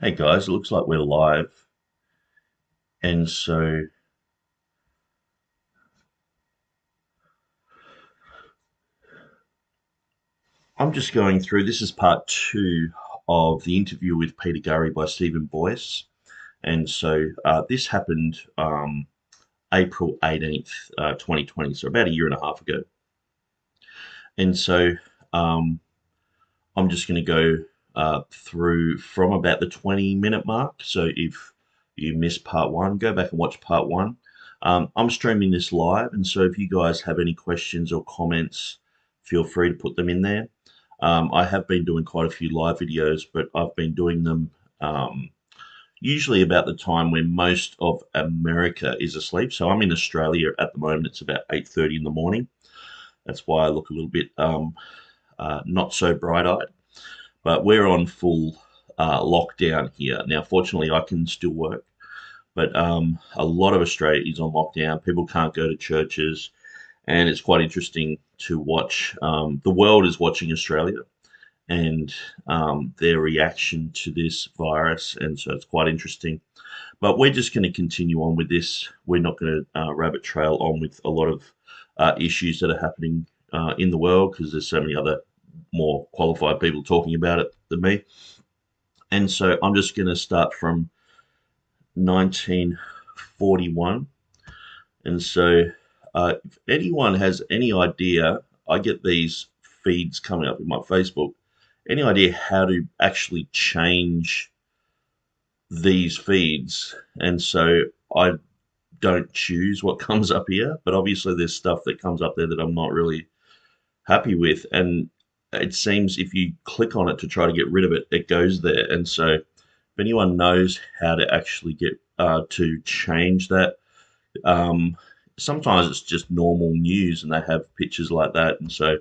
Hey guys, it looks like we're live, and so I'm just going through. This is part two of the interview with Peter Gurry by Stephen Boyce, and so this happened April 18th, 2020, so about a year and a half ago. And so um, I'm just going to go through from about the 20-minute mark. So if you missed part one, go back and watch part one. I'm streaming this live, and so if you guys have any questions or comments, feel free to put them in there. I have been doing quite a few live videos, but I've been doing them usually about the time when most of America is asleep. So I'm in Australia at the moment. It's about 8:30 in the morning. That's why I look a little bit not so bright-eyed. But we're on full lockdown here. Now, fortunately, I can still work, but a lot of Australia is on lockdown. People can't go to churches, and it's quite interesting to watch. The world is watching Australia and their reaction to this virus, and so it's quite interesting. But we're just going to continue on with this. We're not going to rabbit trail on with a lot of issues that are happening in the world because there's so many other more qualified people talking about it than me. And so I'm just going to start from 1941. And so if anyone has any idea, I get these feeds coming up in my Facebook. Any idea how to actually change these feeds? And so I don't choose what comes up here, but obviously there's stuff that comes up there that I'm not really happy with. And it seems if you click on it to try to get rid of it, it goes there. And so if anyone knows how to actually get to change that, sometimes it's just normal news and they have pictures like that. And so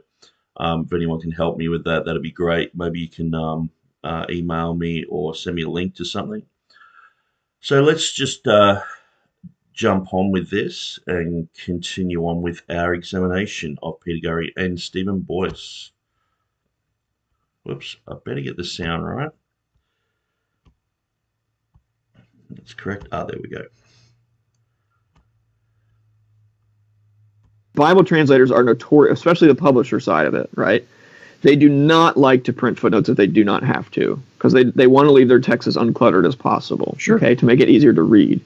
if anyone can help me with that, that'd be great. Maybe you can email me or send me a link to something. So let's just jump on with this and continue on with our examination of Peter Gurry and Stephen Boyce. Whoops, I better get the sound right. That's correct. There we go. Bible translators are notorious, especially the publisher side of it, right? They do not like to print footnotes if they do not have to, because they want to leave their text as uncluttered as possible, Sure. Okay, to make it easier to read.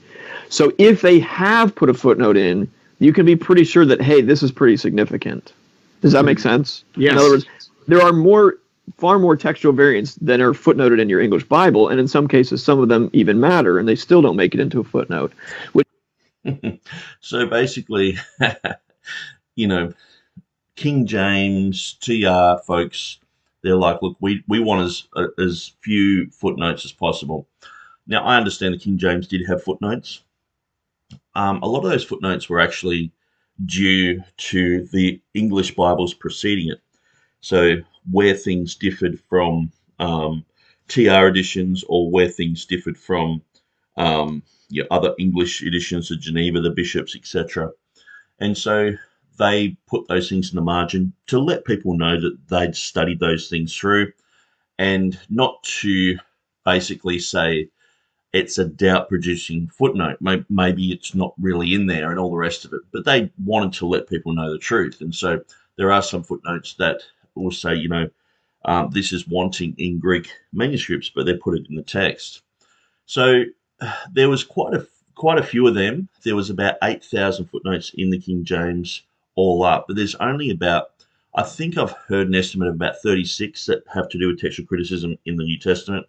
So if they have put a footnote in, you can be pretty sure that, hey, this is pretty significant. Does that make sense? Yes. In other words, there are far more textual variants than are footnoted in your English Bible, and in some cases, some of them even matter, and they still don't make it into a footnote. So basically, you know, King James, TR folks, they're like, look, we want as few footnotes as possible. Now, I understand the King James did have footnotes. A lot of those footnotes were actually due to the English Bibles preceding it. So where things differed from TR editions or where things differed from other English editions of Geneva, the bishops, etc. And so they put those things in the margin to let people know that they'd studied those things through and not to basically say it's a doubt-producing footnote. Maybe it's not really in there and all the rest of it, but they wanted to let people know the truth. And so there are some footnotes that will say, this is wanting in Greek manuscripts, but they put it in the text. So there was quite a few of them. There was about 8,000 footnotes in the King James all up, but there's only about, I think I've heard an estimate of about 36 that have to do with textual criticism in the New Testament.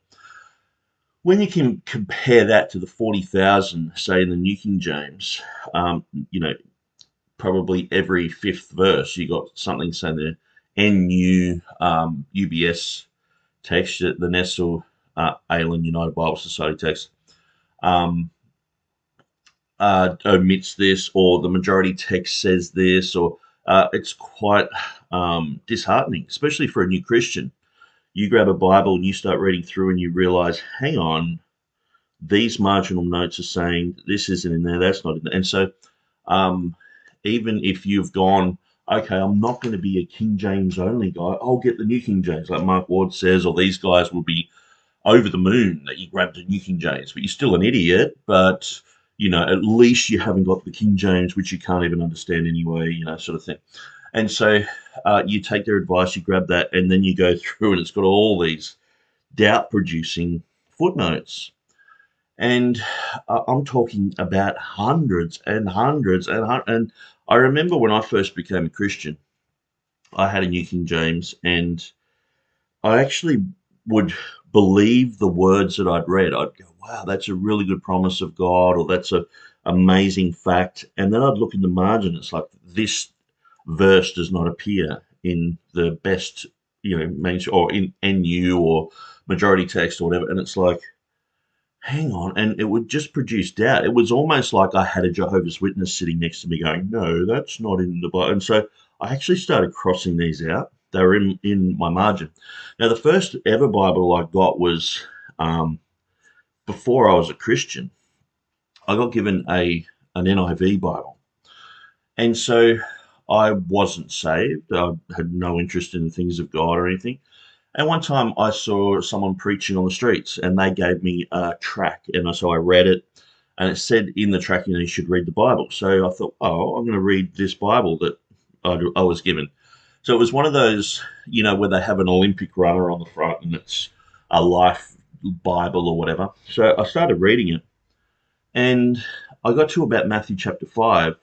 When you can compare that to the 40,000, say, in the New King James, probably every fifth verse, you got something saying there, NU, UBS text, the Nestle Allen United Bible Society text, omits this, or the majority text says this, or it's quite disheartening, especially for a new Christian. You grab a Bible and you start reading through and you realize, hang on, these marginal notes are saying this isn't in there, that's not in there. And so even if you've gone, okay, I'm not going to be a King James only guy, I'll get the New King James, like Mark Ward says, or these guys will be over the moon that you grabbed a New King James, but you're still an idiot. But at least you haven't got the King James, which you can't even understand anyway, sort of thing. And so you take their advice, you grab that, and then you go through, and it's got all these doubt-producing footnotes. And I'm talking about hundreds and hundreds and I remember when I first became a Christian, I had a New King James, and I actually would believe the words that I'd read. I'd go, wow, that's a really good promise of God, or that's a amazing fact. And then I'd look in the margin. It's like, this verse does not appear in the best, main, or in NU or majority text or whatever. And it's like, hang on. And it would just produce doubt. It was almost like I had a Jehovah's Witness sitting next to me going, no, that's not in the Bible. And so I actually started crossing these out. They were in my margin. Now, the first ever Bible I got was before I was a Christian. I got given an NIV Bible. And so I wasn't saved. I had no interest in the things of God or anything. And one time I saw someone preaching on the streets, and they gave me a track. And so I read it, and it said in the track, you should read the Bible. So I thought, oh, I'm going to read this Bible that I was given. So it was one of those, where they have an Olympic runner on the front, and it's a life Bible or whatever. So I started reading it, and I got to about Matthew chapter 5,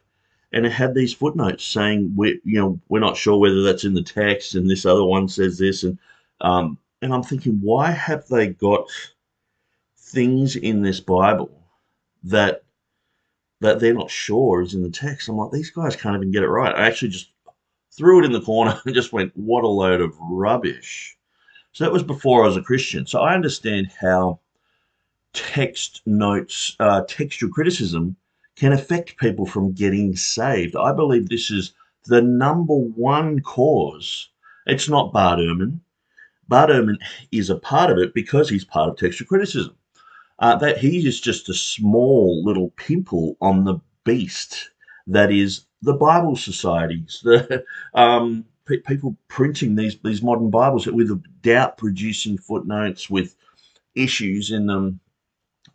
and it had these footnotes saying we're not sure whether that's in the text, and this other one says this, and I'm thinking, why have they got things in this Bible that they're not sure is in the text? I'm like, these guys can't even get it right. I actually just threw it in the corner and just went, what a load of rubbish. So that was before I was a Christian. So I understand how text notes, textual criticism can affect people from getting saved. I believe this is the number one cause. It's not Bart Ehrman. Bart Ehrman is a part of it because he's part of textual criticism. That he is just a small little pimple on the beast that is the Bible societies, the people printing these modern Bibles with doubt-producing footnotes, with issues in them,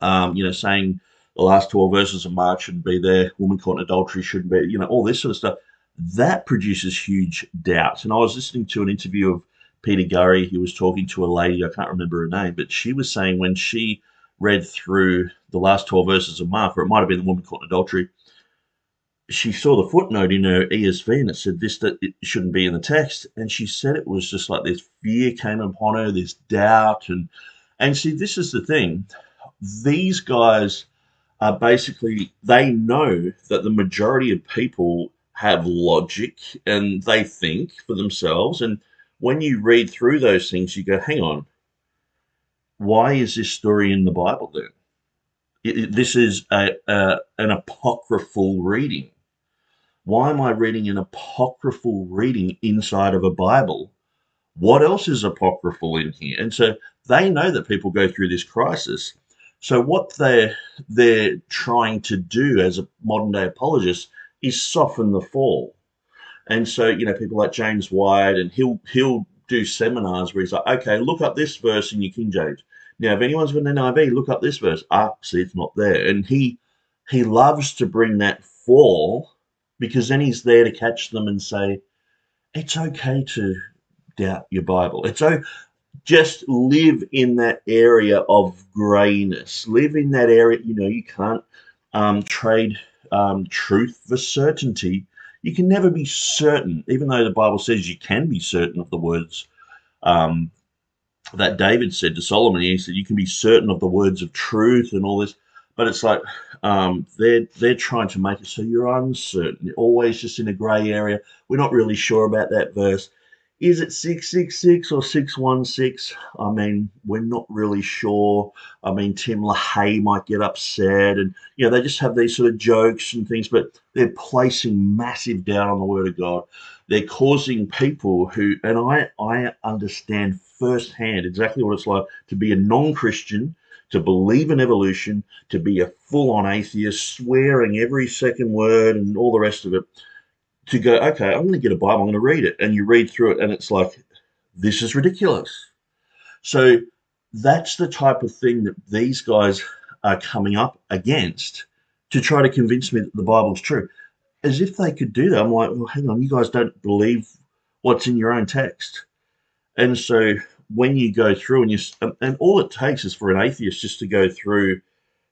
saying the last 12 verses of Mark shouldn't be there, woman caught in adultery shouldn't be, all this sort of stuff. That produces huge doubts. And I was listening to an interview of Peter Gurry. He was talking to a lady, I can't remember her name, but she was saying when she read through the last 12 verses of Mark, or it might have been the woman caught in adultery, she saw the footnote in her ESV and it said this, that it shouldn't be in the text. And she said it was just like this fear came upon her, this doubt. And see, this is the thing. These guys are basically, they know that the majority of people have logic and they think for themselves. And when you read through those things, you go, hang on, why is this story in the Bible then? This is an apocryphal reading. Why am I reading an apocryphal reading inside of a Bible? What else is apocryphal in here? And so they know that people go through this crisis. So what they're trying to do as a modern day apologist is soften the fall. And so, people like James White, and he'll do seminars where he's like, okay, look up this verse in your King James. Now, if anyone's got an NIV, look up this verse. See, it's not there. And he loves to bring that fall, because then he's there to catch them and say, it's okay to doubt your Bible. Just live in that area of grayness. Live in that area. You can't trade truth for certainty. You can never be certain, even though the Bible says you can be certain of the words um, that David said to Solomon. He said you can be certain of the words of truth and all this. But it's like they're trying to make it so you're uncertain. You're always just in a grey area. We're not really sure about that verse. Is it 666 or 616? I mean, we're not really sure. I mean, Tim LaHaye might get upset, and they just have these sort of jokes and things, but they're placing massive doubt on the Word of God. They're causing people and I understand firsthand exactly what it's like to be a non-Christian, to believe in evolution, to be a full-on atheist, swearing every second word and all the rest of it, to go, okay, I'm going to get a Bible, I'm going to read it. And you read through it and it's like, this is ridiculous. So that's the type of thing that these guys are coming up against to try to convince me that the Bible's true. As if they could do that. I'm like, well, hang on, you guys don't believe what's in your own text. And so when you go through and all it takes is for an atheist just to go through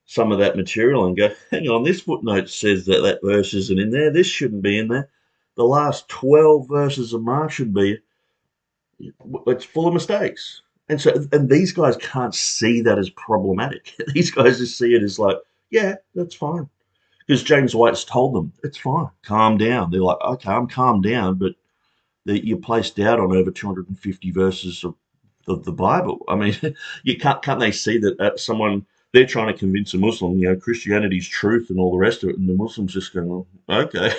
some of that material and go, hang on, this footnote says that that verse isn't in there. This shouldn't be in there. The last 12 verses of Mark should be. It's full of mistakes. And these guys can't see that as problematic. These guys just see it as like, yeah, that's fine. Because James White's told them, it's fine, calm down. They're like, okay, I'm calmed down, but you're placed out on over 250 verses of the Bible. I mean, you can't they see that someone they're trying to convince a Muslim, Christianity's truth and all the rest of it, and the Muslims just going, oh, okay.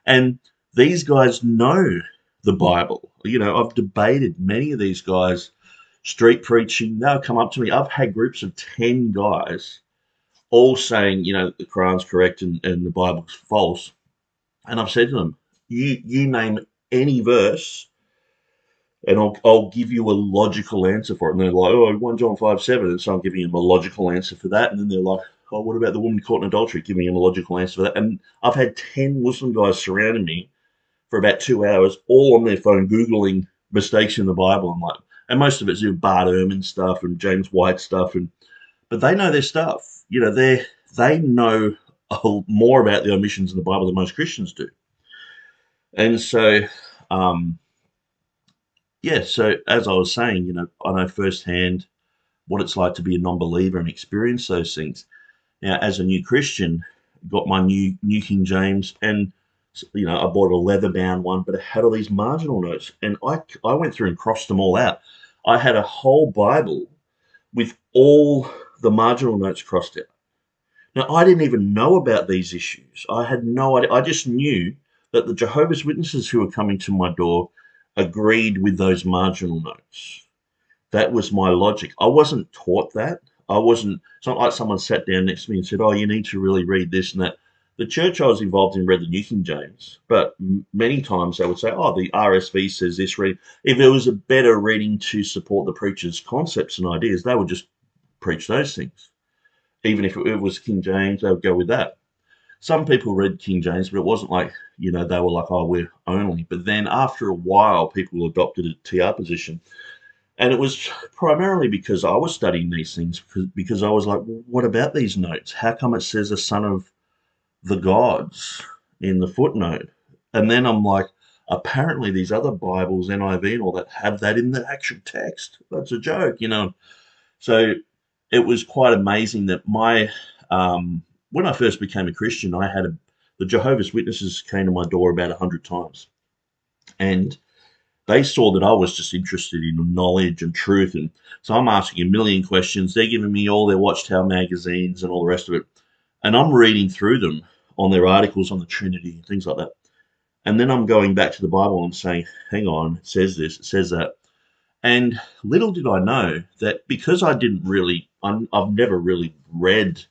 And these guys know the Bible. I've debated many of these guys, street preaching. They'll come up to me. I've had groups of 10 guys all saying, the Quran's correct and the Bible's false. And I've said to them, you name any verse and I'll give you a logical answer for it. And they're like, oh, 1 John 5:7. And so I'm giving them a logical answer for that. And then they're like, oh, what about the woman caught in adultery? Giving them a logical answer for that. And I've had 10 Muslim guys surrounding me for about 2 hours, all on their phone, Googling mistakes in the Bible. And most of it's Bart Ehrman stuff and James White stuff. But they know their stuff. They know more about the omissions in the Bible than most Christians do. And so, so as I was saying, I know firsthand what it's like to be a non-believer and experience those things. Now, as a new Christian, got my new King James, and I bought a leather-bound one, but it had all these marginal notes, and I went through and crossed them all out. I had a whole Bible with all the marginal notes crossed out. Now, I didn't even know about these issues. I had no idea. I just knew that the Jehovah's Witnesses who were coming to my door agreed with those marginal notes. That was my logic. I wasn't taught that. It's not like someone sat down next to me and said, oh, you need to really read this and that. The church I was involved in read the New King James, but many times they would say, oh, the RSV says this reading. If there was a better reading to support the preacher's concepts and ideas, they would just preach those things. Even if it was King James, they would go with that. Some people read King James, but it wasn't like, they were like, oh, we're only. But then after a while, people adopted a TR position. And it was primarily because I was studying these things, because I was like, well, what about these notes? How come it says a son of the gods in the footnote? And then I'm like, apparently these other Bibles, NIV and all that, have that in the actual text. That's a joke, So it was quite amazing that when I first became a Christian, the Jehovah's Witnesses came to my door about 100 times. And they saw that I was just interested in knowledge and truth. And so I'm asking a million questions. They're giving me all their Watchtower magazines and all the rest of it. And I'm reading through them on their articles on the Trinity and things like that. And then I'm going back to the Bible and saying, hang on, it says this, it says that. And little did I know that because I've never really read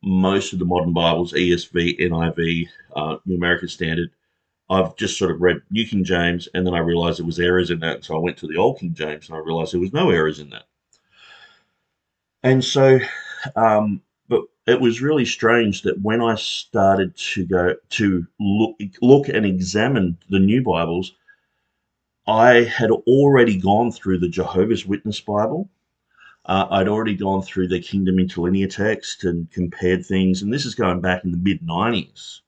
most of the modern Bibles, ESV, NIV, New American Standard. I've just sort of read New King James, and then I realized there was errors in that. So I went to the Old King James, and I realized there was no errors in that. And so, but it was really strange that when I started to go to look and examine the new Bibles, I had already gone through the Jehovah's Witness Bible. I'd already gone through the Kingdom Interlinear text and compared things, and this is going back in the mid-90s.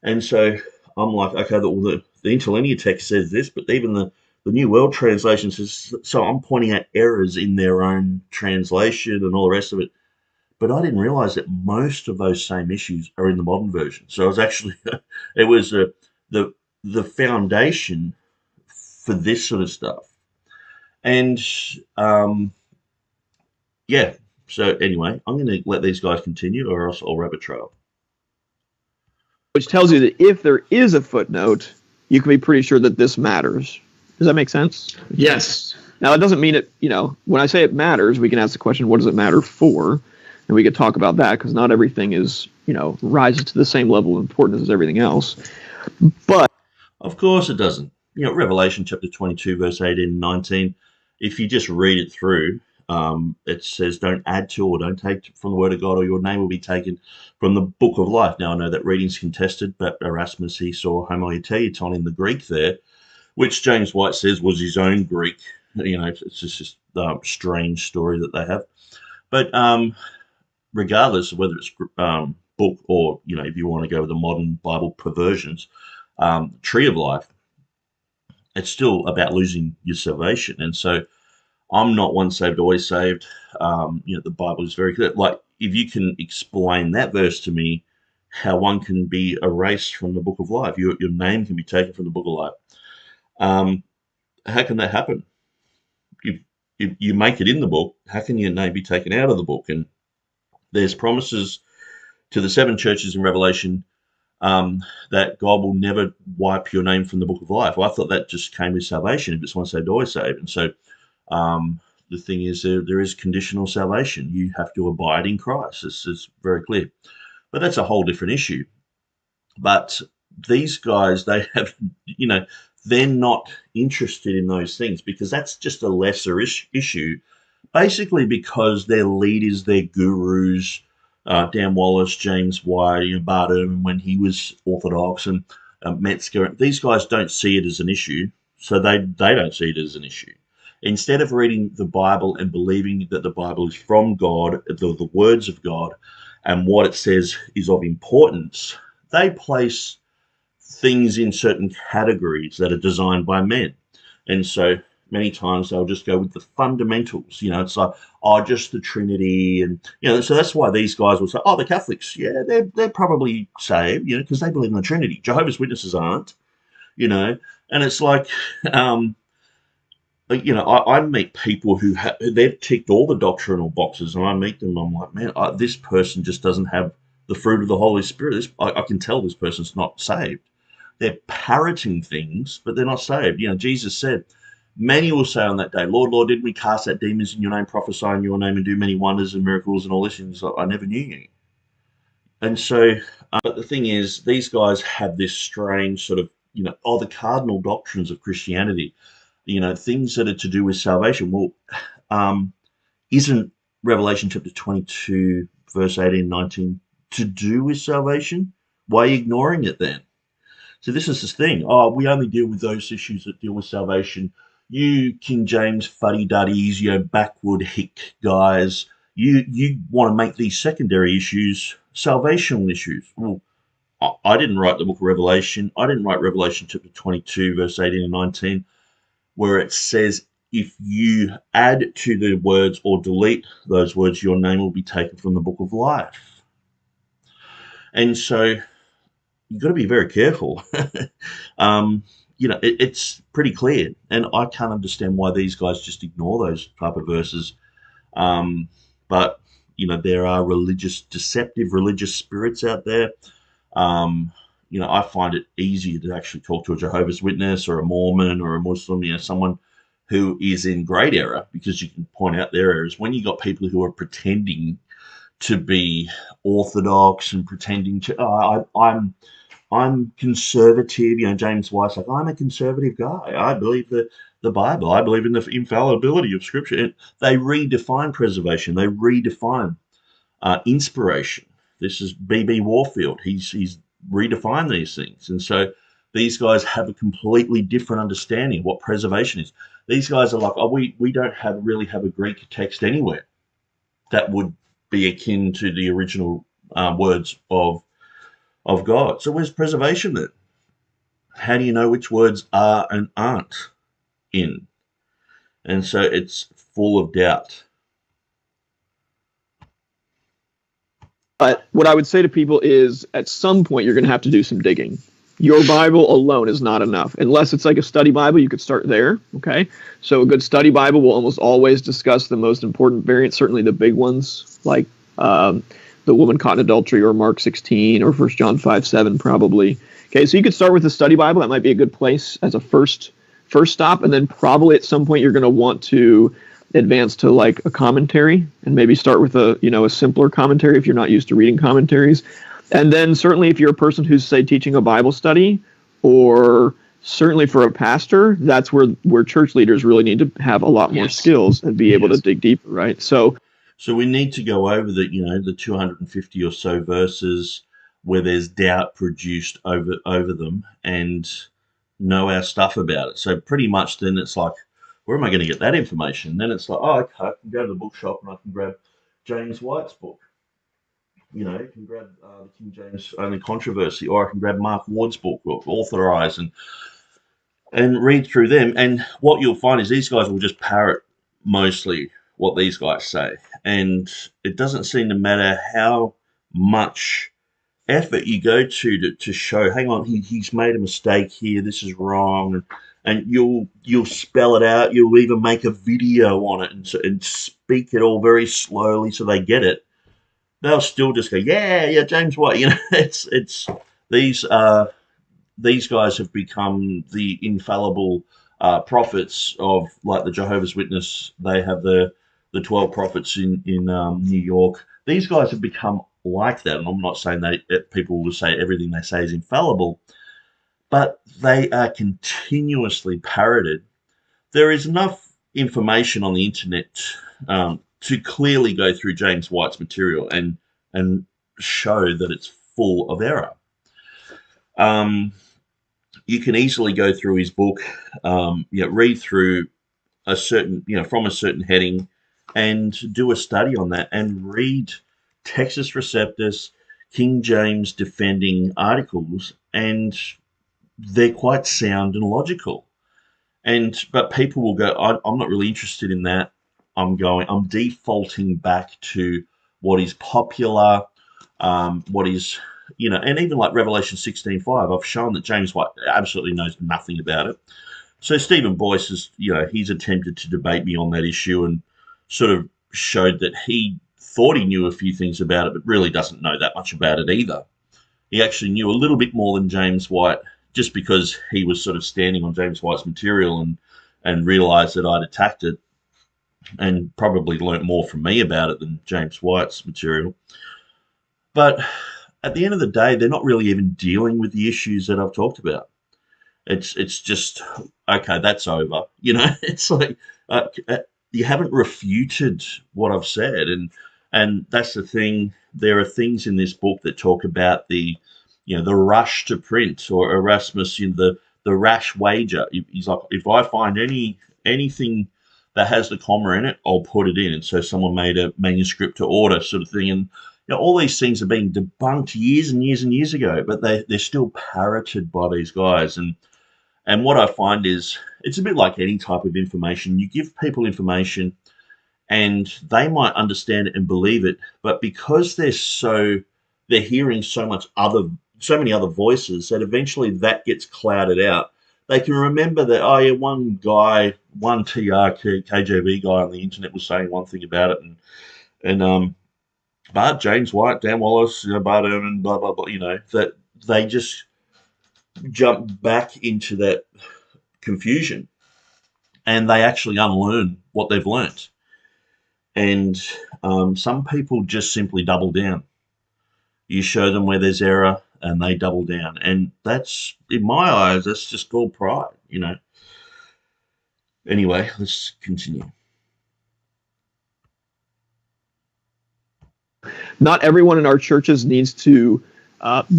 And so I'm like, okay, the interlinear text says this, but even the New World Translation says, so I'm pointing out errors in their own translation and all the rest of it. But I didn't realize that most of those same issues are in the modern version. So it was actually, it was the foundation for this sort of stuff. And so anyway, I'm going to let these guys continue or else I'll rabbit trail. Which tells you that if there is a footnote, you can be pretty sure that this matters. Does that make sense? Yes. Now, it doesn't mean it, when I say it matters, we can ask the question, what does it matter for? And we could talk about that because not everything is, rises to the same level of importance as everything else. But of course it doesn't. Revelation chapter 22, verse 18 and 19, if you just read it through, It says, don't add to or don't take from the word of God, or your name will be taken from the book of life. Now, I know that reading's contested, but Erasmus, he saw homoieteiton in the Greek there, which James White says was his own Greek. It's just a strange story that they have. But regardless of whether it's book or, if you want to go with the modern Bible perversions, tree of life, it's still about losing your salvation. And so I'm not once saved, always saved. The Bible is very clear. Like, if you can explain that verse to me, how one can be erased from the book of life, your name can be taken from the book of life. How can that happen? If you make it in the book, how can your name be taken out of the book? And there's promises to the 7 churches in Revelation that God will never wipe your name from the book of life. Well, I thought that just came with salvation. If it's once saved, always saved. And so the thing is, there is conditional salvation. You have to abide in Christ. This is very clear. But that's a whole different issue. But these guys, they have, they're not interested in those things, because that's just a lesser issue, basically because their leaders, their gurus, Dan Wallace, James White, Bart Ehrman when he was Orthodox, and Metzger, these guys don't see it as an issue, so they don't see it as an issue. Instead of reading the Bible and believing that the Bible is from God, the words of God, and what it says is of importance, they place things in certain categories that are designed by men. And so many times they'll just go with the fundamentals. It's like, just the Trinity. And, so that's why these guys will say, the Catholics, yeah, they're probably saved, because they believe in the Trinity. Jehovah's Witnesses aren't, and it's like, I meet people who they've ticked all the doctrinal boxes, and I meet them, I'm like, man, this person just doesn't have the fruit of the Holy Spirit. I can tell this person's not saved. They're parroting things, but they're not saved. Jesus said, many will say on that day, Lord, Lord, didn't we cast out demons in your name, prophesy in your name, and do many wonders and miracles and all this? And he's like, I never knew you. And so, but the thing is, these guys have this strange sort of, the cardinal doctrines of Christianity, things that are to do with salvation. Well, isn't Revelation chapter 22, verse 18, 19 to do with salvation? Why are you ignoring it then? So this is the thing. We only deal with those issues that deal with salvation. You King James fuddy-duddies, backward hick guys, you want to make these secondary issues salvational issues. Well, I didn't write the book of Revelation. I didn't write Revelation chapter 22, verse 18 and 19, where it says, if you add to the words or delete those words, your name will be taken from the book of life. And so you've got to be very careful. It's pretty clear. And I can't understand why these guys just ignore those type of verses. But, there are deceptive religious spirits out there. I find it easier to actually talk to a Jehovah's Witness or a Mormon or a Muslim, someone who is in great error, because you can point out their errors. When you got people who are pretending to be orthodox and pretending to, I'm conservative. James White's like, I'm a conservative guy. I believe the Bible. I believe in the infallibility of Scripture. And they redefine preservation. They redefine inspiration. This is B.B. Warfield. He's redefined these things. And so these guys have a completely different understanding of what preservation is. These guys are like, we don't really have a Greek text anywhere that would be akin to the original words of God. So where's preservation then? How do you know which words are and aren't in? And so it's full of doubt. But what I would say to people is, at some point, you're going to have to do some digging. Your Bible alone is not enough. Unless it's like a study Bible, you could start there, okay? So a good study Bible will almost always discuss the most important variants, certainly the big ones, like the woman caught in adultery, or Mark 16, or 1 John 5:7, probably. Okay, so you could start with the study Bible. That might be a good place as a first stop, and then probably at some point you're going to want to advance to like a commentary, and maybe start with a simpler commentary if you're not used to reading commentaries. And then certainly if you're a person who's, say, teaching a Bible study, or certainly for a pastor, that's where church leaders really need to have a lot more skills and be able to dig deeper, right? So we need to go over the 250 or so verses where there's doubt produced over them and know our stuff about it. So pretty much then it's like, where am I going to get that information? Then it's like, oh, okay, I can go to the bookshop and I can grab James White's book. You can grab the King James Only Controversy, or I can grab Mark Ward's book, Authorize, and read through them. And what you'll find is these guys will just parrot mostly what these guys say. And it doesn't seem to matter how much effort you go to show, hang on, he's made a mistake here, this is wrong. And you'll spell it out. You'll even make a video on it and speak it all very slowly so they get it. They'll still just go, yeah, James White. It's these guys have become the infallible prophets of, like, the Jehovah's Witness. They have the 12 prophets in New York. These guys have become like that, and I'm not saying that people will say everything they say is infallible, but they are continuously parroted. There is enough information on the internet to clearly go through James White's material and show that it's full of error. You can easily go through his book, read through a certain, from a certain heading, and do a study on that, and read Textus Receptus, King James defending articles, and they're quite sound and logical. But people will go, I'm not really interested in that. I'm defaulting back to what is popular, what is, and even like Revelation 16:5, I've shown that James White absolutely knows nothing about it. So Stephen Boyce has, he's attempted to debate me on that issue and sort of showed that he thought he knew a few things about it, but really doesn't know that much about it either. He actually knew a little bit more than James White, just because he was sort of standing on James White's material and realized that I'd attacked it, and probably learnt more from me about it than James White's material. But at the end of the day, they're not really even dealing with the issues that I've talked about. It's just, okay, that's over. It's like, you haven't refuted what I've said. And that's the thing. There are things in this book that talk about the rush to print, or Erasmus, the rash wager. He's like, if I find anything that has the comma in it, I'll put it in. And so someone made a manuscript to order sort of thing. And all these things are being debunked years and years and years ago, but they're still parroted by these guys. And what I find is, it's a bit like any type of information. You give people information and they might understand it and believe it, but because they're hearing so many other voices, that eventually that gets clouded out. They can remember that, one guy, one KJV guy on the internet was saying one thing about it, and but James White, Dan Wallace, Bart Ehrman, blah blah blah. That they just jump back into that confusion, and they actually unlearn what they've learnt. And some people just simply double down. You show them where there's error, and they double down. And that's, in my eyes, that's just called pride, Anyway, let's continue. Not everyone in our churches needs to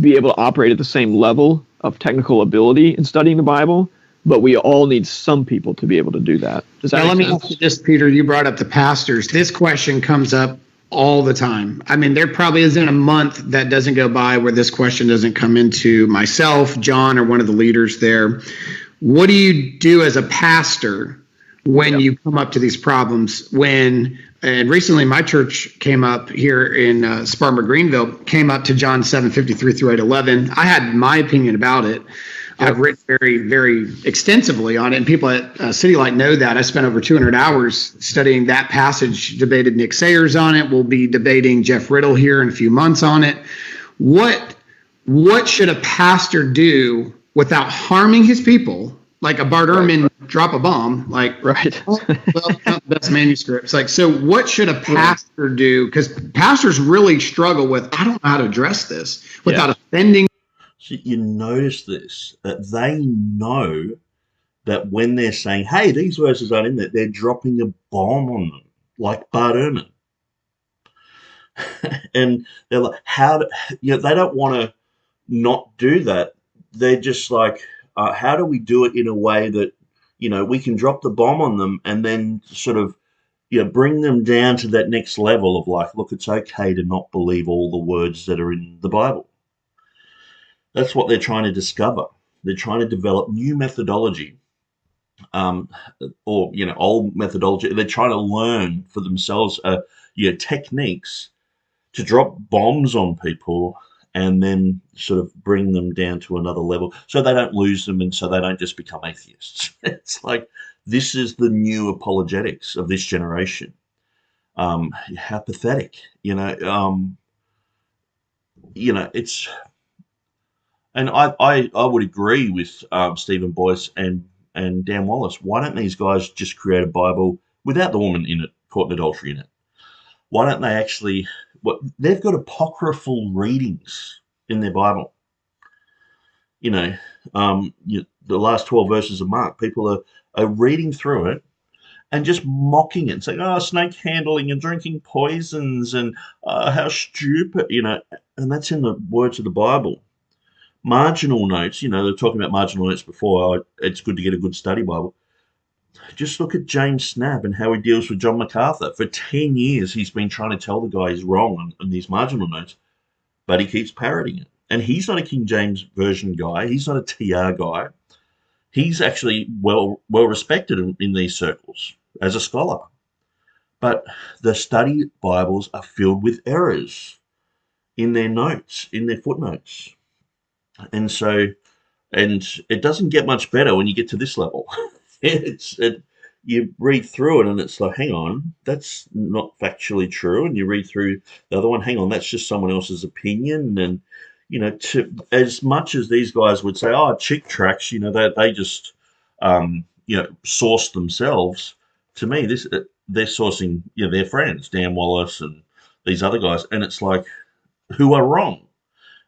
be able to operate at the same level of technical ability in studying the Bible, but we all need some people to be able to do that. Does that now, make let sense? me ask you this, Peter. You brought up the pastors. This question comes up all the time. I mean, there probably isn't a month that doesn't go by where this question doesn't come into myself, John, or one of the leaders there. What do you do as a pastor when you come up to these problems? And recently my church came up here in Spartanburg, Greenville, came up to John 7:53 through 8:11. I had my opinion about it. I've written very, very extensively on it, and people at City Light know that. I spent over 200 hours studying that passage, debated Nick Sayers on it. We'll be debating Jeff Riddle here in a few months on it. What should a pastor do without harming his people? Like a Bart Ehrman drop a bomb, Right. Well, not the best manuscripts. So what should a pastor do? Because pastors really struggle with, I don't know how to address this without offending. So you notice this, that they know that when they're saying, hey, these verses aren't in there, they're dropping a bomb on them, like Bart Ehrman. And they're like, they don't want to not do that. They're just like, how do we do it in a way that, we can drop the bomb on them and then sort of, bring them down to that next level of like, look, it's okay to not believe all the words that are in the Bible. That's what they're trying to discover. They're trying to develop new methodology, um, or old methodology. They're trying to learn for themselves, techniques to drop bombs on people and then sort of bring them down to another level so they don't lose them and so they don't just become atheists. It's like this is the new apologetics of this generation. How pathetic, it's, and I would agree with Stephen Boyce and Dan Wallace. Why don't these guys just create a Bible without the woman in it, caught in adultery in it? Why don't they actually? They've got apocryphal readings in their Bible. The last 12 verses of Mark, people are reading through it and just mocking it, saying, "Oh, snake handling and drinking poisons, and how stupid," and that's in the words of the Bible. Marginal notes, they're talking about marginal notes before. It's good to get a good study Bible. Just look at James Snapp and how he deals with John MacArthur. For 10 years, he's been trying to tell the guy he's wrong on these marginal notes, but he keeps parroting it. And he's not a King James Version guy. He's not a TR guy. He's actually well respected in these circles as a scholar. But the study Bibles are filled with errors in their notes, in their footnotes. And it doesn't get much better when you get to this level. You read through it and it's like, hang on, that's not factually true. And you read through the other one, hang on, that's just someone else's opinion. And as much as these guys would say, oh, chick tracks, they just source themselves. To me, they're sourcing their friends, Dan Wallace and these other guys, and it's like, who are wrong?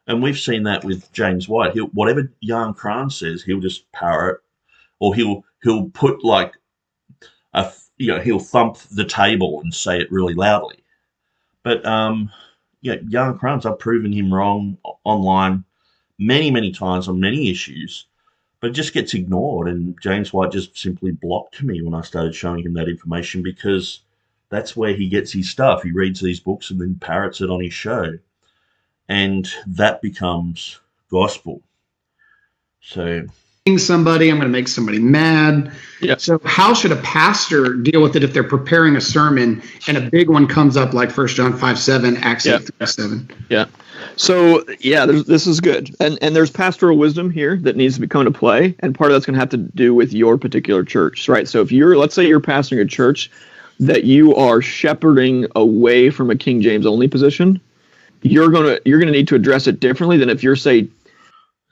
And we've seen that with James White. Whatever Jan Kran says, he'll just parrot, or he'll put like he'll thump the table and say it really loudly. But Jan Kranz, I've proven him wrong online many times on many issues, but it just gets ignored. And James White just simply blocked me when I started showing him that information because that's where he gets his stuff. He reads these books and then parrots it on his show. And that becomes gospel. So somebody, I'm going to make somebody mad. Yeah. So how should a pastor deal with it if they're preparing a sermon and a big one comes up like 1 John 5:7, Acts 8:7? Yeah. So this is good, and there's pastoral wisdom here that needs to come into play, and part of that's going to have to do with your particular church, right? So if let's say you're pastoring a church that you are shepherding away from a King James only position, you're gonna need to address it differently than if you're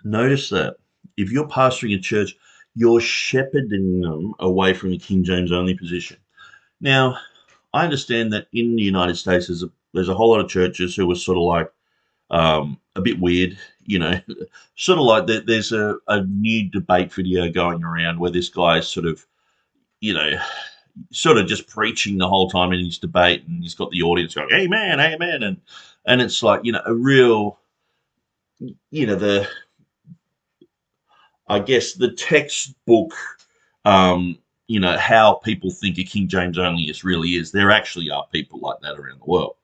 notice that if you're pastoring a church, you're shepherding them away from the King James only position. Now, I understand that in the United States, there's a whole lot of churches who are sort of like a bit weird, sort of like there's a new debate video going around where this guy is sort of, sort of just preaching the whole time in his debate, and he's got the audience going, "Amen, amen," and it's like a real, I guess the textbook, how people think a King James onlyist really is. There actually are people like that around the world.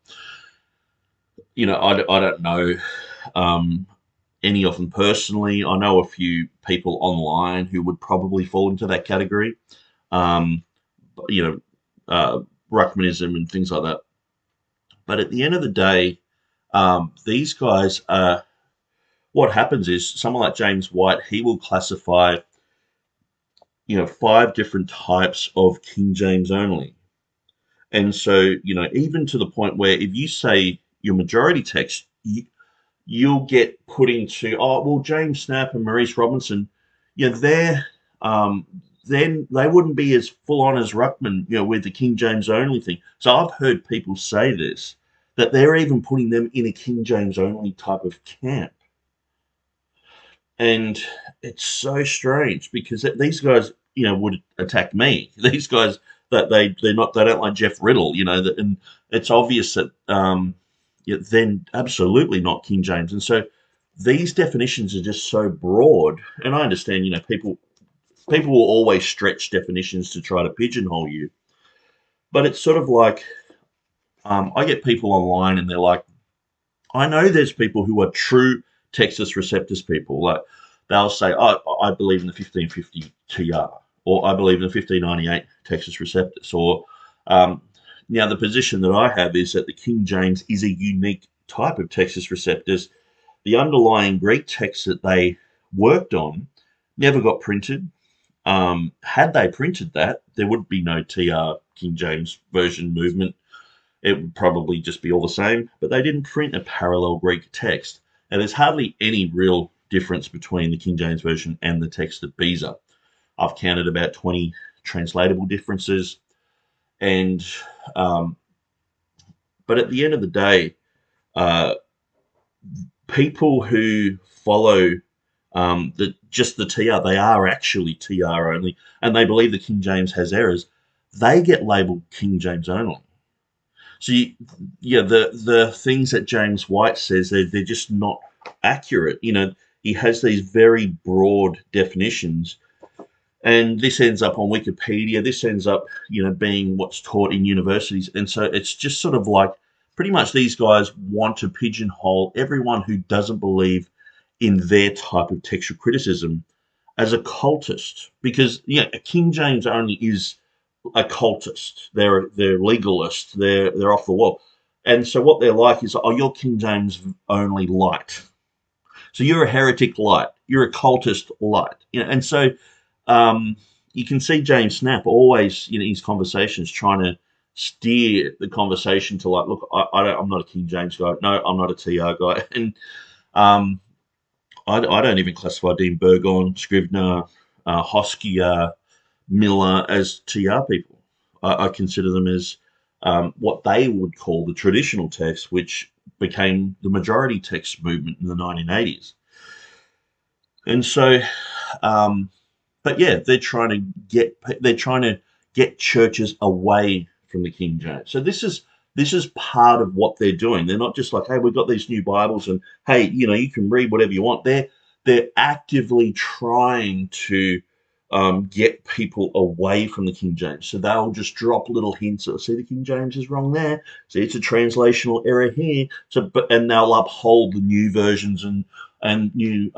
I don't know any of them personally. I know a few people online who would probably fall into that category. Ruckmanism and things like that. But at the end of the day, these guys are. What happens is someone like James White, he will classify, 5 different types of King James only. And so, even to the point where if you say your majority text, you'll get put into, James Snapp and Maurice Robinson, they're, then they wouldn't be as full on as Ruckman, with the King James only thing. So I've heard people say this, that they're even putting them in a King James only type of camp. And it's so strange because these guys, would attack me. These guys that they don't like Jeff Riddle, and it's obvious that then absolutely not King James. And so these definitions are just so broad. And I understand, people will always stretch definitions to try to pigeonhole you, but it's sort of like I get people online and they're like, I know there's people who are true Textus Receptus people. Like they'll say, oh, I believe in the 1550 TR, or I believe in the 1598 Textus Receptus, or now the position that I have is that the King James is a unique type of Textus Receptus. The underlying Greek text that they worked on never got printed. Had they printed that, there would be no TR King James Version movement. It would probably just be all the same, but they didn't print a parallel Greek text. And there's hardly any real difference between the King James Version and the text of Beza. I've counted about 20 translatable differences. And but at the end of the day, people who follow just the TR, they are actually TR only, and they believe the King James has errors, they get labeled King James only. So, the things that James White says, they're just not accurate. He has these very broad definitions, and this ends up on Wikipedia. This ends up, being what's taught in universities. And so it's just sort of like pretty much these guys want to pigeonhole everyone who doesn't believe in their type of textual criticism as a cultist, because a King James only is a cultist. They're legalists. They're off the wall. And so what they're like is, oh, you're King James only light. So you're a heretic light. You're a cultist light. And so you can see James Snap always, in his conversations, trying to steer the conversation to like, look, I'm not a King James guy. No, I'm not a TR guy. And I don't even classify Dean Burgon, Scrivener, Hoskia, Miller as TR people. I consider them as what they would call the traditional text, which became the majority text movement in the 1980s. And so, but yeah, they're trying to get churches away from the King James. So this is part of what they're doing. They're not just like, hey, we've got these new Bibles and hey, you can read whatever you want. They're actively trying to get people away from the King James. So they'll just drop little hints of, see, the King James is wrong there. See, it's a translational error here. And they'll uphold the new versions and new,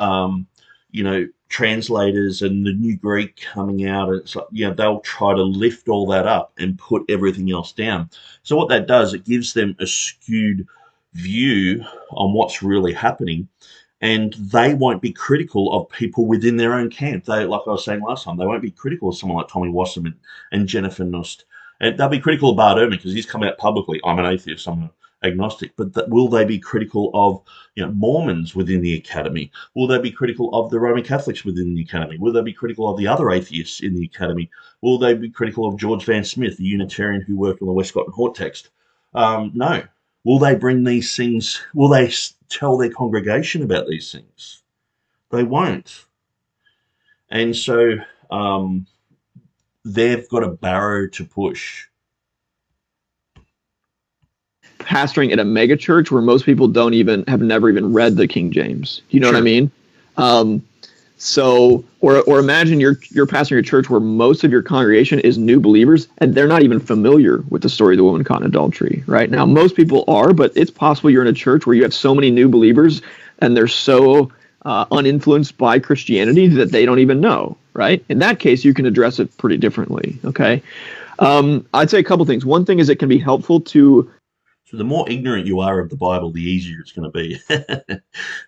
translators and the new Greek coming out. And it's like, they'll try to lift all that up and put everything else down. So what that does, it gives them a skewed view on what's really happening. And they won't be critical of people within their own camp. They, like I was saying last time, they won't be critical of someone like Tommy Wasserman and Jennifer Nust. And they'll be critical of Bart Ehrman because he's come out publicly, I'm an atheist, I'm an agnostic. But will they be critical of Mormons within the academy? Will they be critical of the Roman Catholics within the academy? Will they be critical of the other atheists in the academy? Will they be critical of George Van Smith, the Unitarian who worked on the Westcott and Hort text? No. Will they bring these things? Will they tell their congregation about these things? They won't. And so they've got a barrow to push. Pastoring at a mega church where most people have never even read the King James. You know what I mean? So, or imagine you're pastoring a church where most of your congregation is new believers and they're not even familiar with the story of the woman caught in adultery, right? Now, most people are, but it's possible you're in a church where you have so many new believers and they're so uninfluenced by Christianity that they don't even know, right? In that case, you can address it pretty differently, okay? I'd say a couple things. One thing is it can be helpful to... So the more ignorant you are of the Bible, the easier it's going to be.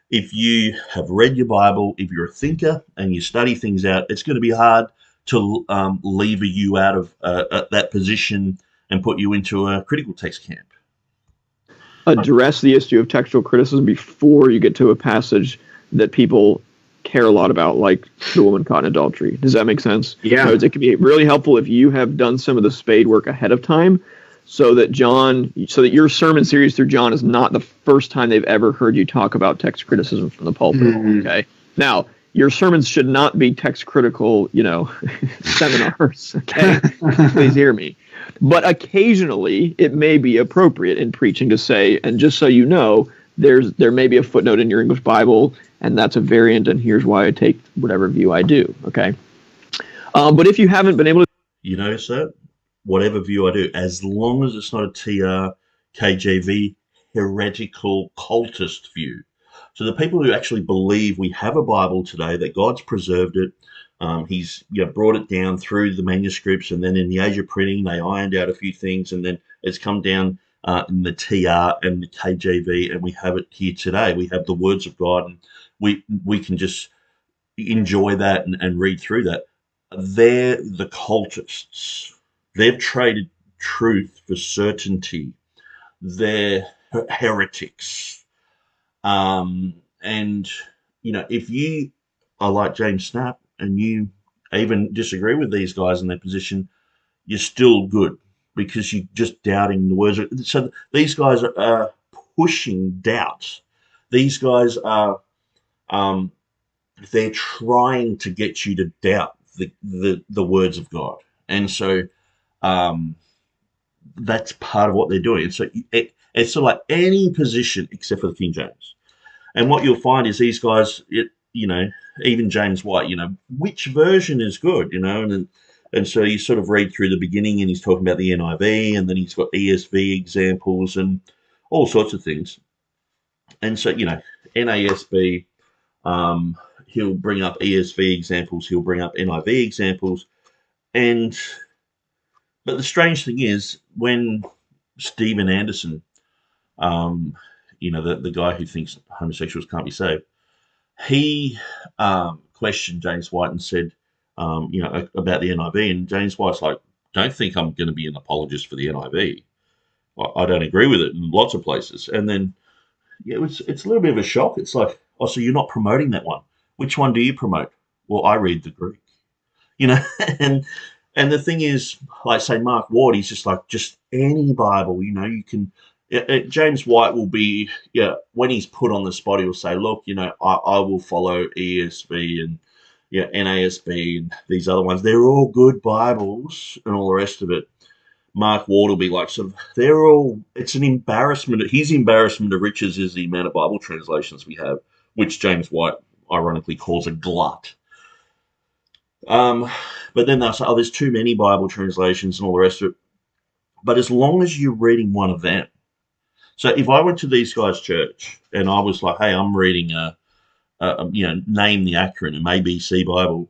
If you have read your Bible, if you're a thinker and you study things out, it's going to be hard to lever you out of that position and put you into a critical text camp. Address the issue of textual criticism before you get to a passage that people care a lot about, like the woman caught in adultery. Does that make sense? Yeah. It can be really helpful if you have done some of the spade work ahead of time, so that your sermon series through John is not the first time they've ever heard you talk about text criticism from the pulpit. Okay. Now, your sermons should not be text critical, seminars. Okay, please hear me. But occasionally, it may be appropriate in preaching to say, and just so you know, there may be a footnote in your English Bible, and that's a variant, and here's why I take whatever view I do. Okay, but if you haven't been able to, sir, whatever view I do, as long as it's not a TR, KJV, heretical, cultist view. So the people who actually believe we have a Bible today, that God's preserved it, he's brought it down through the manuscripts, and then in the age of printing, they ironed out a few things, and then it's come down in the TR and the KJV, and we have it here today. We have the words of God, and we can just enjoy that and read through that. They're the cultists. They've traded truth for certainty. They're heretics. And, if you are like James Snap and you even disagree with these guys in their position, you're still good because you're just doubting the words. So these guys are pushing doubt. These guys are, they're trying to get you to doubt the words of God. And so that's part of what they're doing. And so it's sort of like any position except for the King James. And what you'll find is these guys, even James White, which version is good, and so you sort of read through the beginning and he's talking about the NIV, and then he's got ESV examples and all sorts of things. And so, NASB, he'll bring up ESV examples, he'll bring up NIV examples. But the strange thing is when Stephen Anderson, the guy who thinks homosexuals can't be saved, he questioned James White and said, about the NIV, and James White's like, don't think I'm going to be an apologist for the NIV. I don't agree with it in lots of places. And then it's a little bit of a shock. It's like, oh, so you're not promoting that one. Which one do you promote? Well, I read the Greek, and the thing is, like, say, Mark Ward, he's just like, just any Bible, you can. James White will be, when he's put on the spot, he'll say, look, I will follow ESV and NASB and these other ones. They're all good Bibles and all the rest of it. Mark Ward will be like, it's an embarrassment. His embarrassment of riches is the amount of Bible translations we have, which James White ironically calls a glut. But then they'll say, there's too many Bible translations and all the rest of it. But as long as you're reading one of them. So if I went to these guys' church and I was like, hey, I'm reading name the acronym, ABC Bible,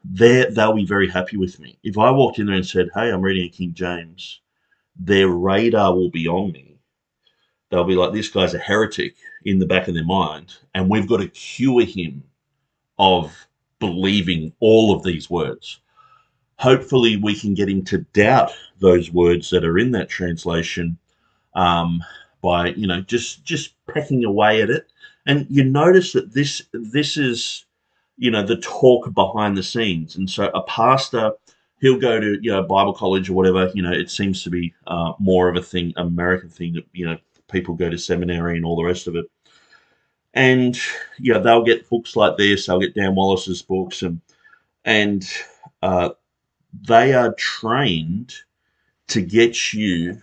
they'll be very happy with me. If I walked in there and said, hey, I'm reading a King James, their radar will be on me. They'll be like, this guy's a heretic in the back of their mind, and we've got to cure him of believing all of these words. Hopefully we can get him to doubt those words that are in that translation by, just pecking away at it. And you notice that this is, the talk behind the scenes. And so a pastor, he'll go to, Bible college or whatever, it seems to be more of a thing, American thing that, people go to seminary and all the rest of it. And, they'll get books like this, they'll get Dan Wallace's books, and they are trained to get you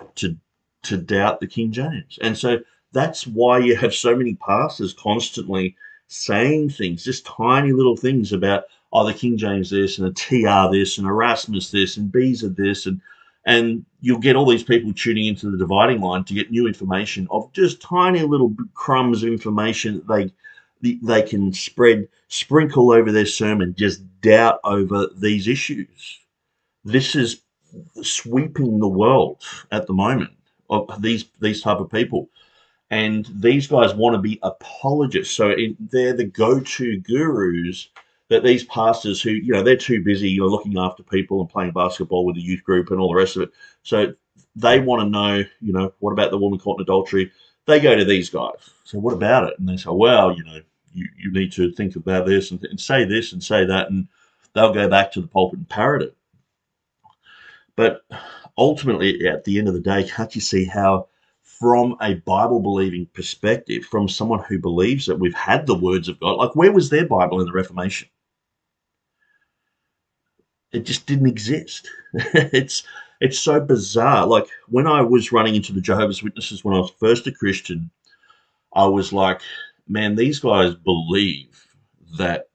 to doubt the King James. And so that's why you have so many pastors constantly saying things, just tiny little things about, the King James this, and a TR this, and Erasmus this, and Beza this, and you'll get all these people tuning into the dividing line to get new information of just tiny little crumbs of information that they can sprinkle over their sermon, just doubt over these issues. This is sweeping the world at the moment of these type of people. And these guys want to be apologists. So they're the go-to gurus that these pastors who, they're too busy, looking after people and playing basketball with the youth group and all the rest of it. So they want to know, what about the woman caught in adultery? They go to these guys. So what about it? And they say, well, you need to think about this and say this and say that. And they'll go back to the pulpit and parrot it. But ultimately, at the end of the day, can't you see how from a Bible-believing perspective, from someone who believes that we've had the words of God, like where was their Bible in the Reformation? It just didn't exist. It's so bizarre. Like when I was running into the Jehovah's Witnesses when I was first a Christian, I was like, man, these guys believe that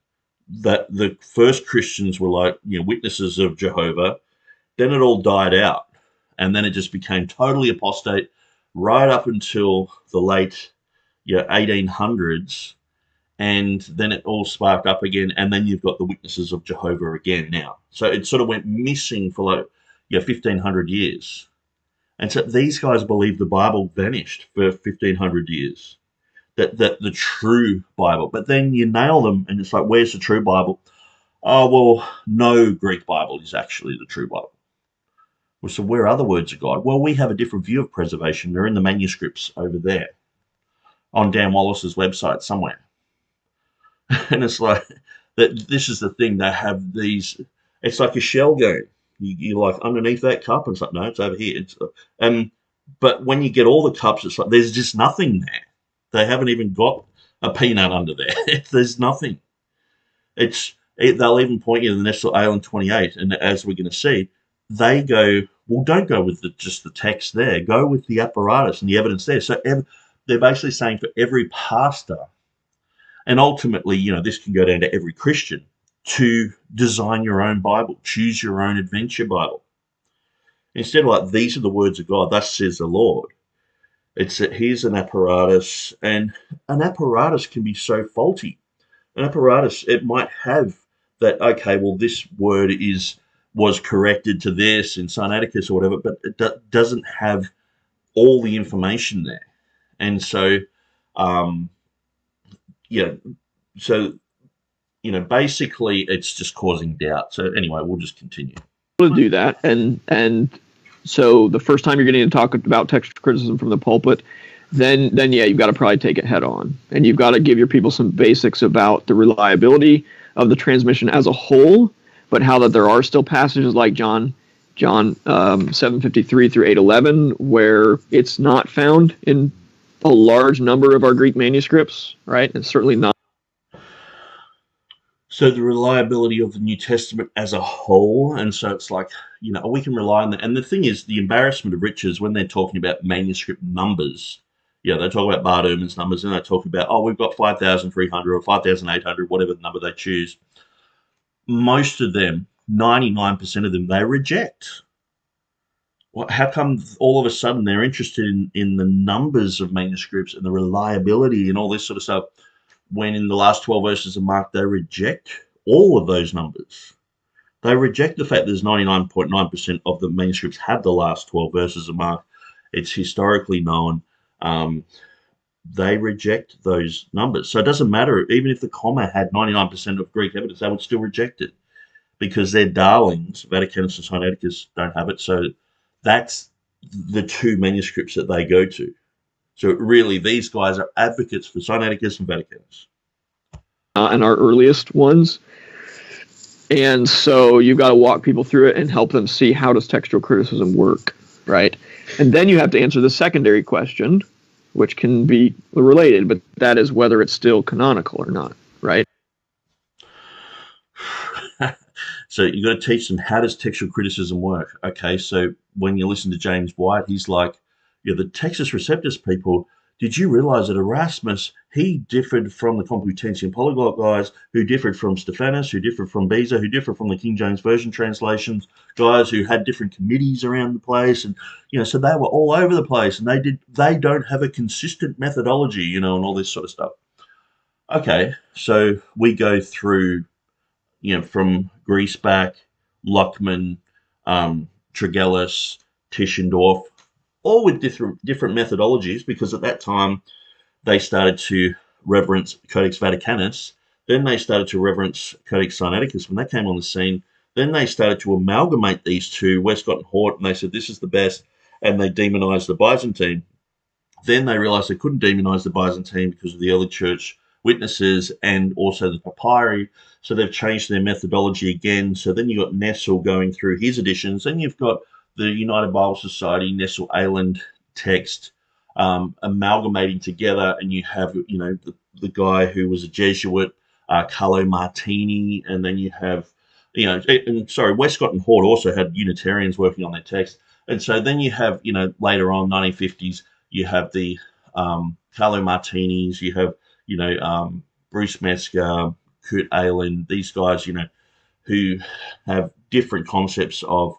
the first Christians were like, witnesses of Jehovah. Then it all died out, and then it just became totally apostate right up until the late 1800s, and then it all sparked up again, and then you've got the Witnesses of Jehovah again now. So it sort of went missing for 1,500 years. And so these guys believe the Bible vanished for 1,500 years, that the true Bible. But then you nail them, and it's like, where's the true Bible? Oh, well, no Greek Bible is actually the true Bible. Well, so where are the words of God? Well, we have a different view of preservation. They're in the manuscripts over there on Dan Wallace's website somewhere. And it's like, that. This is the thing. They have these, it's like a shell game. You're like, underneath that cup, and it's like, no, it's over here. But when you get all the cups, it's like, there's just nothing there. They haven't even got a peanut under there. There's nothing. They'll even point you to the Nestle Ale 28, and as we're going to see, they go, well, don't go with just the text there. Go with the apparatus and the evidence there. So they're basically saying for every pastor, and ultimately, this can go down to every Christian, to design your own Bible, choose your own adventure Bible. Instead of like, these are the words of God, thus says the Lord. It's that here's an apparatus, and an apparatus can be so faulty. An apparatus, it might have that, okay, well, this word was corrected to this in Sinaiticus or whatever, but it doesn't have all the information there. And so, basically it's just causing doubt. So anyway, we'll just continue. To do that, and so the first time you're getting to talk about textual criticism from the pulpit, then you've got to probably take it head on, and you've got to give your people some basics about the reliability of the transmission as a whole, but how that there are still passages like John 7:53 through 8:11 where it's not found in a large number of our Greek manuscripts, right? And certainly not. So the reliability of the New Testament as a whole, and so it's like, we can rely on that. And the thing is, the embarrassment of riches when they're talking about manuscript numbers, they talk about Bart Ehrman's numbers, and they talk about, we've got 5,300 or 5,800, whatever the number they choose. Most of them, 99% of them, they reject. How come all of a sudden they're interested in the numbers of manuscripts and the reliability and all this sort of stuff, when in the last 12 verses of Mark, they reject all of those numbers? They reject the fact there's 99.9% of the manuscripts have the last 12 verses of Mark. It's historically known. They reject those numbers. So it doesn't matter. Even if the comma had 99% of Greek evidence, they would still reject it because their darlings, Vaticanus and Sinaiticus, don't have it. So that's the two manuscripts that they go to. So really, these guys are advocates for Sinaiticus and Vaticanus. And our earliest ones. And so you've got to walk people through it and help them see, how does textual criticism work, right? And then you have to answer the secondary question, which can be related, but that is whether it's still canonical or not, right? So you've got to teach them, how does textual criticism work? Okay, so when you listen to James White, he's like, the Textus Receptus people, did you realize that Erasmus, he differed from the Complutensian polyglot guys, who differed from Stephanus, who differed from Beza, who differed from the King James Version translations, guys who had different committees around the place, and so they were all over the place, and they don't have a consistent methodology, and all this sort of stuff. Okay, so we go through, from Griesbach, Lockman, Tregelles, Tischendorf, all with different methodologies, because at that time they started to reverence Codex Vaticanus. Then they started to reverence Codex Sinaiticus when that came on the scene. Then they started to amalgamate these two, Westcott and Hort, and they said this is the best, and they demonized the Byzantine. Then they realized they couldn't demonize the Byzantine because of the early church witnesses and also the papyri, so they've changed their methodology again. So then you've got Nessel going through his editions, and you've got the United Bible Society Nessel Island text, amalgamating together, and you have, the guy who was a Jesuit, Carlo Martini, and then you have, Westcott and Hort also had Unitarians working on their text. And so then you have, later on, 1950s, you have the Carlo Martinis, you have, Bruce Metzger, Kurt Aland, these guys, who have different concepts of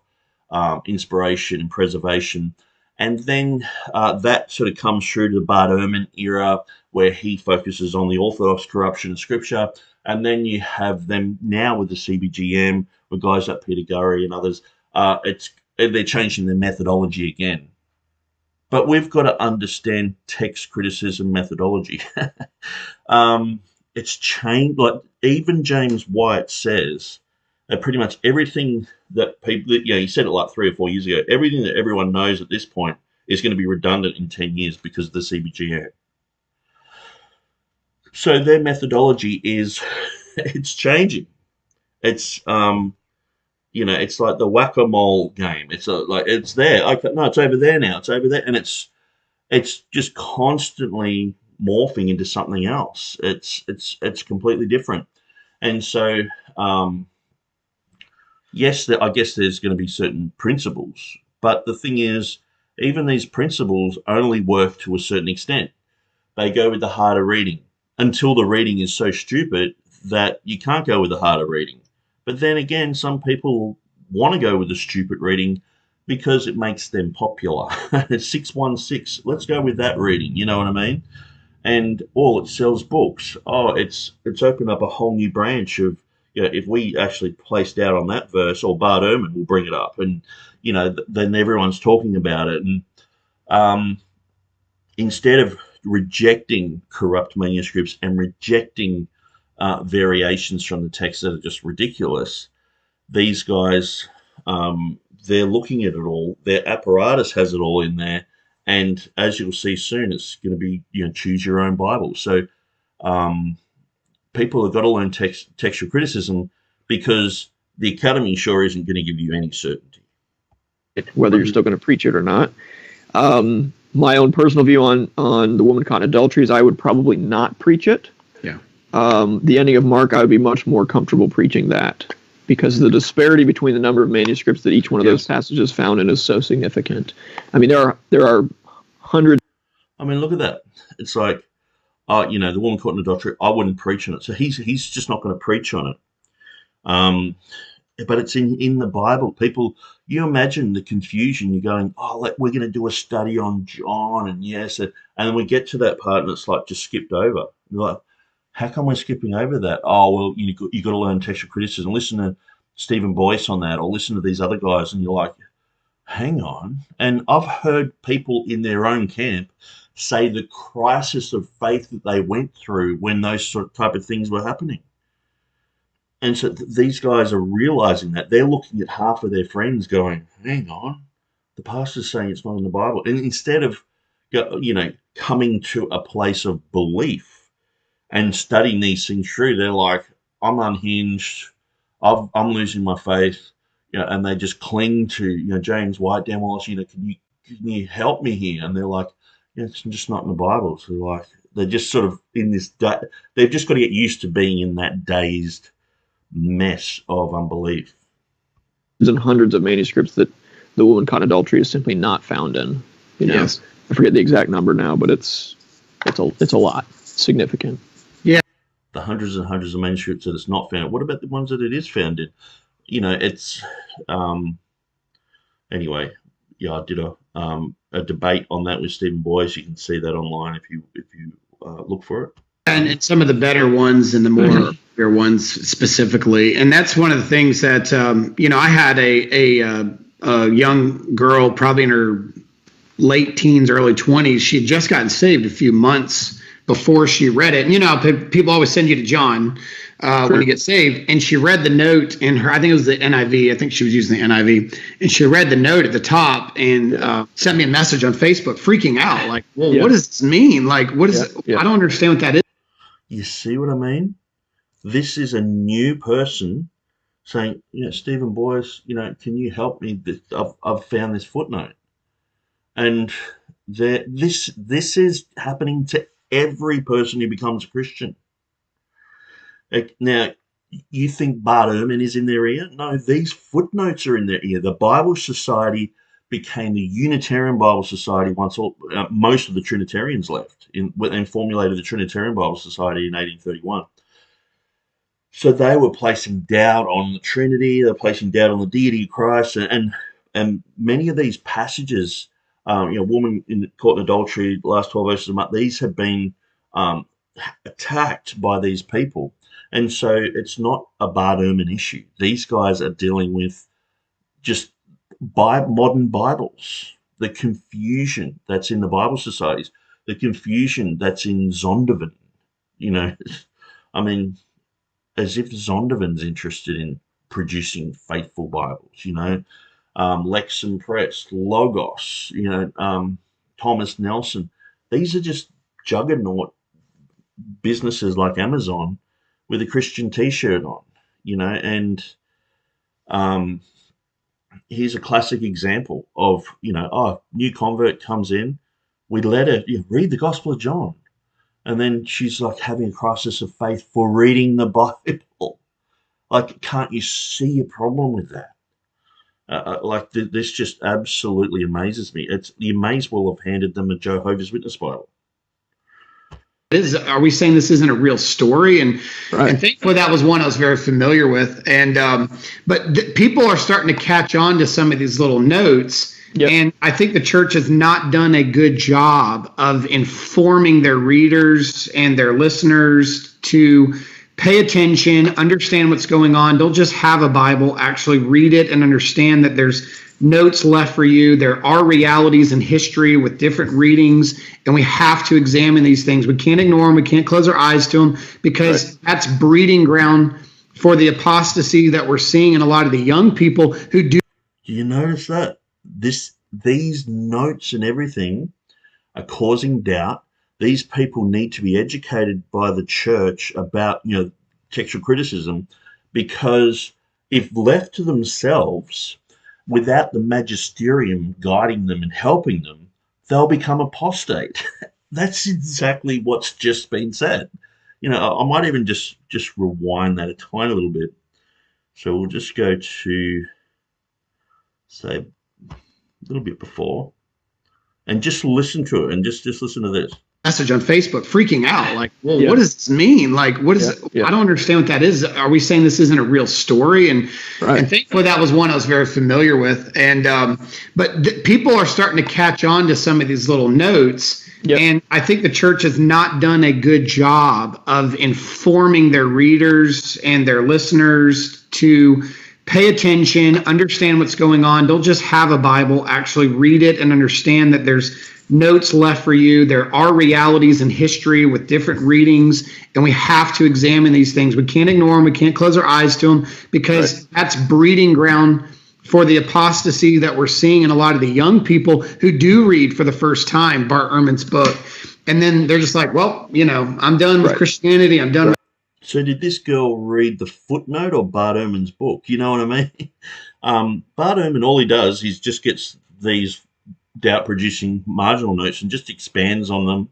inspiration and preservation. And then that sort of comes through to the Bart Ehrman era, where he focuses on the orthodox corruption of Scripture. And then you have them now with the CBGM, with guys like Peter Gurry and others. They're changing their methodology again. But we've got to understand text criticism methodology. It's changed. Like even James White says that pretty much everything that people, he said it like 3 or 4 years ago, everything that everyone knows at this point is going to be redundant in 10 years because of the CBGM. So their methodology it's changing. It's, it's like the whack-a-mole game. It's it's there. Okay, no, it's over there now. It's over there. And it's just constantly morphing into something else. It's completely different. And so, yes, I guess there's going to be certain principles, but the thing is, even these principles only work to a certain extent. They go with the harder reading until the reading is so stupid that you can't go with the harder reading. But then again, some people want to go with the stupid reading because it makes them popular. It's 616. Let's go with that reading. You know what I mean? And it sells books. Oh, it's opened up a whole new branch of, if we actually placed out on that verse, or Bart Ehrman will bring it up, and then everyone's talking about it. And instead of rejecting corrupt manuscripts and rejecting variations from the text that are just ridiculous, these guys, they're looking at it all. Their apparatus has it all in there. And as you'll see soon, it's going to be, choose your own Bible. So people have got to learn textual criticism, because the academy sure isn't going to give you any certainty. Whether you're still going to preach it or not. My own personal view on the woman caught in adultery is I would probably not preach it. Yeah. The ending of Mark, I would be much more comfortable preaching that, because the disparity between the number of manuscripts that each one of those passages found in is so significant. I mean, there are hundreds. I mean, look at that. It's like, the woman caught in adultery, I wouldn't preach on it. So he's just not going to preach on it. But it's in the Bible. People, you imagine the confusion. You're going, we're going to do a study on John, and yes, and then we get to that part, and it's like just skipped over. You're like, how come we're skipping over that? Oh, well, you got to learn textual criticism. Listen to Stephen Boyce on that, or listen to these other guys, and you're like, hang on. And I've heard people in their own camp say the crisis of faith that they went through when those type of things were happening. And so these guys are realizing that. They're looking at half of their friends going, hang on, the pastor's saying it's not in the Bible. And instead of, coming to a place of belief and studying these things through, they're like, I'm unhinged. I'm losing my faith. And they just cling to, James White, Dan Wallace, can you help me here? And they're like, it's just not in the Bible. So they're just sort of in this, they've just got to get used to being in that dazed mess of unbelief. And hundreds of manuscripts that the woman caught in adultery is simply not found in. Yes. I forget the exact number now, but it's a lot. It's significant. Yeah. The hundreds and hundreds of manuscripts that it's not found. What about the ones that it is found in? It's anyway. Yeah, I did a debate on that with Stephen Boyce. You can see that online if you look for it. And some of the better ones and the more rare ones specifically. And that's one of the things that, I had a young girl, probably in her late teens, early 20s. She had just gotten saved a few months before she read it. And, people always send you to John when you get saved. And she read the note in her, I think it was the NIV. I think she was using the NIV. And she read the note at the top and sent me a message on Facebook freaking out. Like, well, what does this mean? Like, what is it? I don't understand what that is. You see what I mean? This is a new person saying, Stephen Boyce, can you help me? I've found this footnote. And This is happening to every person who becomes a Christian. Now, you think Bart Ehrman is in their ear? No, these footnotes are in their ear. The Bible Society became the Unitarian Bible Society once most of the Trinitarians left and formulated the Trinitarian Bible Society in 1831. So they were placing doubt on the Trinity. They're placing doubt on the deity of Christ, and many of these passages, woman caught in adultery, last 12 verses of month, these have been attacked by these people. And so it's not a Bart Ehrman issue. These guys are dealing with just modern Bibles, the confusion that's in the Bible societies, the confusion that's in Zondervan. I mean, as if Zondervan's interested in producing faithful Bibles, Lexham Press, Logos, Thomas Nelson. These are just juggernaut businesses like Amazon with a Christian T-shirt on, and here's a classic example of, new convert comes in, we let her read the Gospel of John. And then she's like having a crisis of faith for reading the Bible. Like, can't you see a problem with that? This just absolutely amazes me. You may as well have handed them a Jehovah's Witness Bible. Are we saying this isn't a real story? And Right. and thankfully that was one I was very familiar with. And but people are starting to catch on to some of these little notes. Yep. And I think the church has not done a good job of informing their readers and their listeners to pay attention, understand what's going on. Don't just have a Bible, actually read it and understand that there's notes left for you. There are realities in history with different readings, and we have to examine these things. We can't ignore them. We can't close our eyes to them, because that's breeding ground for the apostasy that we're seeing in a lot of the young people who do. Do you notice that? These notes and everything are causing doubt. These people need to be educated by the church about, textual criticism, because if left to themselves, without the magisterium guiding them and helping them, they'll become apostate. That's exactly what's just been said. I might even just rewind that a tiny little bit. So we'll just go to, say, a little bit before, and just listen to it, and just listen to this. Message on Facebook freaking out, like, well, Yeah. what does this mean? Like, what is it? Yeah. I don't understand what that is. Are we saying this isn't a real story? And Right. and thankfully that was one I was very familiar with. And but people are starting to catch on to some of these little notes. Yep. And I think the church has not done a good job of informing their readers and their listeners to pay attention, understand what's going on. Don't just have a Bible, actually read it and understand that there's notes left for you. There are realities in history with different readings, and we have to examine these things. We can't ignore them. We can't close our eyes to them, because that's breeding ground for the apostasy that we're seeing in a lot of the young people who do read for the first time Bart Ehrman's book. And then they're just like, well, I'm done with Christianity. I'm done. So did this girl read the footnote or Bart Ehrman's book? You know what I mean? Bart Ehrman, all he does is just gets these doubt-producing marginal notes and just expands on them.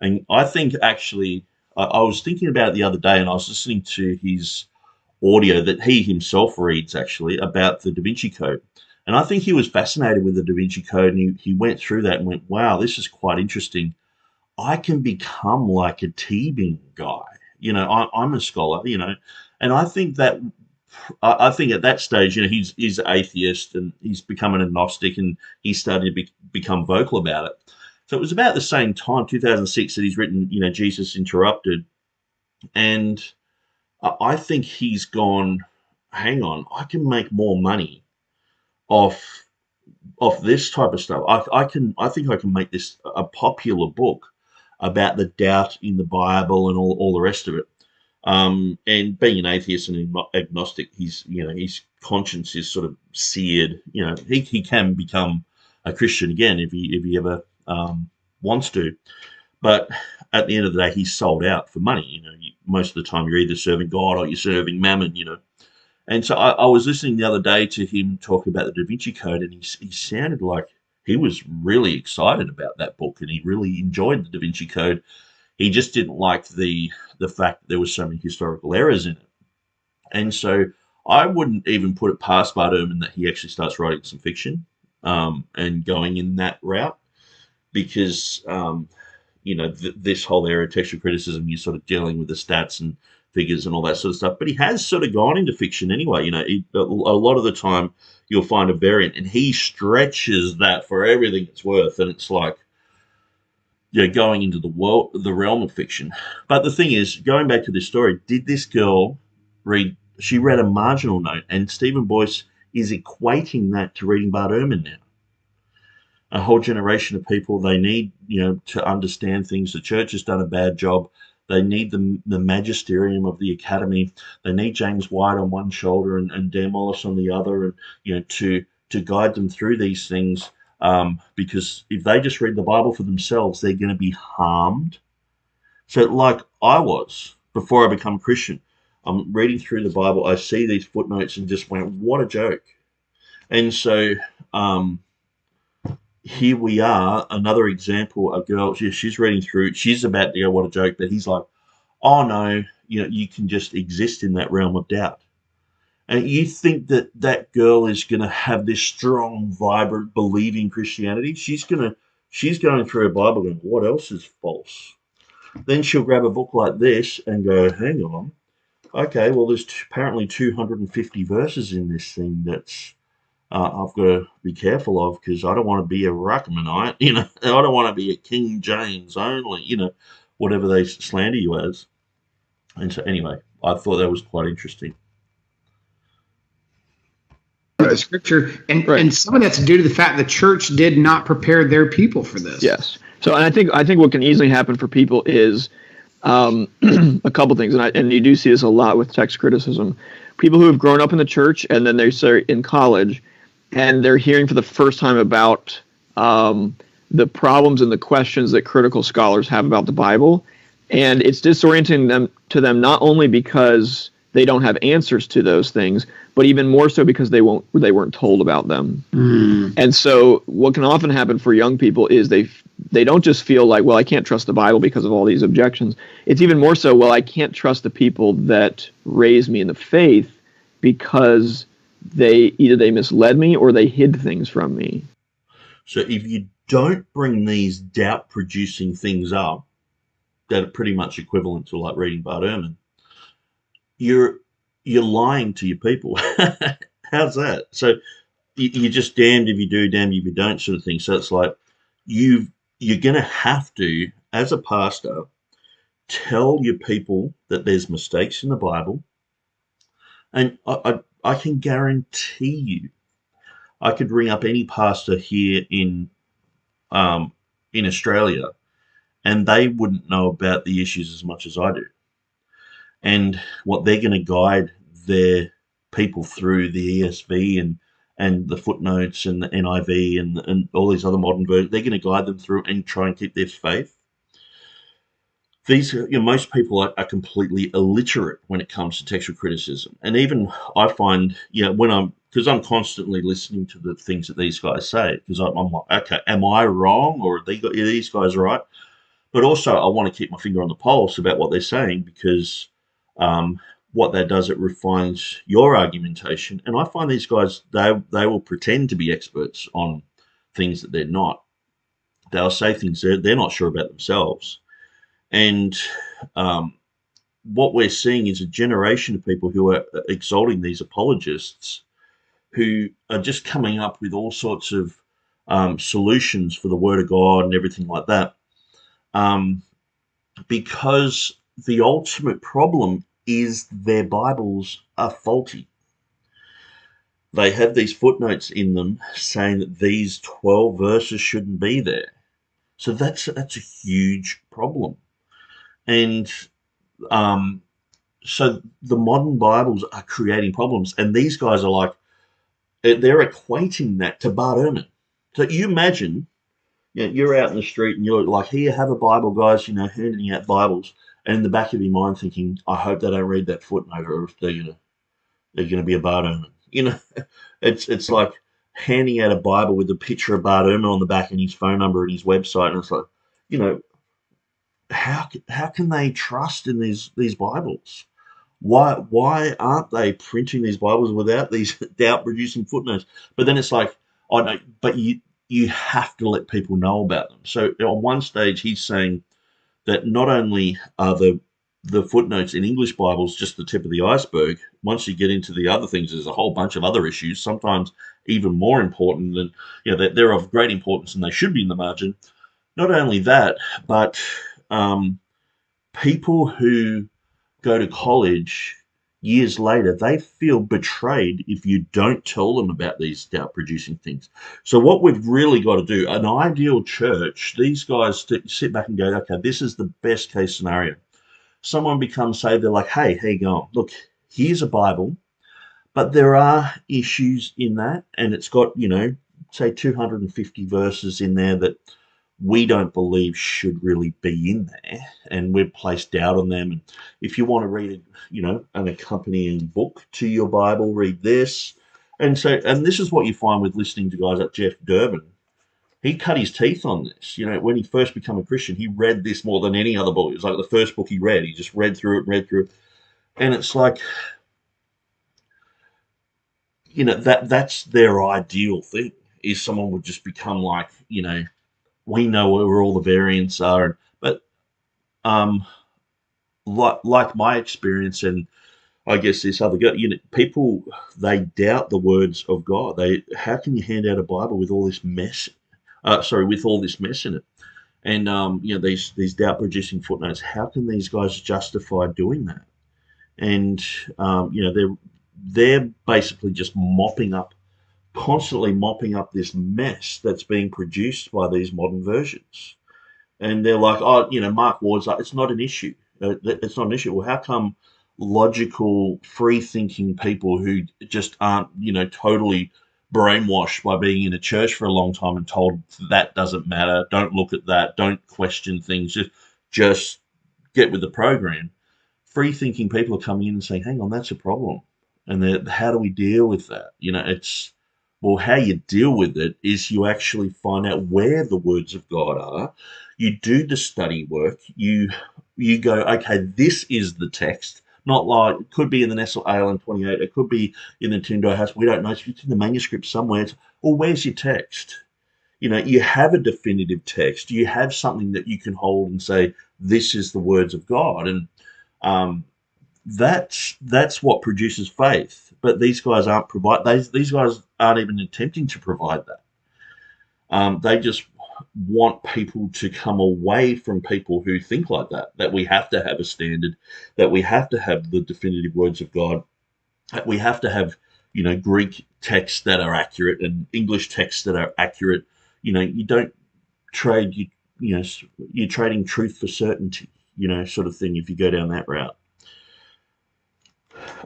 And I think actually, I was thinking about it the other day, and I was listening to his audio that he himself reads, actually, about the Da Vinci Code. And I think he was fascinated with the Da Vinci Code, and he went through that and went, wow, this is quite interesting. I can become like a Teabing guy. I'm a scholar, and I think that I think at that stage, he's atheist and he's become an agnostic, and he's starting to become vocal about it. So it was about the same time, 2006, that he's written, Jesus Interrupted. And I think he's gone, hang on, I can make more money off this type of stuff. I think I can make this a popular book about the doubt in the Bible and all the rest of it. And being an atheist and agnostic, his conscience is sort of seared. He can become a Christian again if he ever wants to. But at the end of the day, he's sold out for money. Most of the time you're either serving God or you're serving mammon. And so I was listening the other day to him talk about the Da Vinci Code, and he sounded like he was really excited about that book, and he really enjoyed the Da Vinci Code. He just didn't like the fact that there was so many historical errors in it. And so I wouldn't even put it past Bart Ehrman that he actually starts writing some fiction, and going in that route, because this whole area of textual criticism, you're sort of dealing with the stats and figures and all that sort of stuff. But he has sort of gone into fiction anyway. A lot of the time you'll find a variant, and he stretches that for everything it's worth, and it's like, going into the realm of fiction. But the thing is, going back to this story, did this girl read? She read a marginal note, and Stephen Boyce is equating that to reading Bart Ehrman now. A whole generation of people, they need, to understand things. The church has done a bad job. They need the magisterium of the academy. They need James White on one shoulder and Dan Wallace on the other, and to guide them through these things. Because if they just read the Bible for themselves, they're going to be harmed. So, like I was before I become a Christian, I'm reading through the Bible. I see these footnotes and just went, "What a joke!" And so, here we are, another example. A girl, she's reading through. She's about to go, "What a joke!" But he's like, "Oh no, you can just exist in that realm of doubt." And you think that that girl is going to have this strong, vibrant, believing Christianity? She's going through her Bible going, "What else is false?" Then she'll grab a book like this and go, "Hang on, okay, well, there's apparently 250 verses in this thing that's I've got to be careful of, because I don't want to be a Ruckmanite, I don't want to be a King James only, whatever they slander you as." And so, anyway, I thought that was quite interesting. Scripture, and some of that's due to the fact the church did not prepare their people for this. Yes. So, and I think what can easily happen for people is a couple things, and you do see this a lot with text criticism. People who have grown up in the church, and then they start in college, and they're hearing for the first time about the problems and the questions that critical scholars have about the Bible, and it's disorienting to them not only because they don't have answers to those things, but even more so because they weren't told about them. And so what can often happen for young people is they don't just feel like, well, I can't trust the Bible because of all these objections. It's even more so, well, I can't trust the people that raised me in the faith because they misled me or they hid things from me. So if you don't bring these doubt-producing things up that are pretty much equivalent to like reading Bart Ehrman, you're lying to your people. How's that? So you're just damned if you do, damned if you don't, sort of thing. So it's like you're going to have to, as a pastor, tell your people that there's mistakes in the Bible. And I can guarantee you, I could ring up any pastor here in Australia, and they wouldn't know about the issues as much as I do. And what they're going to guide their people through the ESV and the footnotes and the NIV and all these other modern versions, they're going to guide them through and try and keep their faith. These, most people are completely illiterate when it comes to textual criticism. And even I find, because I'm constantly listening to the things that these guys say, because I'm like, okay, am I wrong, or are these guys right? But also I want to keep my finger on the pulse about what they're saying, because what that does, it refines your argumentation. And I find these guys, they will pretend to be experts on things that they're not. They'll say things they're not sure about themselves. And what we're seeing is a generation of people who are exalting these apologists, who are just coming up with all sorts of solutions for the Word of God and everything like that. Because the ultimate problem is their Bibles are faulty. They have these footnotes in them saying that these 12 verses shouldn't be there. So that's a huge problem. And so the modern Bibles are creating problems. And these guys are like, they're equating that to Bart Ehrman. So you imagine, you're out in the street and you're like, "Here, have a Bible, guys," handing out Bibles. And in the back of your mind thinking, "I hope they don't read that footnote, or if they're going to be a Bart Ehrman." It's like, handing out a Bible with a picture of Bart Ehrman on the back and his phone number and his website, and it's like, you know, how can they trust in these Bibles? Why aren't they printing these Bibles without these doubt-producing footnotes? But then it's like, oh no, but you have to let people know about them. So on one stage, he's saying that not only are the footnotes in English Bibles just the tip of the iceberg. Once you get into the other things, there's a whole bunch of other issues, sometimes even more important than, they're of great importance and they should be in the margin. Not only that, but people who go to college years later, they feel betrayed if you don't tell them about these doubt-producing things. So what we've really got to do, an ideal church, these guys sit back and go, okay, this is the best case scenario. Someone becomes saved, they're like, hey, how you going? Look, here's a Bible, but there are issues in that, and it's got, say 250 verses in there that we don't believe should really be in there, and we've placed doubt on them. And if you want to read, an accompanying book to your Bible, read this. And this is what you find with listening to guys like Jeff Durbin. He cut his teeth on this. When he first became a Christian, he read this more than any other book. It was like the first book he read. He just read through it. And it's like, that's their ideal thing, is someone would just become like, we know where all the variants are. But like my experience, and I guess this other guy, people, they doubt the words of God. How can you hand out a Bible with all this mess? With all this mess in it, and these doubt-producing footnotes. How can these guys justify doing that? And they're basically just constantly mopping up this mess that's being produced by these modern versions. And they're like, Mark Ward's like, it's not an issue. It's not an issue. Well, how come logical, free-thinking people who just aren't, totally brainwashed by being in a church for a long time and told that doesn't matter, don't look at that, don't question things, just get with the program. Free-thinking people are coming in and saying, hang on, that's a problem. And how do we deal with that? How you deal with it is you actually find out where the words of God are. You do the study work. You go, okay, this is the text. Not like, it could be in the Nestle ALN 28, it could be in the Tyndale House, we don't know, it's in the manuscript somewhere. Where's your text? You have a definitive text. You have something that you can hold and say, this is the words of God. And that's what produces faith. But these guys these guys aren't even attempting to provide that. They just want people to come away from people who think like that we have to have a standard, that we have to have the definitive words of God, that we have to have, Greek texts that are accurate and English texts that are accurate. You don't trade, you're trading truth for certainty, sort of thing, if you go down that route.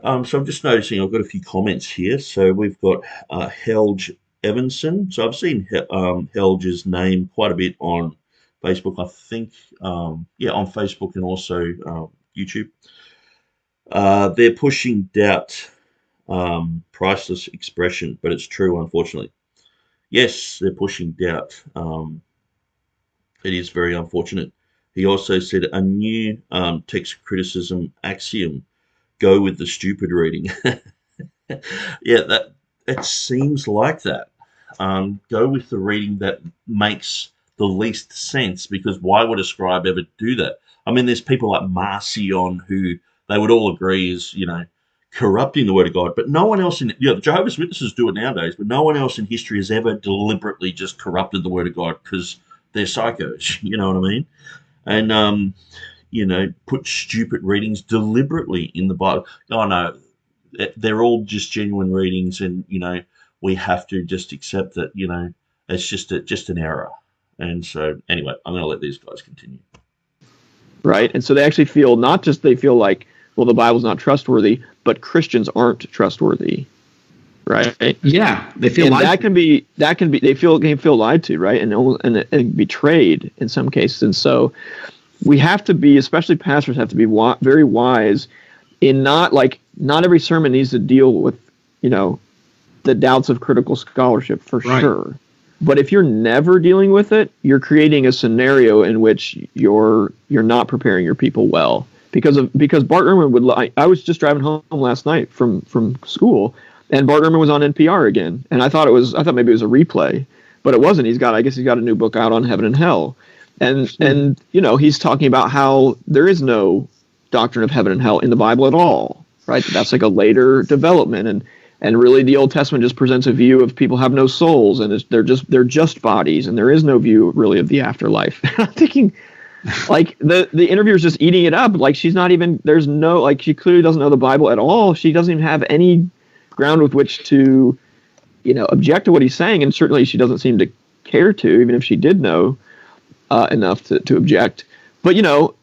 So I'm just noticing I've got a few comments here. So we've got Helge Evanson. So I've seen Helge's name quite a bit on Facebook, I think. On Facebook and also YouTube. They're pushing doubt, priceless expression, but it's true, unfortunately. Yes, they're pushing doubt. It is very unfortunate. He also said a new text criticism axiom: go with the stupid reading. Yeah, it seems like that. Go with the reading that makes the least sense, because why would a scribe ever do that? I mean, there's people like Marcion who they would all agree is, corrupting the word of God, but no one else the Jehovah's Witnesses do it nowadays, but no one else in history has ever deliberately just corrupted the word of God because they're psychos, you know what I mean? And, put stupid readings deliberately in the Bible. Oh, no, they're all just genuine readings, and, we have to just accept that, it's just an error. And so, anyway, I'm going to let these guys continue. Right. And so they actually feel they feel like, well, the Bible's not trustworthy, but Christians aren't trustworthy. Right. Yeah. They feel lied to. They can feel lied to, right? And betrayed in some cases. And so we have to be, especially pastors have to be very wise in not every sermon needs to deal with, the doubts of critical scholarship for Right. sure. But if you're never dealing with it, you're creating a scenario in which you're not preparing your people well. Because Bart Ehrman would. I was just driving home last night from school, and Bart Ehrman was on NPR again, and I thought maybe it was a replay, but it wasn't. I guess he's got a new book out on heaven and hell, and he's talking about how there is no doctrine of heaven and hell in the Bible at all, right? That's like a later development, and really the Old Testament just presents a view of people have no souls, and they're just bodies, and there is no view really of the afterlife. I'm thinking, like, the interviewer's just eating it up, like she's not even, there's no, like, she clearly doesn't know the Bible at all. She doesn't even have any ground with which to object to what he's saying, and certainly she doesn't seem to care to, even if she did know enough to object. But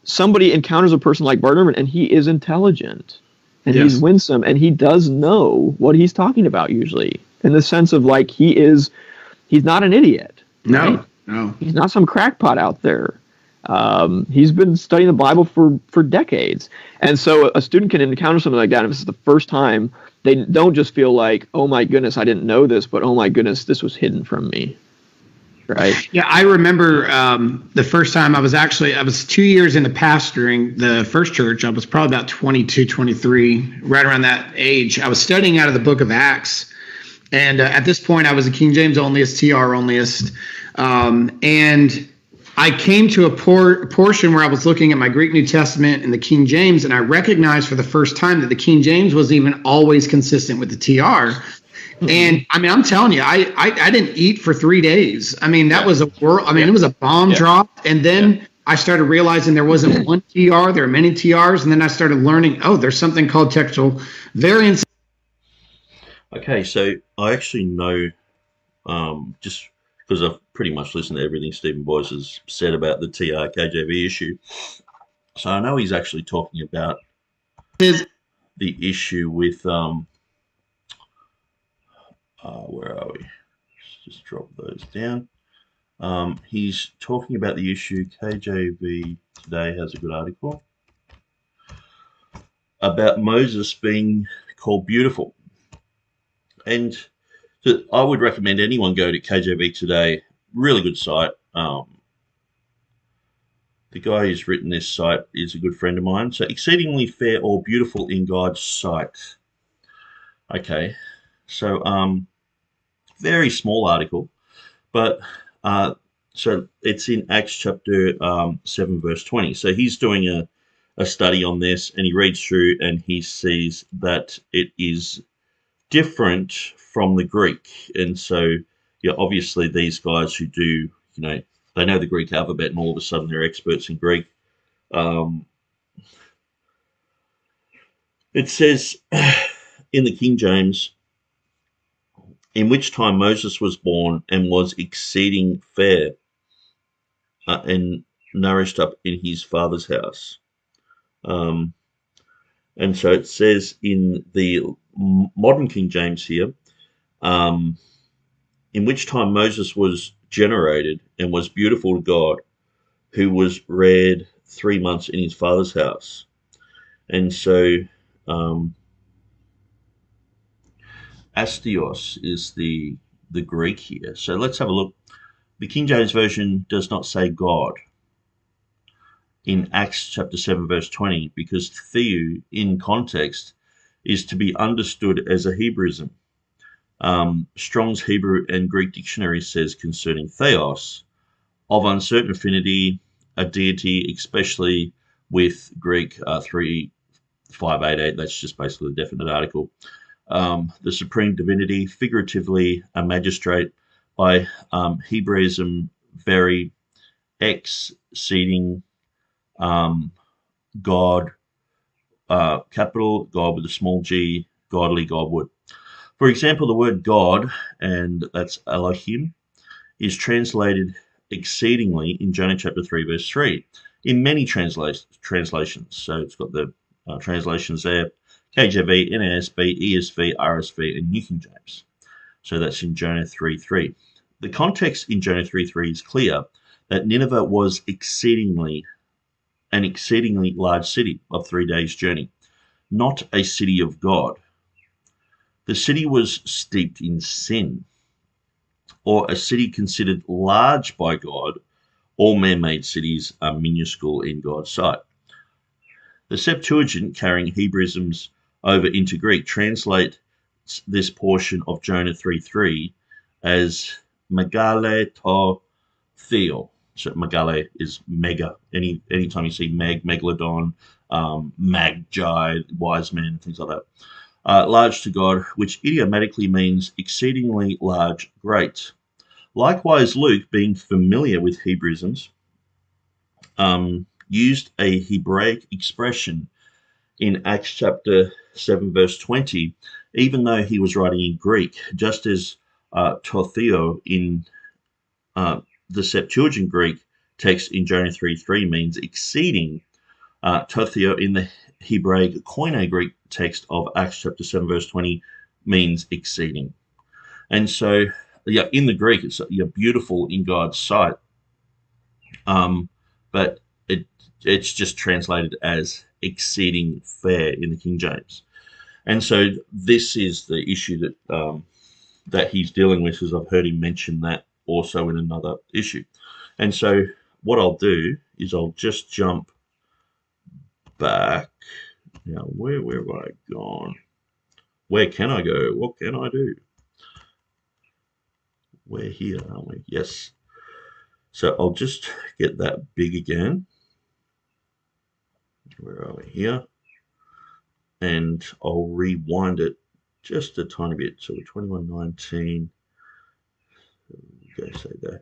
somebody encounters a person like Bart Ehrman, and he is intelligent, and Yes. he's winsome, and he does know what he's talking about, usually, in the sense of, like, he's not an idiot. Right? No. He's not some crackpot out there. He's been studying the Bible for decades. And so a student can encounter something like that, and if this is the first time, they don't just feel like, oh my goodness, I didn't know this, but oh my goodness, this was hidden from me. Right? Yeah, I remember the first time I was 2 years into pastoring the first church. I was probably about 22, 23, right around that age. I was studying out of the book of Acts. And at this point, I was a King James onlyist, TR onlyist. And I came to a portion where I was looking at my Greek New Testament and the King James, and I recognized for the first time that the King James wasn't even always consistent with the TR. And I mean, I'm telling you, I didn't eat for 3 days. I mean, that was a world. I mean, it was a bomb drop. And then I started realizing there wasn't one TR, there are many TRs. And then I started learning, there's something called textual variance. Okay, so I actually know, just because I've pretty much listened to everything Stephen Boyce has said about the TR KJV issue. So I know he's actually talking about the issue with, where are we? Let's just drop those down. He's talking about the issue. KJV Today has a good article about Moses being called beautiful. And so I would recommend anyone go to KJV Today. Really good site. The guy who's written this site is a good friend of mine. So exceedingly fair or beautiful in God's sight. Okay. So very small article, but so it's in Acts chapter 7 verse 20. So he's doing a study on this, and he reads through and he sees that it is different from the Greek. And so obviously these guys who do, they know the Greek alphabet, and all of a sudden they're experts in Greek. It says in the King James, in which time Moses was born and was exceeding fair and nourished up in his father's house. And so it says in the modern King James here, in which time Moses was generated and was beautiful to God, who was reared 3 months in his father's house. And so astios is the Greek here. So let's have a look. The King James Version does not say God in Acts chapter 7 verse 20, because theou in context is to be understood as a Hebraism. Strong's Hebrew and Greek dictionary says concerning theos, of uncertain affinity, a deity, especially with Greek 3588, that's just basically the definite article. The supreme divinity, figuratively a magistrate, by Hebraism very exceeding God, capital God with a small g, godly, Godward. For example, the word God, and that's Elohim, is translated exceedingly in Jonah chapter 3 verse 3 in many translations. So it's got the translations there: KJV, NASB, ESV, RSV, and New King James. So that's in Jonah 3:3. The context in Jonah 3:3 is clear that Nineveh was an exceedingly large city of 3 days' journey, not a city of God. The city was steeped in sin, or a city considered large by God. All man-made cities are minuscule in God's sight. The Septuagint, carrying Hebraisms over into Greek, translates this portion of Jonah 3:3 as megale to theo. So megale is mega. Anytime you see megalodon, magi, wise men, things like that. Large to God, which idiomatically means exceedingly large, great. Likewise, Luke, being familiar with Hebraisms, used a Hebraic expression in Acts chapter 7, verse 20, even though he was writing in Greek, just as totheo in the Septuagint Greek text in Jonah 3:3 means exceeding. Totheo in the Hebraic Koine Greek text of Acts chapter 7, verse 20 means exceeding. And so, yeah, in the Greek, it's beautiful in God's sight, but it's just translated as exceeding fair in the King James. And so this is the issue that he's dealing with, as I've heard him mention that also in another issue. And so what I'll do is I'll just jump back. Now, where have I gone? Where can I go? What can I do? We're here, aren't we? Yes. So I'll just get that big again. Where are we? Here. And I'll rewind it just a tiny bit. So we're 2119. Go say that.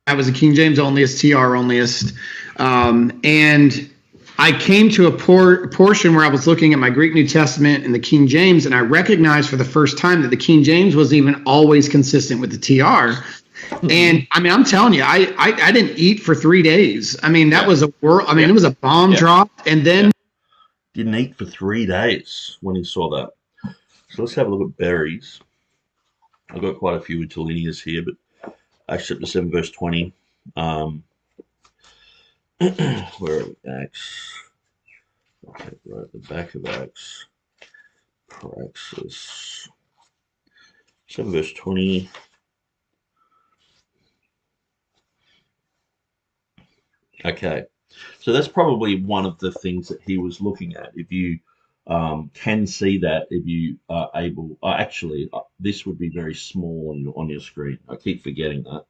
I was a King James onlyist, TR onlyist, and I came to a portion where I was looking at my Greek New Testament and the King James, and I recognized for the first time that the King James wasn't even always consistent with the TR. And I mean, I'm telling you, I didn't eat for 3 days. I mean, that was a world. I mean, it was a bomb drop, and then didn't eat for 3 days when he saw that. So let's have a look at berries. I've got quite a few interlinears here, but Acts chapter 7, verse 20. Where are we? Acts. Okay, right at the back of Acts. Praxis. 7, verse 20. Okay, so that's probably one of the things that he was looking at. If you can see that, if you are able, actually, this would be very small on your screen. I keep forgetting that,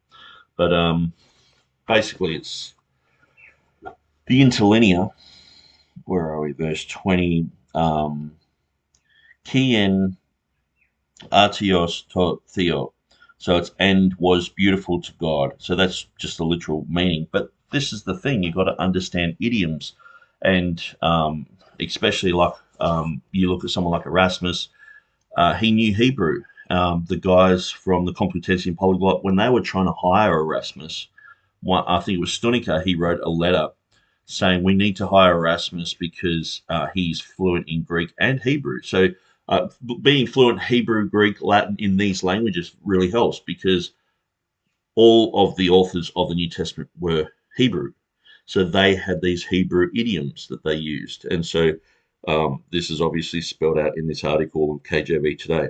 but basically, it's the interlinear. Where are we? Verse 20. Kien artios to theo. So it's and was beautiful to God. So that's just the literal meaning. But this is the thing, you've got to understand idioms, and especially like you look at someone like Erasmus, he knew Hebrew. The guys from the Complutensian Polyglot, when they were trying to hire Erasmus, I think it was Stunica, he wrote a letter saying we need to hire Erasmus because he's fluent in Greek and Hebrew. So being fluent Hebrew, Greek, Latin in these languages really helps, because all of the authors of the New Testament were Hebrew. So they had these Hebrew idioms that they used. And so this is obviously spelled out in this article of KJV Today.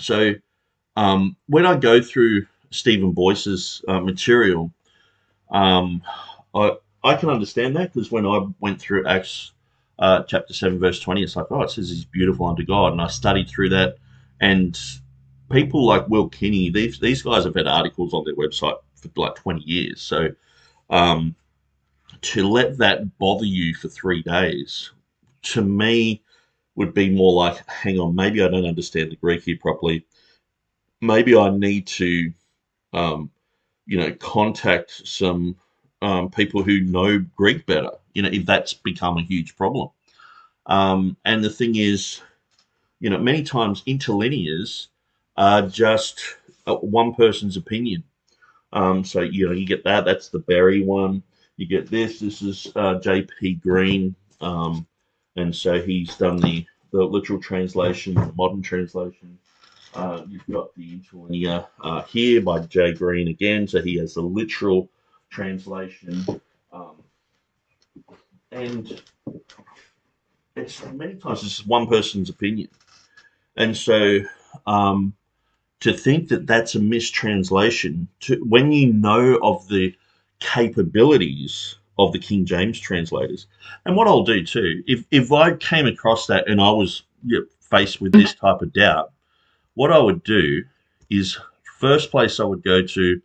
So when I go through Stephen Boyce's material, I can understand that, because when I went through Acts chapter 7, verse 20, it's like, oh, it says he's beautiful unto God. And I studied through that. And people like Will Kinney, these guys have had articles on their website for like 20 years. So to let that bother you for 3 days, to me, would be more like, hang on, maybe I don't understand the Greek here properly. Maybe I need to, contact some people who know Greek better, if that's become a huge problem. And the thing is, many times interlinears are just one person's opinion. So, you get that. That's the Berry one. You get this. This is J.P. Green. And so he's done the literal translation, the modern translation. You've got the interlinear here by J. Green again. So he has the literal translation. And it's many times it's one person's opinion. And so to think that that's a mistranslation, when you know of the capabilities of the King James translators, and what I'll do too, if I came across that and I was faced with this type of doubt, what I would do is first place I would go to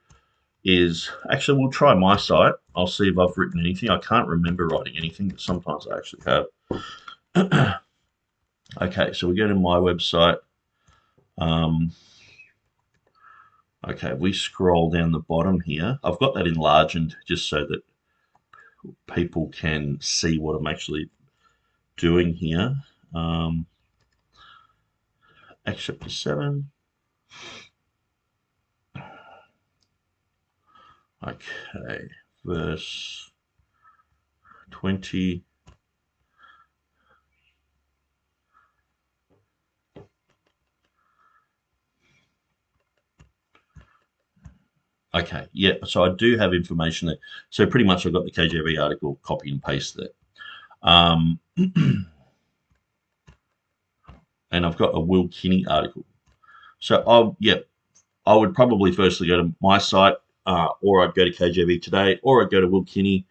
is actually we'll try my site. I'll see if I've written anything. I can't remember writing anything, but sometimes I actually have. Okay, so we go to my website. Okay, we scroll down the bottom here. I've got that enlarged just so that people can see what I'm actually doing here. Acts chapter 7. Okay, verse 20. Okay, yeah, so I do have information there. So pretty much I've got the KJV article, copy and paste there. And I've got a Will Kinney article. So I would probably firstly go to my site, or I'd go to KJV Today, or I'd go to Will Kinney.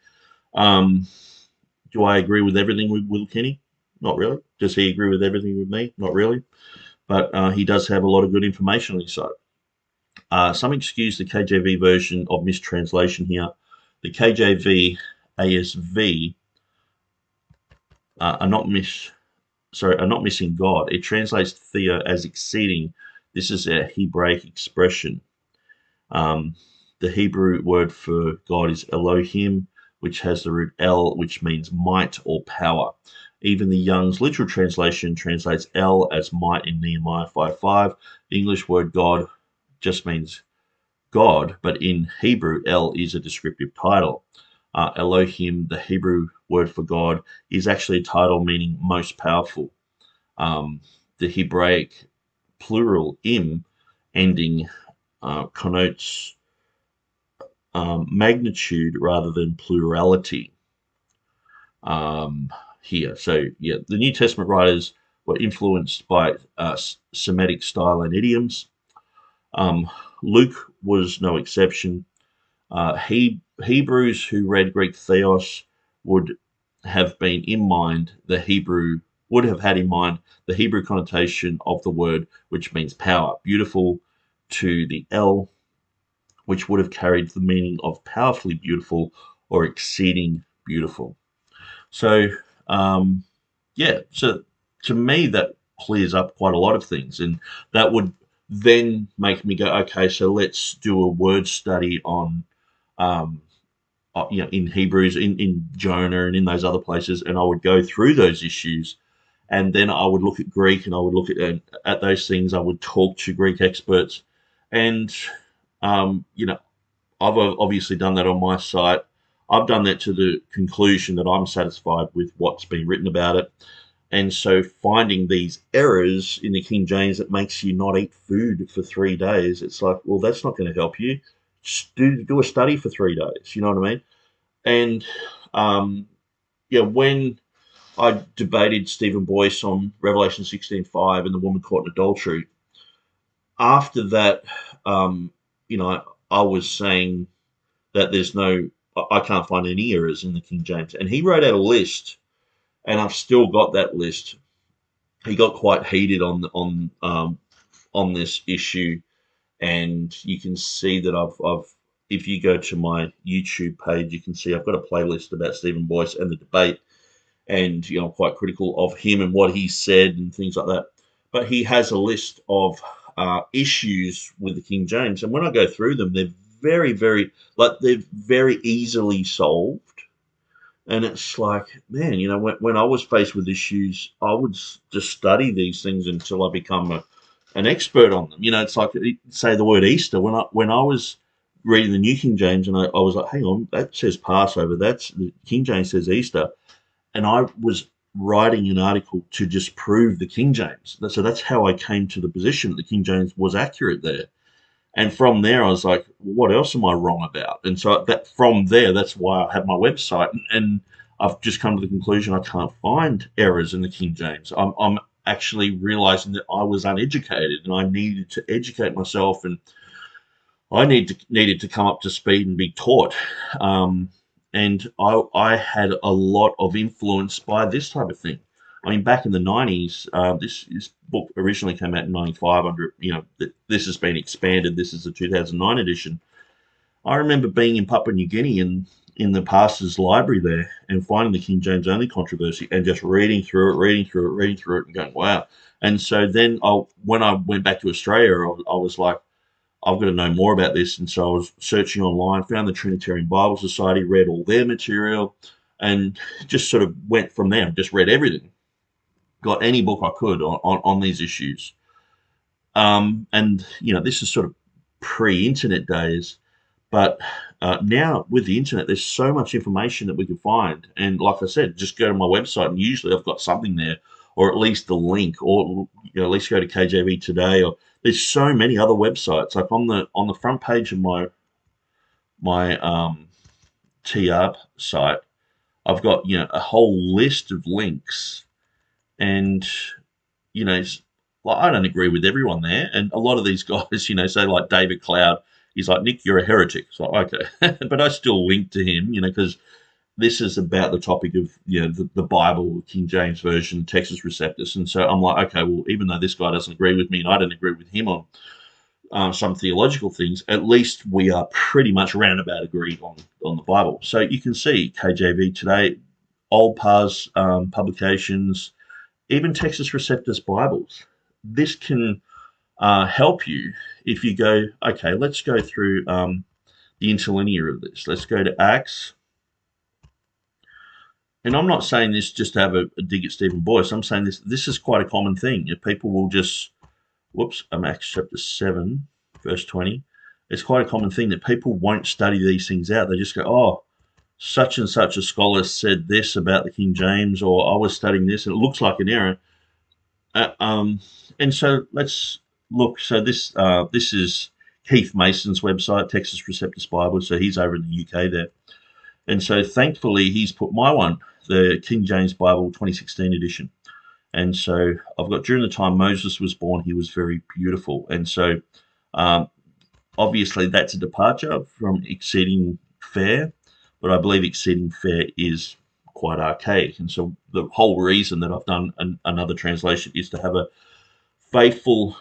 Do I agree with everything with Will Kinney? Not really. Does he agree with everything with me? Not really. But he does have a lot of good information on his site. Some excuse the KJV version of mistranslation here. The KJV ASV are not missing God. It translates Theo as exceeding. This is a Hebraic expression. The Hebrew word for God is Elohim, which has the root El, which means might or power. Even the Young's literal translation translates El as might in Nehemiah 5:5. The English word God just means God, but in Hebrew, El is a descriptive title. Elohim, the Hebrew word for God, is actually a title meaning most powerful. The Hebraic plural im ending connotes magnitude rather than plurality here. So, yeah, the New Testament writers were influenced by Semitic style and idioms. Luke was no exception. Hebrews who read Greek theos would have had in mind the Hebrew connotation of the word, which means power, beautiful to the El, which would have carried the meaning of powerfully beautiful or exceeding beautiful. So, so to me, that clears up quite a lot of things. And that would then make me go, okay, so let's do a word study on, in Hebrews, in Jonah, and in those other places. And I would go through those issues. And then I would look at Greek and I would look at those things. I would talk to Greek experts. And, I've obviously done that on my site. I've done that to the conclusion that I'm satisfied with what's been written about it. And so finding these errors in the King James that makes you not eat food for 3 days, it's like, well, that's not going to help you. Just do a study for 3 days. You know what I mean? And when I debated Stephen Boyce on Revelation 16:5 and the woman caught in adultery, after that, I was saying that I can't find any errors in the King James. And he wrote out a list, and I've still got that list. He got quite heated on this issue, and you can see that I've if you go to my YouTube page, you can see I've got a playlist about Stephen Boyce and the debate, and I'm quite critical of him and what he said and things like that. But he has a list of issues with the King James, and when I go through them, they're they're very easily solved. And it's like, man, when I was faced with issues, I would just study these things until I become an expert on them. It's like, say the word Easter. When I was reading the New King James, and I was like, hang on, that says Passover. That's the King James says Easter, and I was writing an article to just prove the King James. So that's how I came to the position that the King James was accurate there. And from there, I was like, what else am I wrong about? And so that's why I have my website. And I've just come to the conclusion I can't find errors in the King James. I'm actually realizing that I was uneducated and I needed to educate myself, and I needed to come up to speed and be taught. And I had a lot of influence by this type of thing. I mean, back in the 90s, this book originally came out in 95 under, this has been expanded. This is the 2009 edition. I remember being in Papua New Guinea and in the pastor's library there and finding the King James only controversy and just reading through it and going, wow. And so then when I went back to Australia, I was like, I've got to know more about this. And so I was searching online, found the Trinitarian Bible Society, read all their material, and just sort of went from there. Just read everything, got any book I could on these issues. And, this is sort of pre-internet days. But now with the internet, there's so much information that we can find. And like I said, just go to my website and usually I've got something there, or at least the link, or at least go to KJV Today, or there's so many other websites. Like on the front page of my TR site, I've got a whole list of links, and like I don't agree with everyone there, and a lot of these guys, say like David Cloud, he's like, Nick, you're a heretic. So okay, but I still link to him, because this is about the topic of the Bible, King James Version, Texas Receptus, and so I'm like, okay, well, even though this guy doesn't agree with me and I don't agree with him on some theological things, at least we are pretty much roundabout agreed on the Bible. So you can see KJV Today, Old Pars publications, even Texas Receptus Bibles. This can help you if you go, okay, let's go through the interlinear of this. Let's go to Acts. And I'm not saying this just to have a dig at Stephen Boyce. I'm saying this is quite a common thing. If people will just, Acts chapter 7, verse 20. It's quite a common thing that people won't study these things out. They just go, oh, such and such a scholar said this about the King James, or I was studying this and it looks like an error. And so let's look. So this is Keith Mason's website, Texas Receptus Bible. So he's over in the UK there. And so thankfully he's put my one, the King James Bible 2016 edition. And so I've got, during the time Moses was born, he was very beautiful. And so obviously that's a departure from exceeding fair, but I believe exceeding fair is quite archaic. And so the whole reason that I've done another translation is to have a faithful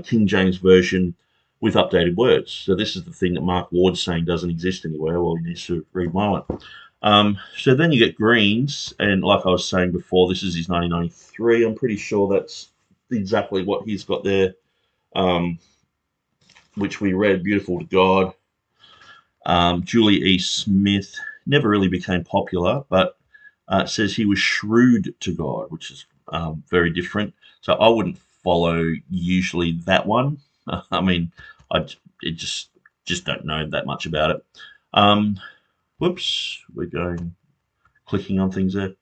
King James version with updated words. So this is the thing that Mark Ward's saying doesn't exist anywhere. Well, he needs to read my one. So then you get Green's, and like I was saying before, this is his 1993. I'm pretty sure that's exactly what he's got there, which we read, Beautiful to God. Julie E. Smith never really became popular, but it says he was shrewd to God, which is very different. So I wouldn't follow usually that one. I mean, just don't know that much about it. We're clicking on things there.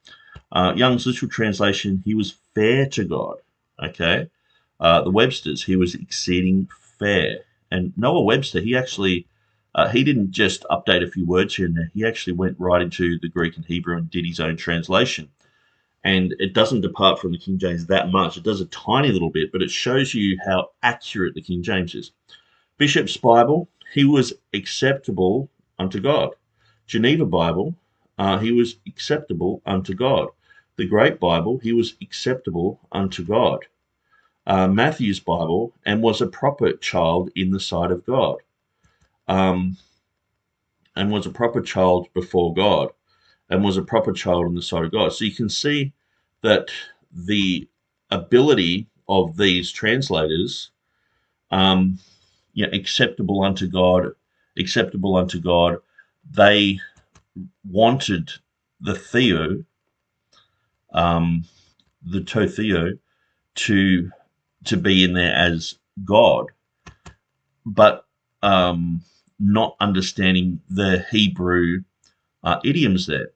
Young's literal translation, he was fair to God. Okay. The Webster's, he was exceeding fair. And Noah Webster, he actually, he didn't just update a few words here and there. He actually went right into the Greek and Hebrew and did his own translation. And it doesn't depart from the King James that much. It does a tiny little bit, but it shows you how accurate the King James is. Bishop's Bible, he was acceptable unto God. Geneva Bible, he was acceptable unto God. The Great Bible, he was acceptable unto God. Matthew's Bible, and was a proper child in the sight of God. And was a proper child before God. And was a proper child in the sight of God. So you can see that the ability of these translators, acceptable unto God, they wanted the theo, the to theo, to be in there as God, but not understanding the Hebrew idioms there.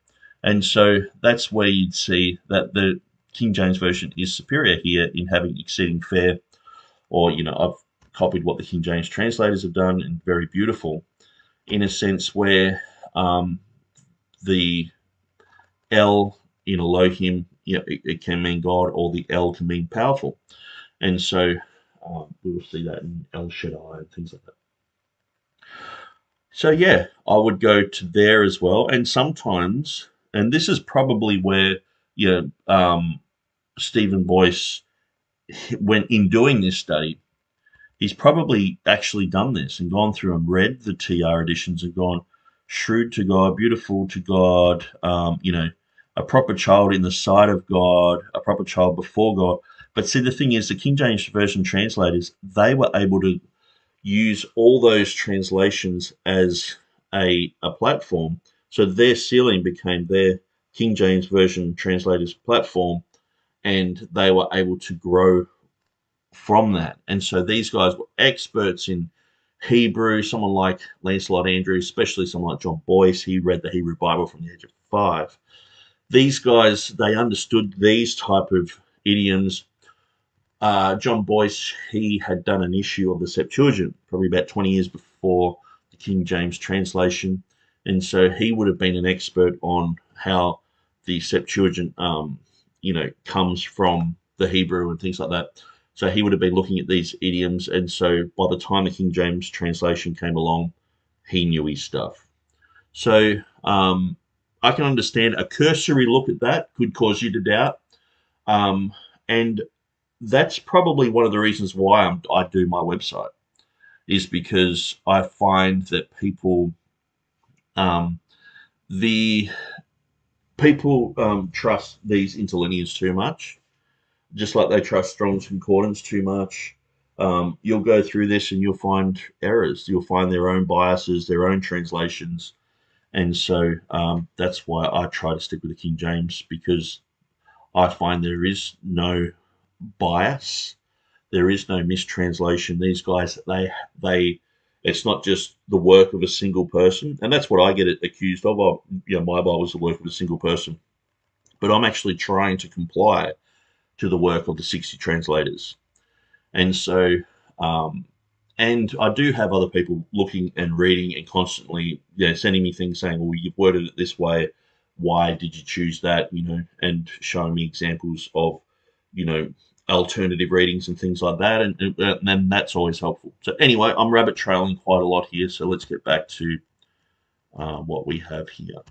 And so that's where you'd see that the King James Version is superior here in having exceeding fair, or, I've copied what the King James translators have done, and very beautiful, in a sense where the L in Elohim it can mean God, or the El can mean powerful. And so we will see that in El Shaddai and things like that. So yeah, I would go to there as well. And sometimes, and this is probably where Stephen Boyce, when in doing this study, he's probably actually done this and gone through and read the TR editions and gone, shrewd to God, beautiful to God, a proper child in the sight of God, a proper child before God. But see, the thing is, the King James Version translators, they were able to use all those translations as a platform. So their ceiling became their King James Version translators platform, and they were able to grow from that. And so these guys were experts in Hebrew. Someone like Lancelot Andrews, especially someone like John Boyce, he read the Hebrew Bible from the age of 5. These guys, they understood these type of idioms. John Boyce, he had done an issue of the Septuagint probably about 20 years before the King James translation, and so he would have been an expert on how the Septuagint, comes from the Hebrew and things like that. So he would have been looking at these idioms, and so by the time the King James translation came along, he knew his stuff. So I can understand a cursory look at that could cause you to doubt, and that's probably one of the reasons why I do my website, is because I find that the people trust these interlinears too much, just like they trust Strong's Concordance too much. You'll go through this and you'll find errors. You'll find their own biases, their own translations. And so that's why I try to stick with the King James, because I find there is no bias. There is no mistranslation. These guys, it's not just the work of a single person. And that's what I get accused of. My Bible is the work of a single person. But I'm actually trying to comply to the work of the 60 translators. And so, and I do have other people looking and reading and constantly sending me things saying, well, you've worded it this way. Why did you choose that? And showing me examples of, alternative readings and things like that. And that's always helpful. So anyway, I'm rabbit trailing quite a lot here. So let's get back to what we have here.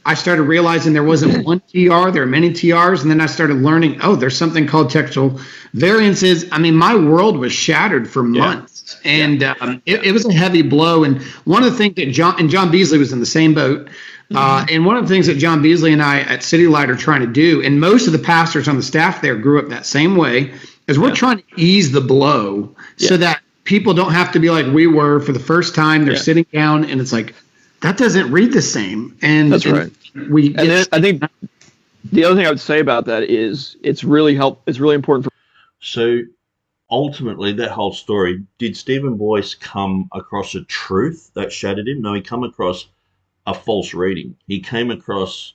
I started realizing there wasn't one TR, there are many TRs, and then I started learning, there's something called textual variances. I mean, my world was shattered for months, and it was a heavy blow. And one of the things that John Beasley was in the same boat, and one of the things that John Beasley and I at City Light are trying to do, and most of the pastors on the staff there grew up that same way, is we're trying to ease the blow so that people don't have to be like we were for the first time. They're sitting down, and it's like, that doesn't read the same. And that's right. I think the other thing I would say about that is it's really important. So ultimately, that whole story, did Stephen Boyce come across a truth that shattered him? No, he came across a false reading. He came across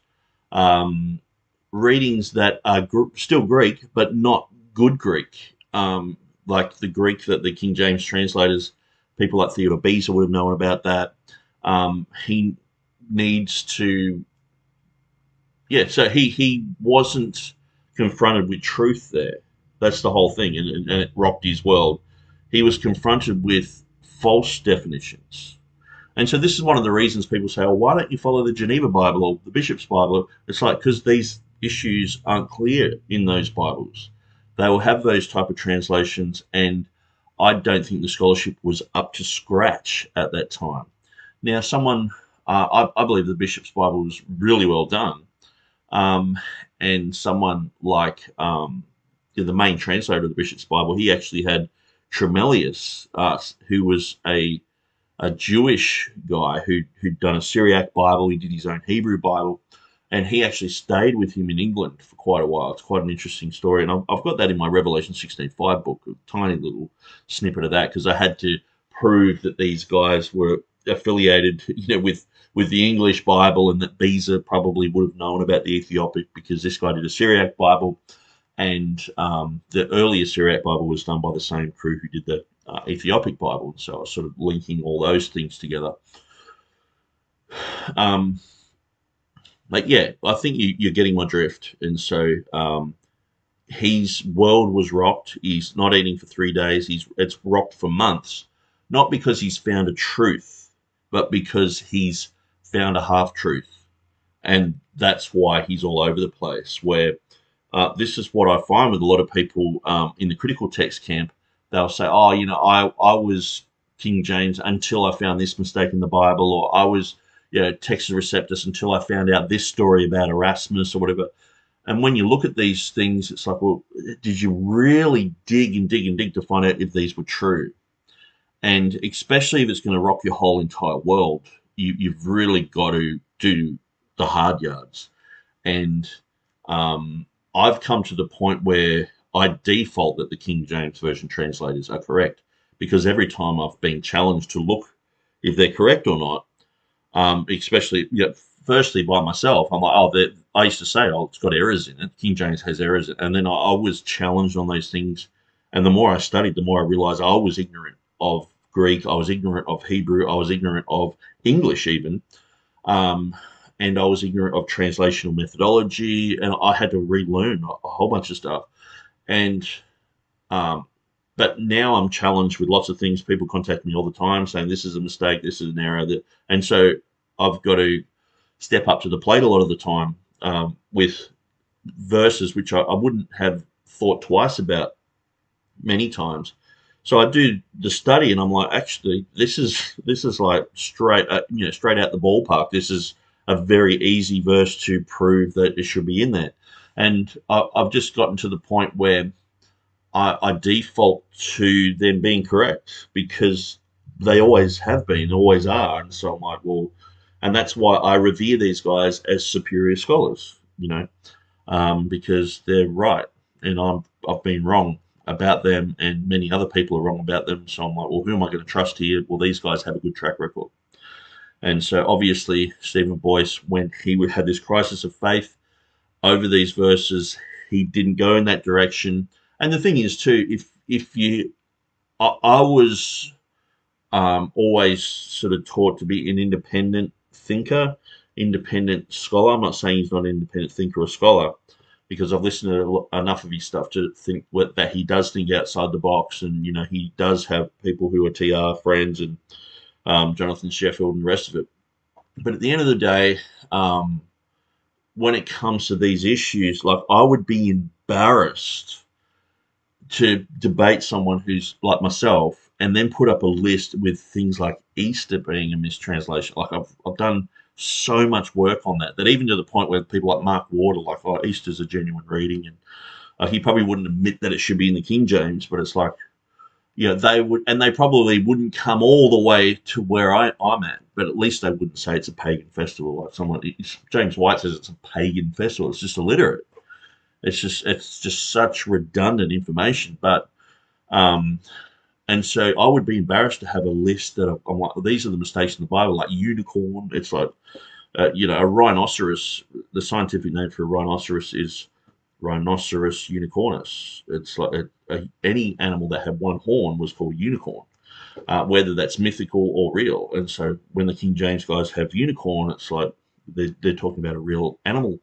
readings that are still Greek, but not good Greek, like the Greek that the King James translators, people like Theodore Beza would have known about that. He needs to, so he wasn't confronted with truth there. That's the whole thing, and it rocked his world. He was confronted with false definitions. And so this is one of the reasons people say, well, why don't you follow the Geneva Bible or the Bishop's Bible? It's like, because these issues aren't clear in those Bibles. They will have those type of translations, and I don't think the scholarship was up to scratch at that time. Now, I believe the Bishop's Bible was really well done. And someone like the main translator of the Bishop's Bible, he actually had Tremelius, who was a Jewish guy who'd done a Syriac Bible. He did his own Hebrew Bible, and he actually stayed with him in England for quite a while. It's quite an interesting story, and I've got that in my Revelation 16:5 book, a tiny little snippet of that, because I had to prove that these guys were affiliated, with the English Bible, and that Beza probably would have known about the Ethiopic, because this guy did a Syriac Bible, and the earlier Syriac Bible was done by the same crew who did the Ethiopic Bible. So I was sort of linking all those things together. Like, yeah, I think you're getting my drift. And so his world was rocked. He's not eating for 3 days. It's rocked for months, not because he's found a truth, but because he's found a half truth, and that's why he's all over the place. Where this is what I find with a lot of people in the critical text camp. They'll say, "Oh, I was King James until I found this mistake in the Bible," or "I was, Textus Receptus until I found out this story about Erasmus," or whatever. And when you look at these things, it's like, well, did you really dig and dig and dig to find out if these were true? And especially if it's going to rock your whole entire world, you've really got to do the hard yards. And I've come to the point where I default that the King James Version translators are correct, because every time I've been challenged to look if they're correct or not, especially firstly by myself, I'm like, oh, I used to say, oh, it's got errors in it. King James has errors in it. And then I was challenged on those things. And the more I studied, the more I realized I was ignorant of Greek, I was ignorant of Hebrew, I was ignorant of English even. Um, and I was ignorant of translational methodology, and I had to relearn a whole bunch of stuff. And um, but now I'm challenged with lots of things. People contact me all the time saying this is a mistake, this is an error, and so I've got to step up to the plate a lot of the time with verses which I wouldn't have thought twice about many times. So I do the study, and I'm like, actually, this is like straight out the ballpark. This is a very easy verse to prove that it should be in there, and I've just gotten to the point where I default to them being correct because they always have been, always are, and so I'm like, well, and that's why I revere these guys as superior scholars, because they're right, and I've been wrong about them, and many other people are wrong about them. So I'm like, well, who am I going to trust here? Well, these guys have a good track record. And so obviously Stephen Boyce, when he had this crisis of faith over these verses, he didn't go in that direction. And the thing is too, if you, I was always sort of taught to be an independent thinker, independent scholar. I'm not saying he's not an independent thinker or scholar, because I've listened to enough of his stuff to think that he does think outside the box, and he does have people who are TR friends, and Jonathan Sheffield and the rest of it. But at the end of the day, when it comes to these issues, like, I would be embarrassed to debate someone who's like myself and then put up a list with things like Easter being a mistranslation. Like, I've done so much work on that even to the point where people like Mark Ward are like, oh, Easter's a genuine reading, and he probably wouldn't admit that it should be in the King James, but it's like, they would, and they probably wouldn't come all the way to where I'm at, but at least they wouldn't say it's a pagan festival. Like James White says it's a pagan festival. It's just illiterate. It's just such redundant information. But and so I would be embarrassed to have a list that I'm like, these are the mistakes in the Bible, like unicorn. It's like a rhinoceros. The scientific name for a rhinoceros is Rhinoceros unicornus. It's like any animal that had one horn was called a unicorn, whether that's mythical or real. And so when the King James guys have unicorn, it's like they're talking about a real animal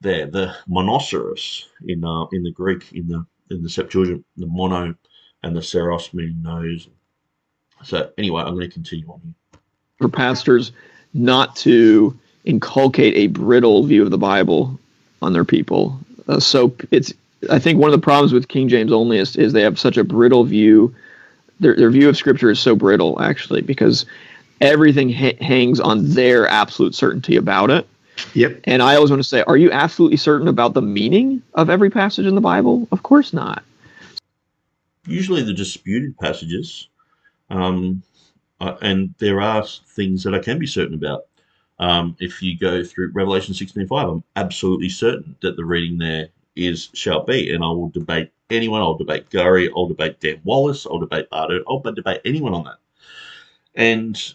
there. The monoceros in the Greek, in the Septuagint, the mono and the seros meaning nose. So anyway, I'm going to continue on here. For pastors not to inculcate a brittle view of the Bible on their people. So I think one of the problems with King James onlyists is they have such a brittle view. Their view of Scripture is so brittle, actually, because everything hangs on their absolute certainty about it. Yep. And I always want to say, are you absolutely certain about the meaning of every passage in the Bible? Of course not. Usually the disputed passages, and there are things that I can be certain about. If you go through Revelation 16:5, I'm absolutely certain that the reading there shall be, and I will debate anyone. I'll debate Gurry, I'll debate Dan Wallace, I'll debate Bardo, I'll debate anyone on that. And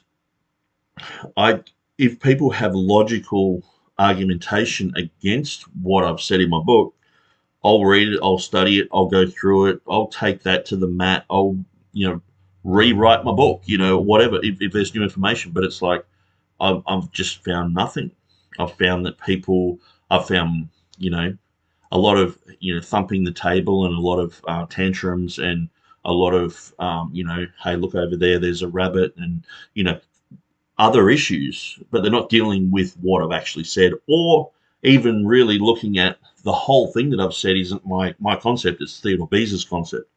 if people have logical argumentation against what I've said in my book, I'll read it, I'll study it, I'll go through it, I'll take that to the mat, I'll rewrite my book, whatever, if there's new information. But it's like I've just found nothing. I've found that people, I've found, you know, a lot of, thumping the table and a lot of tantrums and a lot of, hey, look over there, there's a rabbit and, other issues, but they're not dealing with what I've actually said or even really looking at the whole thing that I've said isn't my concept, it's Theodore Beza's concept.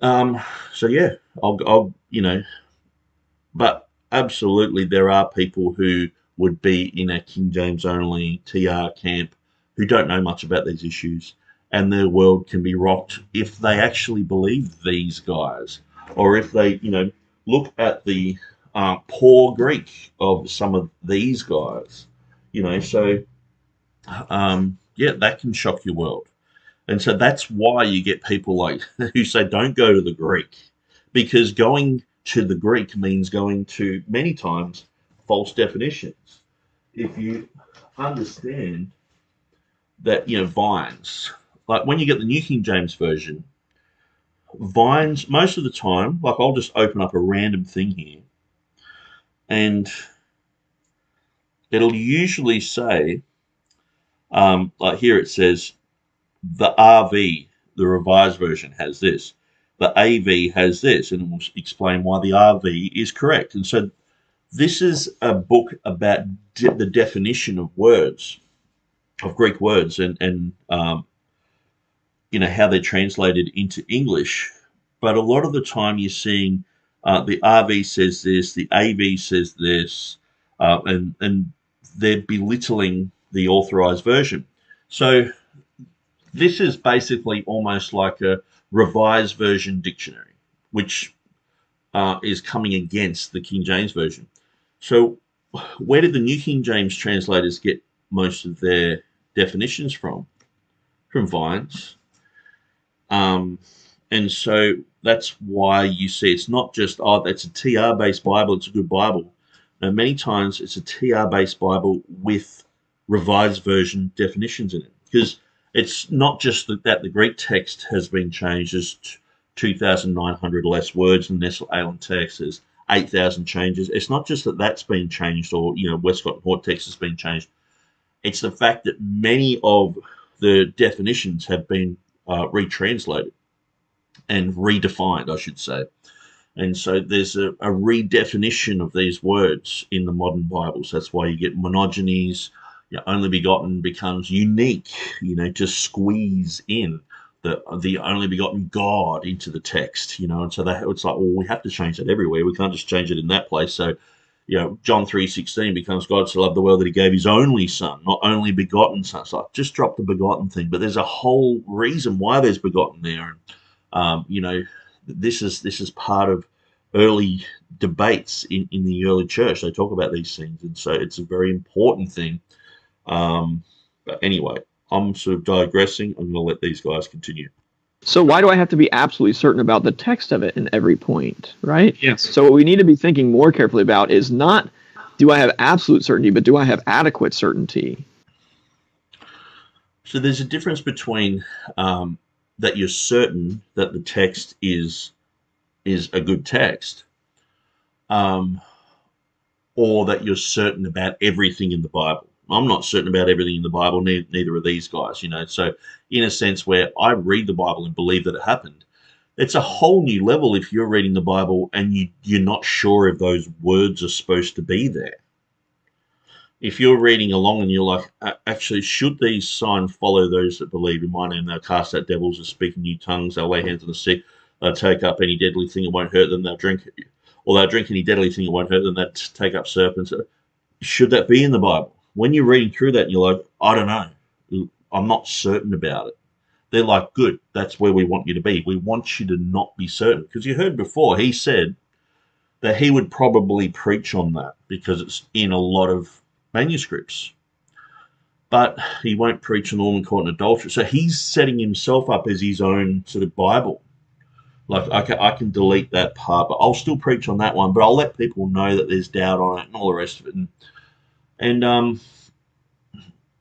So yeah, but absolutely there are people who would be in a King James only TR camp who don't know much about these issues, and their world can be rocked if they actually believe these guys, or if they, look at the poor Greek of some of these guys, So yeah, that can shock your world. And so that's why you get people like who say don't go to the Greek, because going to the Greek means going to many times false definitions. If you understand that, vines, like when you get the New King James Version, vines, most of the time, like I'll just open up a random thing here and it'll usually say, like here it says, the RV, the Revised Version, has this. The AV has this, and it will explain why the RV is correct. And so this is a book about the definition of words, of Greek words, and how they're translated into English. But a lot of the time you're seeing the RV says this, the AV says this, and they're belittling the authorized version. So this is basically almost like a revised version dictionary, which is coming against the King James Version. So where did the New King James translators get most of their definitions from? From Vines. And so that's why you see it's not just, oh, that's a TR-based Bible, it's a good Bible. No, many times it's a TR-based Bible with revised version definitions in it. Because it's not just that the Greek text has been changed. There's 2,900 less words in this Allen text. There's 8,000 changes. It's not just that that's been changed or, Westcott and Hort text has been changed. It's the fact that many of the definitions have been retranslated and redefined, I should say. And so there's a redefinition of these words in the modern Bibles. That's why you get monogenies, only begotten becomes unique, to squeeze in the only begotten God into the text, and so that it's like, well, we have to change that everywhere. We can't just change it in that place. So, John 3:16 becomes God so loved the world that he gave his only son, not only begotten son. So just drop the begotten thing, but there's a whole reason why there's begotten there. And, this is part of early debates in the early church. They talk about these things, and so it's a very important thing. But anyway, I'm sort of digressing. I'm going to let these guys continue. So why do I have to be absolutely certain about the text of it in every point, right? Yes. So what we need to be thinking more carefully about is not, do I have absolute certainty, but do I have adequate certainty? So there's a difference between that you're certain that the text is a good text, or that you're certain about everything in the Bible. I'm not certain about everything in the Bible, neither are these guys, So in a sense where I read the Bible and believe that it happened, it's a whole new level if you're reading the Bible and you're not sure if those words are supposed to be there. If you're reading along and you're like, actually, should these signs follow those that believe in my name? They'll cast out devils, they'll speak in new tongues, they'll lay hands on the sick, they'll take up any deadly thing, it won't hurt them, they'll drink any deadly thing, it won't hurt them, they'll take up serpents. Should that be in the Bible? When you're reading through that and you're like, I don't know, I'm not certain about it. They're like, good, that's where we want you to be. We want you to not be certain. Because you heard before, he said that he would probably preach on that because it's in a lot of manuscripts. But he won't preach on the woman caught in adultery. So he's setting himself up as his own sort of Bible. Like, I can delete that part, but I'll still preach on that one. But I'll let people know that there's doubt on it and all the rest of it. And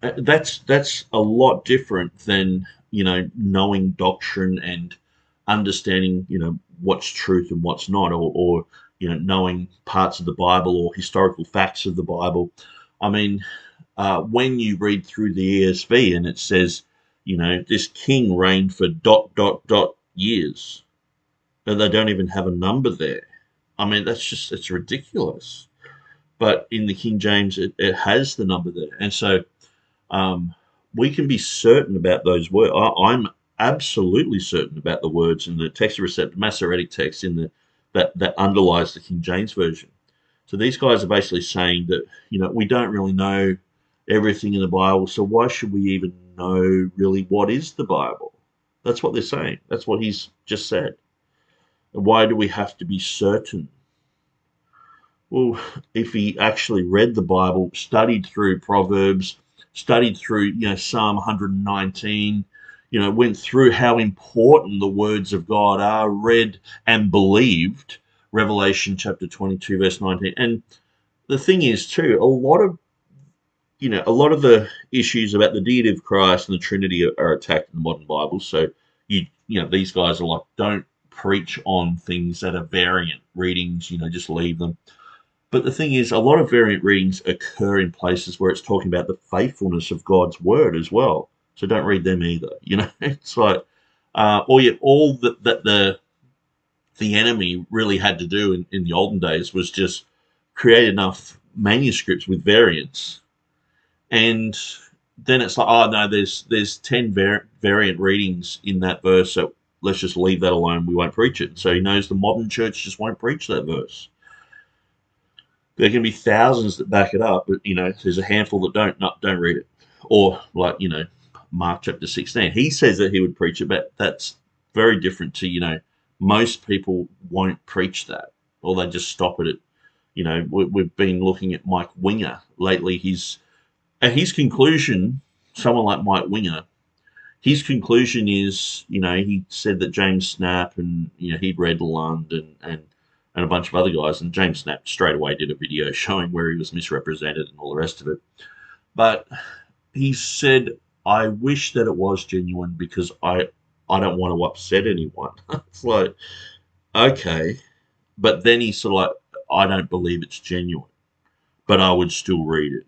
that's a lot different than, knowing doctrine and understanding, what's truth and what's not, or knowing parts of the Bible or historical facts of the Bible. I mean, when you read through the ESV and it says, this king reigned for dot, dot, dot years, and they don't even have a number there. I mean, it's ridiculous. But in the King James, it has the number there. And so um, we can be certain about those words. I'm absolutely certain about the words in the text of receptor, Masoretic text that underlies the King James version. So these guys are basically saying that, we don't really know everything in the Bible, so why should we even know really what is the Bible? That's what they're saying. That's what he's just said. Why do we have to be certain? Well, if he actually read the Bible, studied through Proverbs, studied through, Psalm 119, went through how important the words of God are, read and believed Revelation chapter 22, verse 19. And the thing is, too, a lot of the issues about the deity of Christ and the Trinity are attacked in the modern Bible. So, these guys are like, don't preach on things that are variant readings, just leave them. But the thing is, a lot of variant readings occur in places where it's talking about the faithfulness of God's word as well. So don't read them either. It's like, all that the enemy really had to do in the olden days was just create enough manuscripts with variants, and then it's like, oh no, there's 10 variant readings in that verse, so let's just leave that alone. We won't preach it. So he knows the modern church just won't preach that verse. There can be thousands that back it up, but there's a handful that don't read it. Or like Mark chapter 16, he says that he would preach it, but that's very different to most people won't preach that, or they just stop at it. We've been looking at Mike Winger lately. His conclusion, someone like Mike Winger, his conclusion is, he said that James Snap and he'd read Lund and a bunch of other guys, and James Snap straight away did a video showing where he was misrepresented and all the rest of it. But he said, I wish that it was genuine because I don't want to upset anyone. It's like, okay. But then he's sort of like, I don't believe it's genuine, but I would still read it.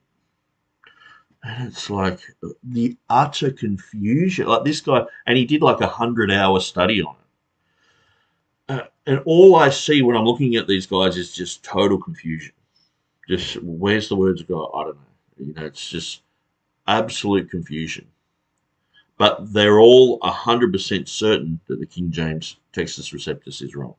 And it's like the utter confusion. Like this guy, and he did like 100-hour study on it. And all I see when I'm looking at these guys is just total confusion. Just where's the words of God? I don't know. It's just absolute confusion. But they're all 100% certain that the King James Textus Receptus is wrong.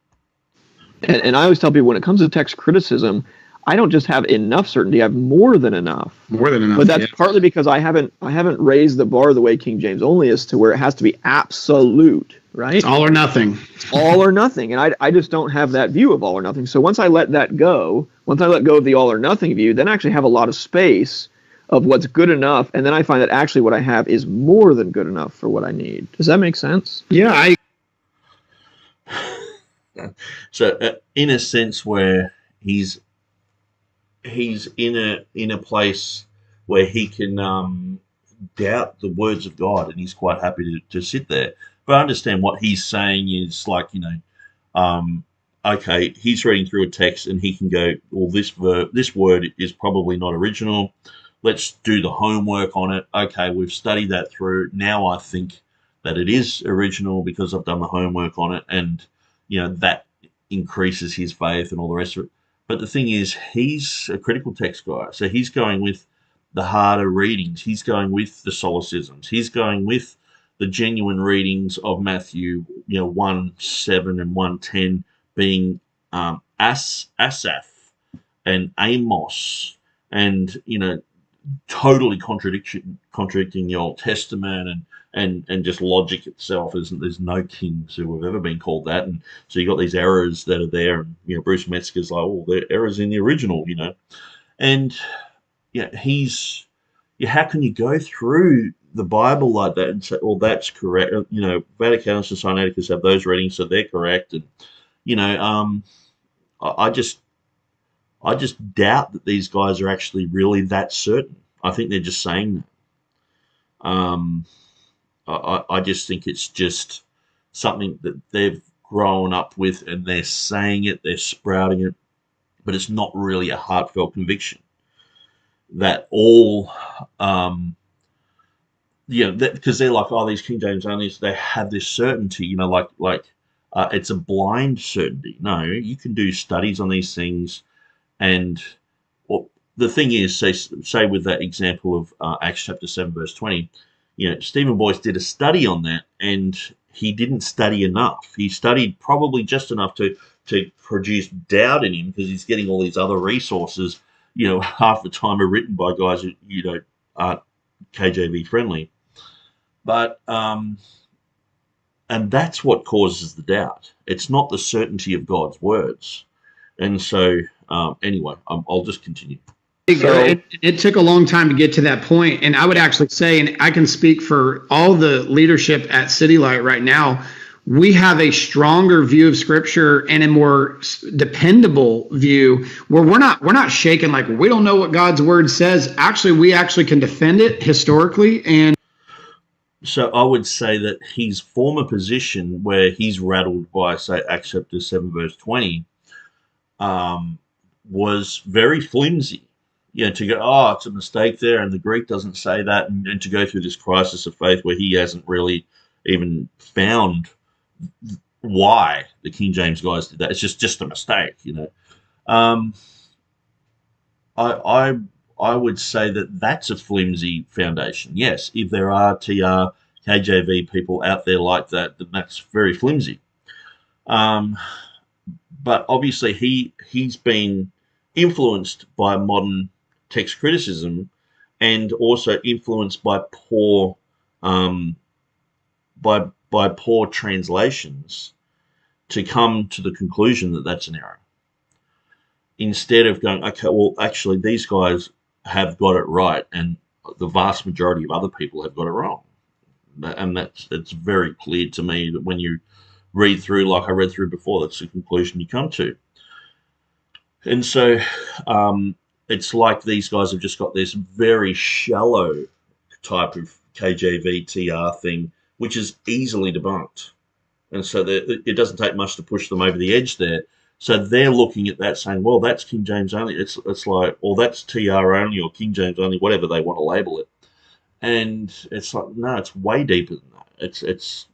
And I always tell people when it comes to text criticism, I don't just have enough certainty; I have more than enough. More than enough. But that's partly because I haven't raised the bar the way King James only is, to where it has to be absolute, right? It's all or nothing. It's all or nothing, and I just don't have that view of all or nothing. So once I let that go, once I let go of the all or nothing view, then I actually have a lot of space of what's good enough, and then I find that actually what I have is more than good enough for what I need. Does that make sense? Yeah, So, in a sense, where he's in a place where he can doubt the words of God, and he's quite happy to sit there. But I understand what he's saying is like, okay, he's reading through a text and he can go, well, this word is probably not original. Let's do the homework on it. Okay, we've studied that through. Now I think that it is original because I've done the homework on it, and that increases his faith and all the rest of it. But the thing is, he's a critical text guy, so he's going with the harder readings. He's going with the solecisms. He's going with the genuine readings of Matthew, 1:7 and 1:10 being Asaph and Amos, and totally contradicting the Old Testament and just logic itself. There's no kings who have ever been called that, and so you got these errors that are there, and Bruce Metzger's like, oh, they're errors in the original, and how can you go through the Bible like that and say, well, that's correct? Vaticanus and Sinaiticus have those readings, so they're correct, and I just doubt that these guys are actually really that certain. I think they're just saying that. I just think it's just something that they've grown up with, and they're saying it, they're sprouting it, but it's not really a heartfelt conviction. that all, because they're like, oh, these King James onlys, they have this certainty, it's a blind certainty. No, you can do studies on these things, and well, the thing is, say with that example of Acts chapter 7, verse 20, Stephen Boyce did a study on that, and he didn't study enough. He studied probably just enough to produce doubt in him, because he's getting all these other resources, half the time are written by guys who, aren't KJV friendly. But, and that's what causes the doubt. It's not the certainty of God's words. And so, anyway, I'll just continue. It took a long time to get to that point, and I would actually say, and I can speak for all the leadership at City Light right now, we have a stronger view of Scripture and a more dependable view, where we're not shaken like we don't know what God's word says. Actually, we actually can defend it historically. And so I would say that his former position, where he's rattled by, say, Acts chapter 7, verse 20, was very flimsy. To go, oh, it's a mistake there, and the Greek doesn't say that, and to go through this crisis of faith where he hasn't really even found why the King James guys did that. It's just a mistake, I would say that that's a flimsy foundation. Yes, if there are KJV people out there like that, then that's very flimsy. But obviously he's been influenced by modern text criticism, and also influenced by poor by poor translations, to come to the conclusion that that's an error, instead of going, okay, well, actually these guys have got it right, and the vast majority of other people have got it wrong. And it's very clear to me that when you read through, like I read through before, that's the conclusion you come to. And so it's like these guys have just got this very shallow type of KJV TR thing, which is easily debunked. And so it doesn't take much to push them over the edge there. So they're looking at that saying, well, that's King James only. It's like, or that's TR only, or King James only, whatever they want to label it. And it's like, no, it's way deeper than that. It's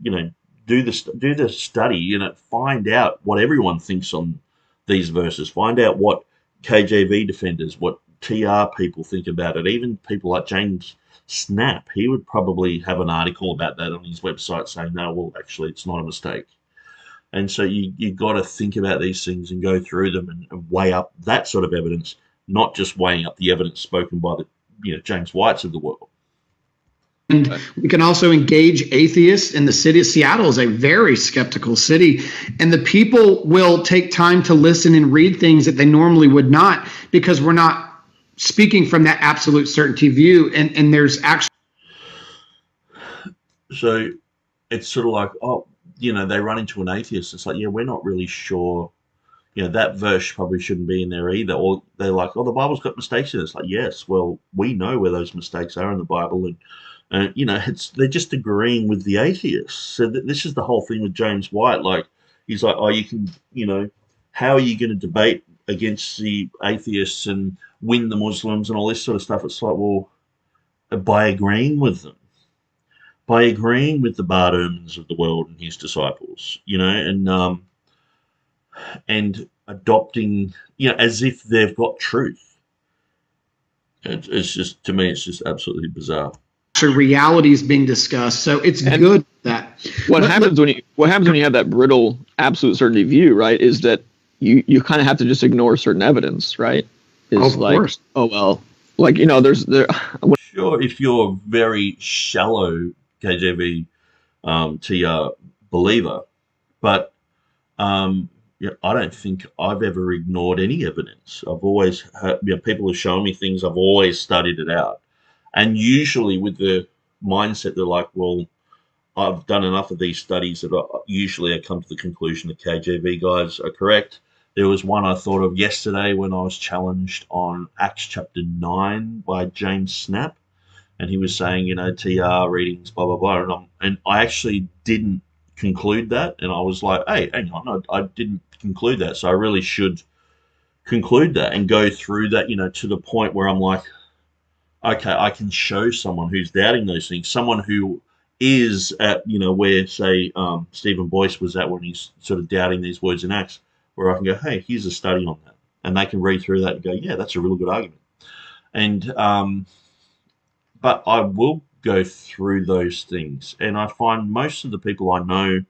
do the study, find out what everyone thinks on these verses. Find out what KJV defenders, what TR people think about it. Even people like James Snap, he would probably have an article about that on his website saying, no, well, actually, it's not a mistake. And so you got to think about these things and go through them and weigh up that sort of evidence, not just weighing up the evidence spoken by the James Whites of the world. And we can also engage atheists. In the city of Seattle is a very skeptical city, and the people will take time to listen and read things that they normally would not, because we're not speaking from that absolute certainty view. And there's actually, so it's sort of like, they run into an atheist. It's like, yeah, we're not really sure. That verse probably shouldn't be in there either. Or they're like, oh, the Bible's got mistakes in it. It's like, yes, well, we know where those mistakes are in the Bible, and they're just agreeing with the atheists. So this is the whole thing with James White. Like, he's like, oh, you can, how are you going to debate against the atheists and win the Muslims and all this sort of stuff? It's like, well, by agreeing with them, by agreeing with the Bart Ehrmans of the world and his disciples, and adopting, as if they've got truth. It's just, to me, it's just absolutely bizarre. Reality is being discussed, so it's good that what happens when you have that brittle absolute certainty view, right, is that you kind of have to just ignore certain evidence, right? Of course. Oh well, there. Sure, if you're a very shallow KJV TR believer, but I don't think I've ever ignored any evidence. I've always heard, people have shown me things. I've always studied it out. And usually with the mindset, they're like, well, I've done enough of these studies that usually I come to the conclusion that KJV guys are correct. There was one I thought of yesterday when I was challenged on Acts chapter 9 by James Snap. And he was saying, TR readings, blah, blah, blah. And I actually didn't conclude that. And I was like, hey, hang on, I didn't conclude that. So I really should conclude that and go through that, to the point where I'm like, okay, I can show someone who's doubting those things, someone who is at, where, say, Stephen Boyce was at when he's sort of doubting these words in Acts, where I can go, hey, here's a study on that. And they can read through that and go, yeah, that's a really good argument. And, but I will go through those things. And I find most of the people I know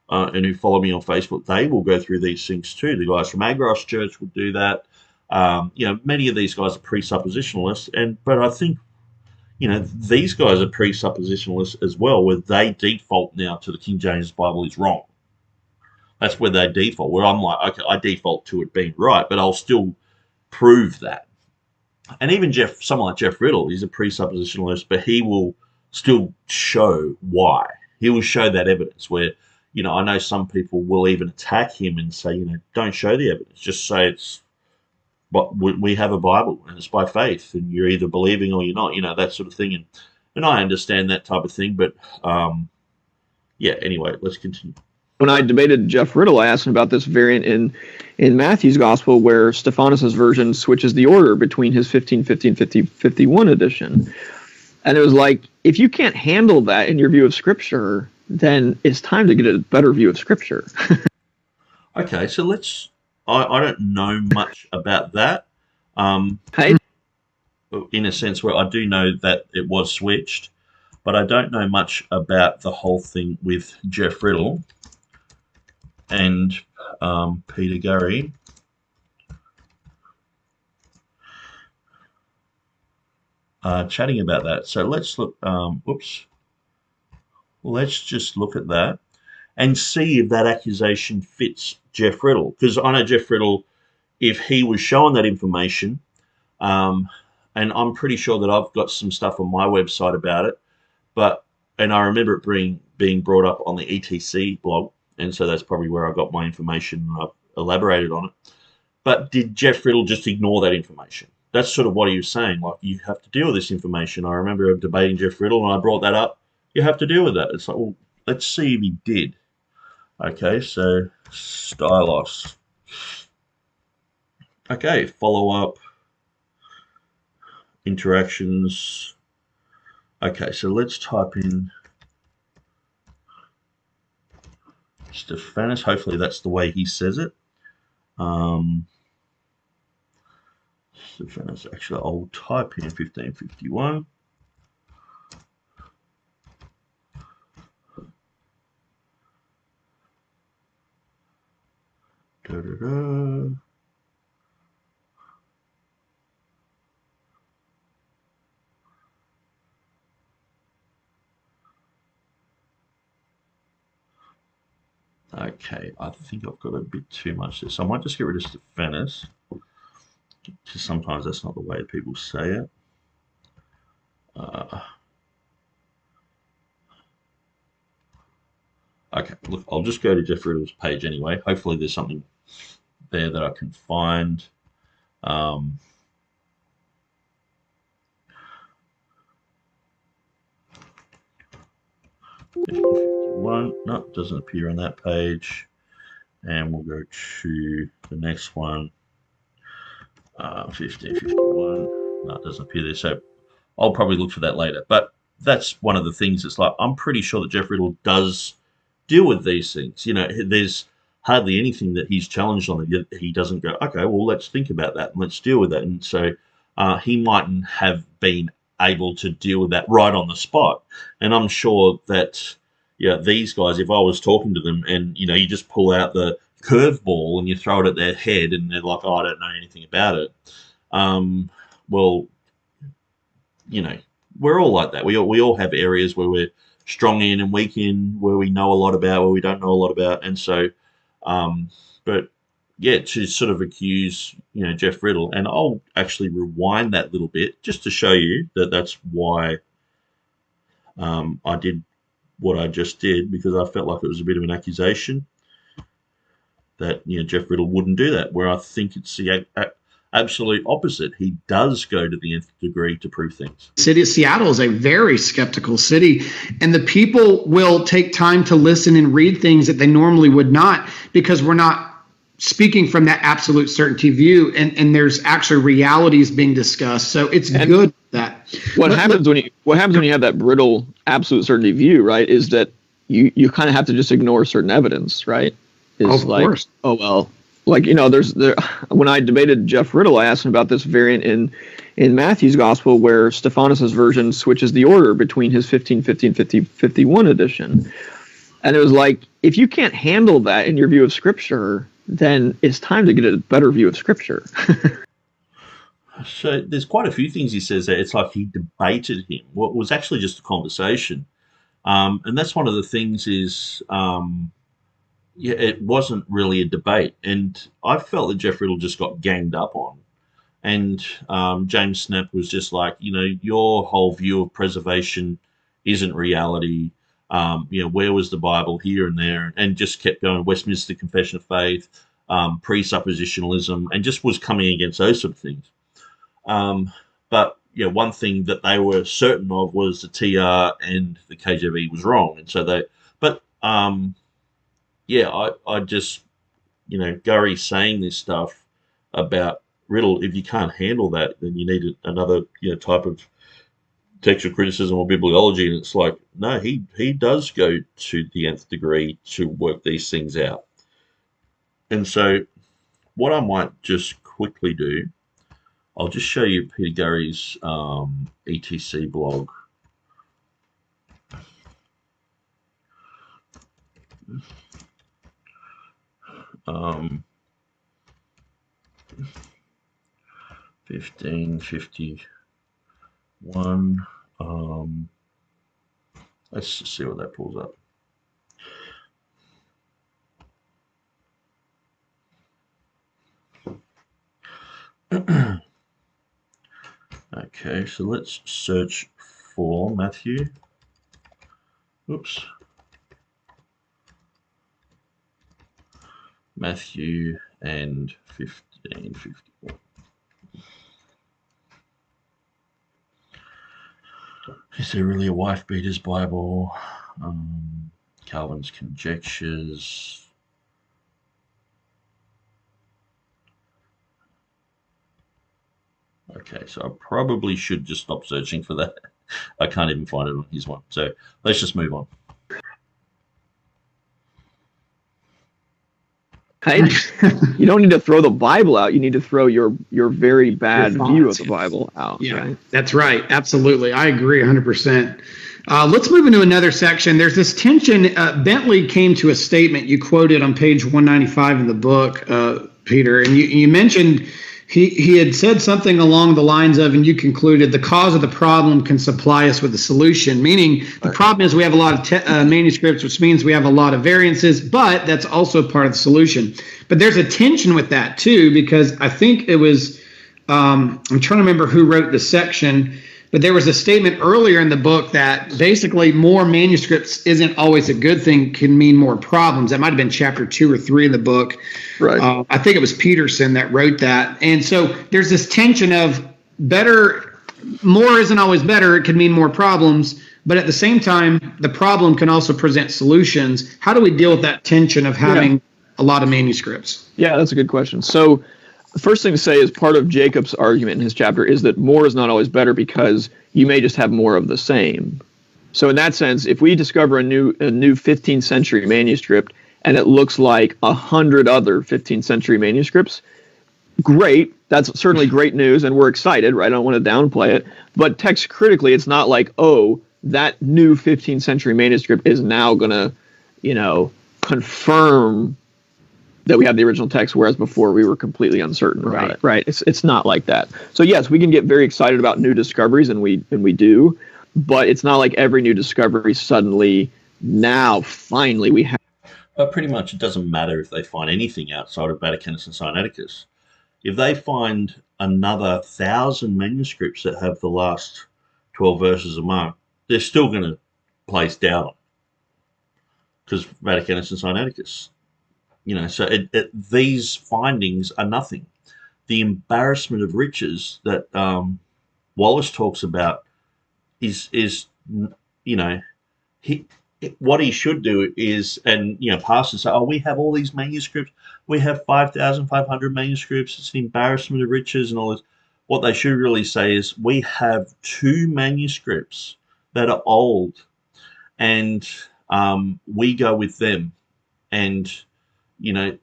and who follow me on Facebook, they will go through these things too. The guys from Agros Church will do that. Many of these guys are presuppositionalists, but I think, these guys are presuppositionalists as well, where they default now to the King James Bible is wrong. That's where they default, where I'm like, okay, I default to it being right, but I'll still prove that. And even someone like Jeff Riddle, he's a presuppositionalist, but he will still show why. He will show that evidence where, I know some people will even attack him and say, don't show the evidence. Just say it's, but we have a Bible and it's by faith and you're either believing or you're not, that sort of thing. And I understand that type of thing, but anyway, let's continue. When I debated Jeff Riddle, I asked him about this variant in Matthew's Gospel where Stephanus' version switches the order between his 1550 and 5051 edition. And it was like, if you can't handle that in your view of Scripture, then it's time to get a better view of Scripture. Okay, so I don't know much about that. In a sense where I do know that it was switched, but I don't know much about the whole thing with Jeff Riddle and Peter Gurry. Chatting about that. So let's look, let's just look at that and see if that accusation fits Jeff Riddle. Because I know Jeff Riddle, if he was shown that information, and I'm pretty sure that I've got some stuff on my website about it, and I remember it being brought up on the ETC blog, and so that's probably where I got my information and I've elaborated on it. But did Jeff Riddle just ignore that information? That's sort of what he was saying. Like, you have to deal with this information. I remember debating Jeff Riddle and I brought that up. You have to deal with that. It's like, well, let's see if he did. Okay, so Stylos. Okay, follow-up. Interactions. Okay, so let's type in Stephanus. Hopefully that's the way he says it. Stephanus, actually, I'll type in 1551. Okay, I think I've got a bit too much there. So I might just get rid of Stephanus, because sometimes that's not the way people say it. Okay, look, I'll just go to Jeff Riddle's page anyway. Hopefully there's something there that I can find. 51, no, it doesn't appear on that page. And we'll go to the next one, 1551. No, it doesn't appear there. So I'll probably look for that later. But that's one of the things that's like, I'm pretty sure that Jeff Riddle does deal with these things. There's hardly anything that he's challenged on that he doesn't go, okay, well, let's think about that and let's deal with that. And so he mightn't have been able to deal with that right on the spot. And I'm sure that, these guys, if I was talking to them and, you just pull out the curveball and you throw it at their head and they're like, oh, I don't know anything about it. Well, we're all like that. We all have areas where we're strong in and weak in, where we know a lot about, where we don't know a lot about. And so, but yeah, to sort of accuse, Jeff Riddle, and I'll actually rewind that little bit just to show you that that's why I did what I just did, because I felt like it was a bit of an accusation that, Jeff Riddle wouldn't do that, where I think it's the absolute opposite. He does go to the nth degree to prove things. City of Seattle is a very skeptical city, and the people will take time to listen and read things that they normally would not, because we're not speaking from that absolute certainty view, and there's actually realities being discussed. So it's good that what happens when you have that brittle absolute certainty view, right, is that you kind of have to just ignore certain evidence, right? Of course. Oh well, like, when I debated Jeff Riddle, I asked him about this variant in Matthew's gospel where Stephanus's version switches the order between his 1550 and 5051 edition. And it was like, if you can't handle that in your view of Scripture, then it's time to get a better view of Scripture. So there's quite a few things he says there. It's like he debated him. What was actually just a conversation. And that's one of the things is, it wasn't really a debate. And I felt that Jeff Riddle just got ganged up on. And James Snap was just like, your whole view of preservation isn't reality. Where was the Bible here and there? And just kept going, Westminster Confession of Faith, presuppositionalism, and just was coming against those sort of things. But one thing that they were certain of was the TR and the KJV was wrong. And so I just, Gurry saying this stuff about Riddle, if you can't handle that, then you need another, type of textual criticism or bibliology. And it's like, no, he does go to the nth degree to work these things out. And so what I might just quickly do, I'll just show you Peter Gurry's ETC blog. Um, 1551. Let's just see what that pulls up. Okay, so let's search for Matthew. Oops. Matthew and 1551. Is there really a wife beater's Bible? Calvin's conjectures. Okay, so I probably should just stop searching for that. I can't even find it on his one. So let's just move on. Hey, you don't need to throw the Bible out. You need to throw your very bad view of the Bible out. Yeah, right? That's right. Absolutely. I agree 100%. Let's move into another section. There's this tension. Bentley came to a statement you quoted on page 195 in the book, Peter, and you mentioned he had said something along the lines of, and you concluded, the cause of the problem can supply us with the solution, meaning the problem is we have a lot of manuscripts, which means we have a lot of variances, but that's also part of the solution. But there's a tension with that too, because I think it was, I'm trying to remember who wrote the section, but there was a statement earlier in the book that basically more manuscripts isn't always a good thing, can mean more problems. That might have been chapter 2 or 3 in the book. Right. I think it was Peterson that wrote that. And so there's this tension of more isn't always better. It can mean more problems. But at the same time, the problem can also present solutions. How do we deal with that tension of having a lot of manuscripts? Yeah, that's a good question. So the first thing to say is part of Jacob's argument in his chapter is that more is not always better because you may just have more of the same. So in that sense, if we discover a new 15th century manuscript and it looks like 100 other 15th century manuscripts, great. That's certainly great news, and we're excited, right? I don't want to downplay it. But text critically, it's not like, oh, that new 15th century manuscript is now going to, confirm that we have the original text, whereas before we were completely uncertain about it, right? It's not like that. So yes, we can get very excited about new discoveries, and we do, but it's not like every new discovery suddenly now finally we have. But pretty much it doesn't matter if they find anything outside of Vaticanus and Sinaiticus. If they find another 1,000 manuscripts that have the last 12 verses of Mark, they're still going to place doubt on, because Vaticanus and Sinaiticus. So these findings are nothing. The embarrassment of riches that Wallace talks about is what he should do is, and pastors say, oh, we have all these manuscripts, we have 5,500 manuscripts. It's an embarrassment of riches and all this. What they should really say is we have two manuscripts that are old, and we go with them. And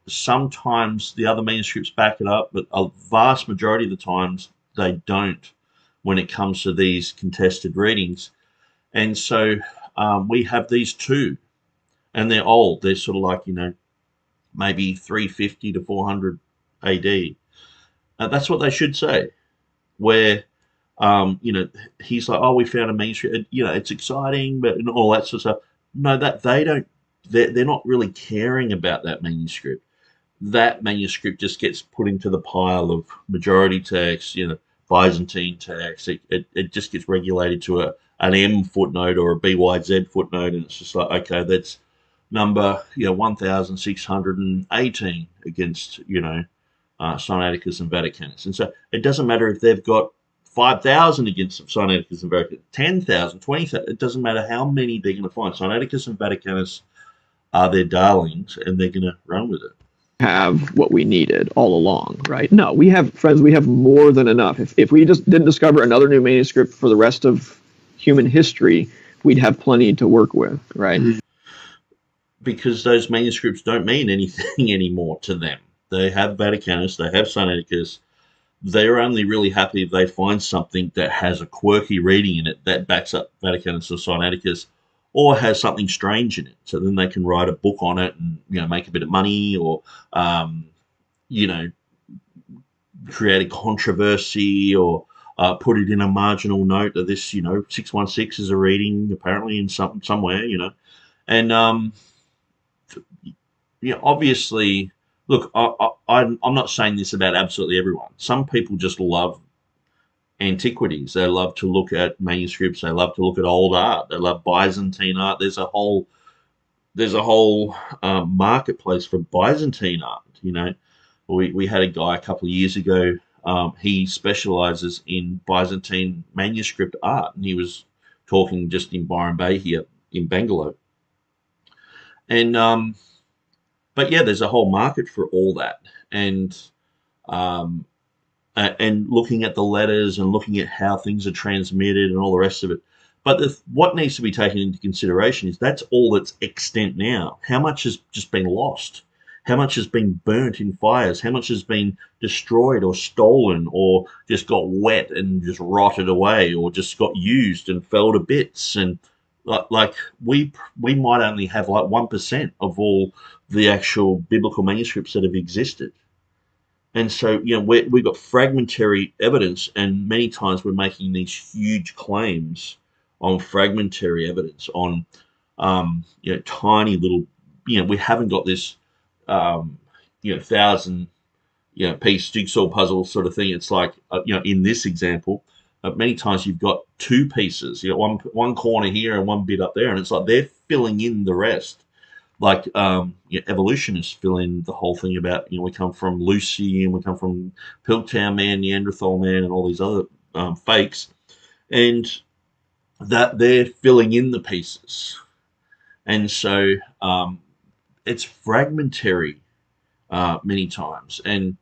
sometimes the other manuscripts back it up, but a vast majority of the times they don't when it comes to these contested readings. And so we have these two, and they're old. They're sort of like, maybe 350 to 400 AD. That's what they should say. Where, he's like, oh, we found a manuscript. It's exciting, but and all that sort of stuff. No, that they don't. They're not really caring about that manuscript. That manuscript just gets put into the pile of majority text, Byzantine text. It just gets regulated to an M footnote or a BYZ footnote, and it's just like, okay, that's number 1618 against Sinaiticus and Vaticanus. And so it doesn't matter if they've got 5,000 against Sinaiticus and Vaticanus, 10,000, 20,000. It doesn't matter how many they're going to find. Sinaiticus and Vaticanus are their darlings, and they're going to run with it. Have what we needed all along, right? No, we have, friends, we have more than enough. If we just didn't discover another new manuscript for the rest of human history, we'd have plenty to work with, right? Because those manuscripts don't mean anything anymore to them. They have Vaticanus, they have Sinaiticus. They're only really happy if they find something that has a quirky reading in it that backs up Vaticanus or Sinaiticus, or has something strange in it. So then they can write a book on it and make a bit of money, or create a controversy, or put it in a marginal note that this 616 is a reading apparently in somewhere, and obviously, look, I'm not saying this about absolutely everyone. Some people just love antiquities. They love to look at manuscripts. They love to look at old art. They love Byzantine art. There's a whole marketplace for Byzantine art. We had a guy a couple of years ago. He specializes in Byzantine manuscript art, and he was talking just in Byron Bay here in Bangalore. And but yeah, there's a whole market for all that, and looking at the letters and looking at how things are transmitted and all the rest of it. But what needs to be taken into consideration is that's all that's extant now. How much has just been lost? How much has been burnt in fires? How much has been destroyed or stolen, or just got wet and just rotted away, or just got used and fell to bits? And like we might only have like 1% of all the actual biblical manuscripts that have existed. And so, we've got fragmentary evidence, and many times we're making these huge claims on fragmentary evidence, on, tiny little, we haven't got this, 1,000, piece jigsaw puzzle sort of thing. It's like, in this example, many times you've got two pieces, one corner here and one bit up there, and it's like they're filling in the rest. Like evolutionists fill in the whole thing about, we come from Lucy, and we come from Piltdown Man, Neanderthal Man, and all these other fakes, and that they're filling in the pieces. And so it's fragmentary many times, and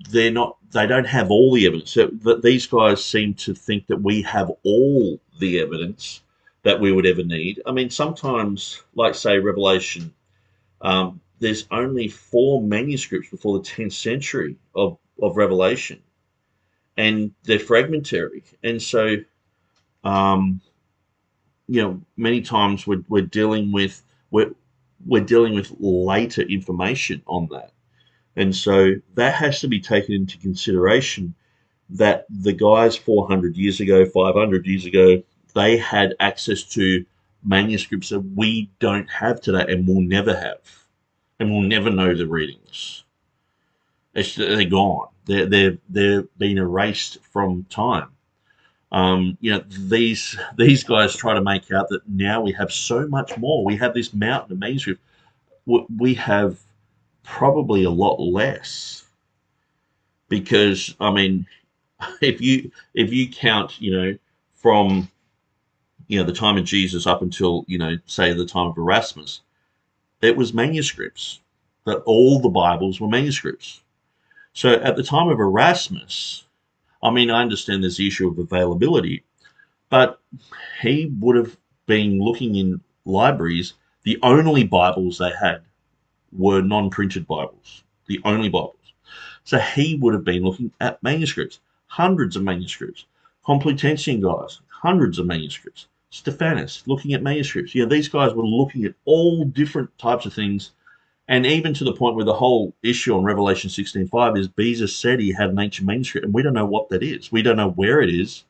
they don't have all the evidence. So these guys seem to think that we have all the evidence that we would ever need. I mean, sometimes, like say Revelation, there's only 4 manuscripts before the 10th century of Revelation, and they're fragmentary. And so, many times we're dealing with later information on that, and so that has to be taken into consideration. That the guys 400 years ago, 500 years ago, they had access to manuscripts that we don't have today, and will never have, and we'll never know the readings. They're gone. They're been erased from time. These guys try to make out that now we have so much more. We have this mountain of manuscript. We have probably a lot less, because I mean, if you count, from the time of Jesus up until, say, the time of Erasmus, it was manuscripts. that all the Bibles were manuscripts. So at the time of Erasmus, I mean, I understand there's the issue of availability, but he would have been looking in libraries. The only Bibles they had were non-printed Bibles, the only Bibles. So he would have been looking at manuscripts, hundreds of manuscripts. Complutensian guys, hundreds of manuscripts. Stephanus, looking at manuscripts. These guys were looking at all different types of things, and even to the point where the whole issue on Revelation 16:5 is Beza said he had an ancient manuscript, and we don't know what that is. We don't know where it is.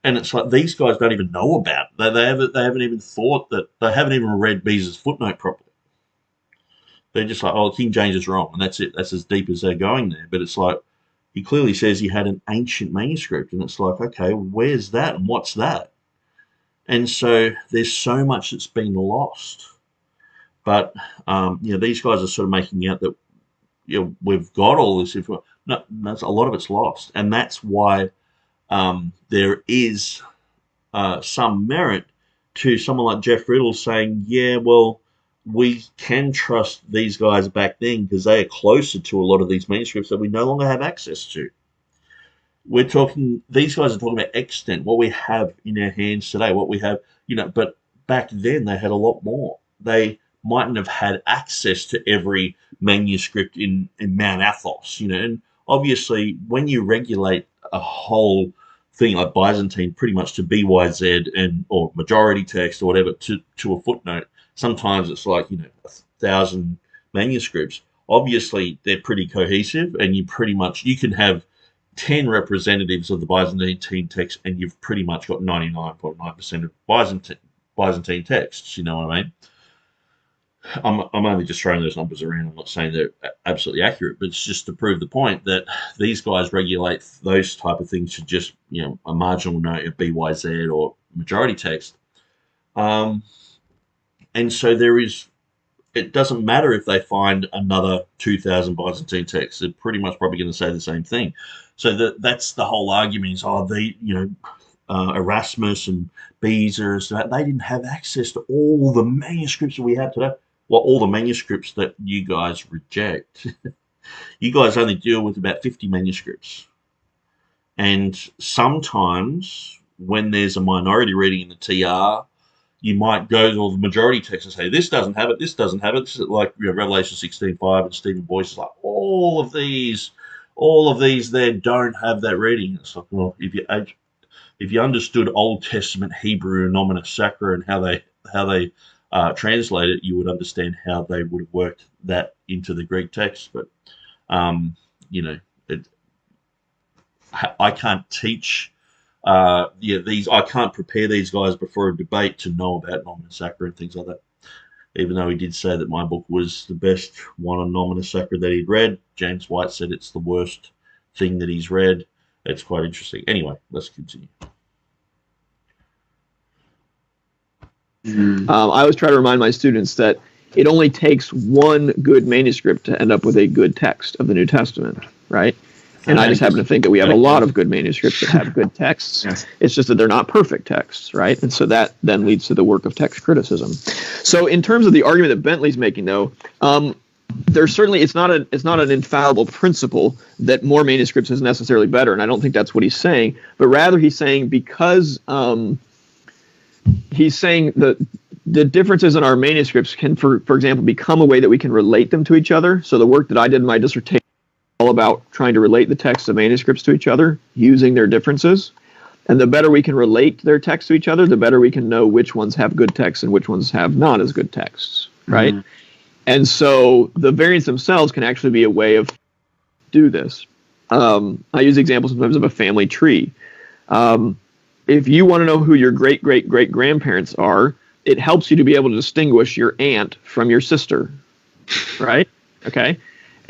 And it's like these guys don't even know about it. They haven't even thought that, they haven't even read Beza's footnote properly. They're just like, oh, King James is wrong, and that's it. That's as deep as they're going there. But it's like, he clearly says he had an ancient manuscript, and it's like, okay, where's that and what's that? And so there's so much that's been lost. But these guys are sort of making out that we've got all this information. No, a lot of it's lost, and that's why there is some merit to someone like Jeff Riddle saying, yeah, well, we can trust these guys back then because they are closer to a lot of these manuscripts that we no longer have access to. These guys are talking about extant, what we have in our hands today, what we have, but back then they had a lot more. They mightn't have had access to every manuscript in Mount Athos, and obviously when you regulate a whole thing like Byzantine pretty much to BYZ or majority text or whatever to a footnote, sometimes it's like 1,000 manuscripts. Obviously they're pretty cohesive, and you can have 10 representatives of the Byzantine text, and you've pretty much got 99.9% of Byzantine texts. You know what I mean? I'm only just throwing those numbers around. I'm not saying they're absolutely accurate, but it's just to prove the point that these guys regulate those type of things to just a marginal note of BYZ or majority text. And so it doesn't matter if they find another 2,000 Byzantine texts. They're pretty much probably going to say the same thing. So that's the whole argument is, Erasmus and Beza, so they didn't have access to all the manuscripts that we have today. Well, all the manuscripts that you guys reject. You guys only deal with about 50 manuscripts. And sometimes when there's a minority reading in the TR, you might go to the majority text and say, this doesn't have it, this doesn't have it. This is like Revelation 16:5 and Stephen Boyce is like, all of these there don't have that reading. It's like, well, if you understood Old Testament Hebrew nomina sacra and how they translate it, you would understand how they would have worked that into the Greek text. But I can't teach I can't prepare these guys before a debate to know about nomina sacra and things like that. Even though he did say that my book was the best one on nomina sacra that he'd read, James White said it's the worst thing that he's read. It's quite interesting. Anyway, let's continue. I always try to remind my students that it only takes one good manuscript to end up with a good text of the New Testament, right? And I just happen to think that we have a lot of good manuscripts that have good texts. Yes. It's just that they're not perfect texts, right? And so that then leads to the work of text criticism. So in terms of the argument that Bentley's making, though, there's certainly it's not an infallible principle that more manuscripts is necessarily better, and I don't think that's what he's saying. But rather, he's saying because he's saying that the differences in our manuscripts can, for example, become a way that we can relate them to each other. So the work that I did in my dissertation all about trying to relate the texts of manuscripts to each other using their differences. And the better we can relate their texts to each other, the better we can know which ones have good texts and which ones have not as good texts, right? Mm-hmm. And so the variants themselves can actually be a way of do this. I use the example sometimes of a family tree. If you want to know who your great-great-great-grandparents are, it helps you to be able to distinguish your aunt from your sister, right? Okay.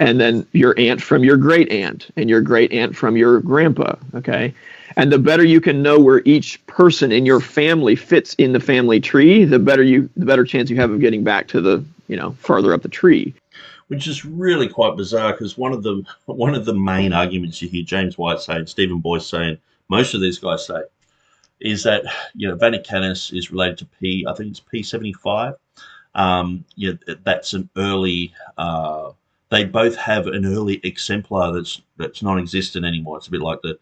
And then your aunt from your great aunt, and your great aunt from your grandpa, okay? And the better you can know where each person in your family fits in the family tree, the better chance you have of getting back to the, farther up the tree. Which is really quite bizarre, because one of the main arguments you hear James White saying, Stephen Boyce saying, most of these guys say, is that Vaticanus is related to I think it's P75. That's an early. They both have an early exemplar that's non-existent anymore. It's a bit like the,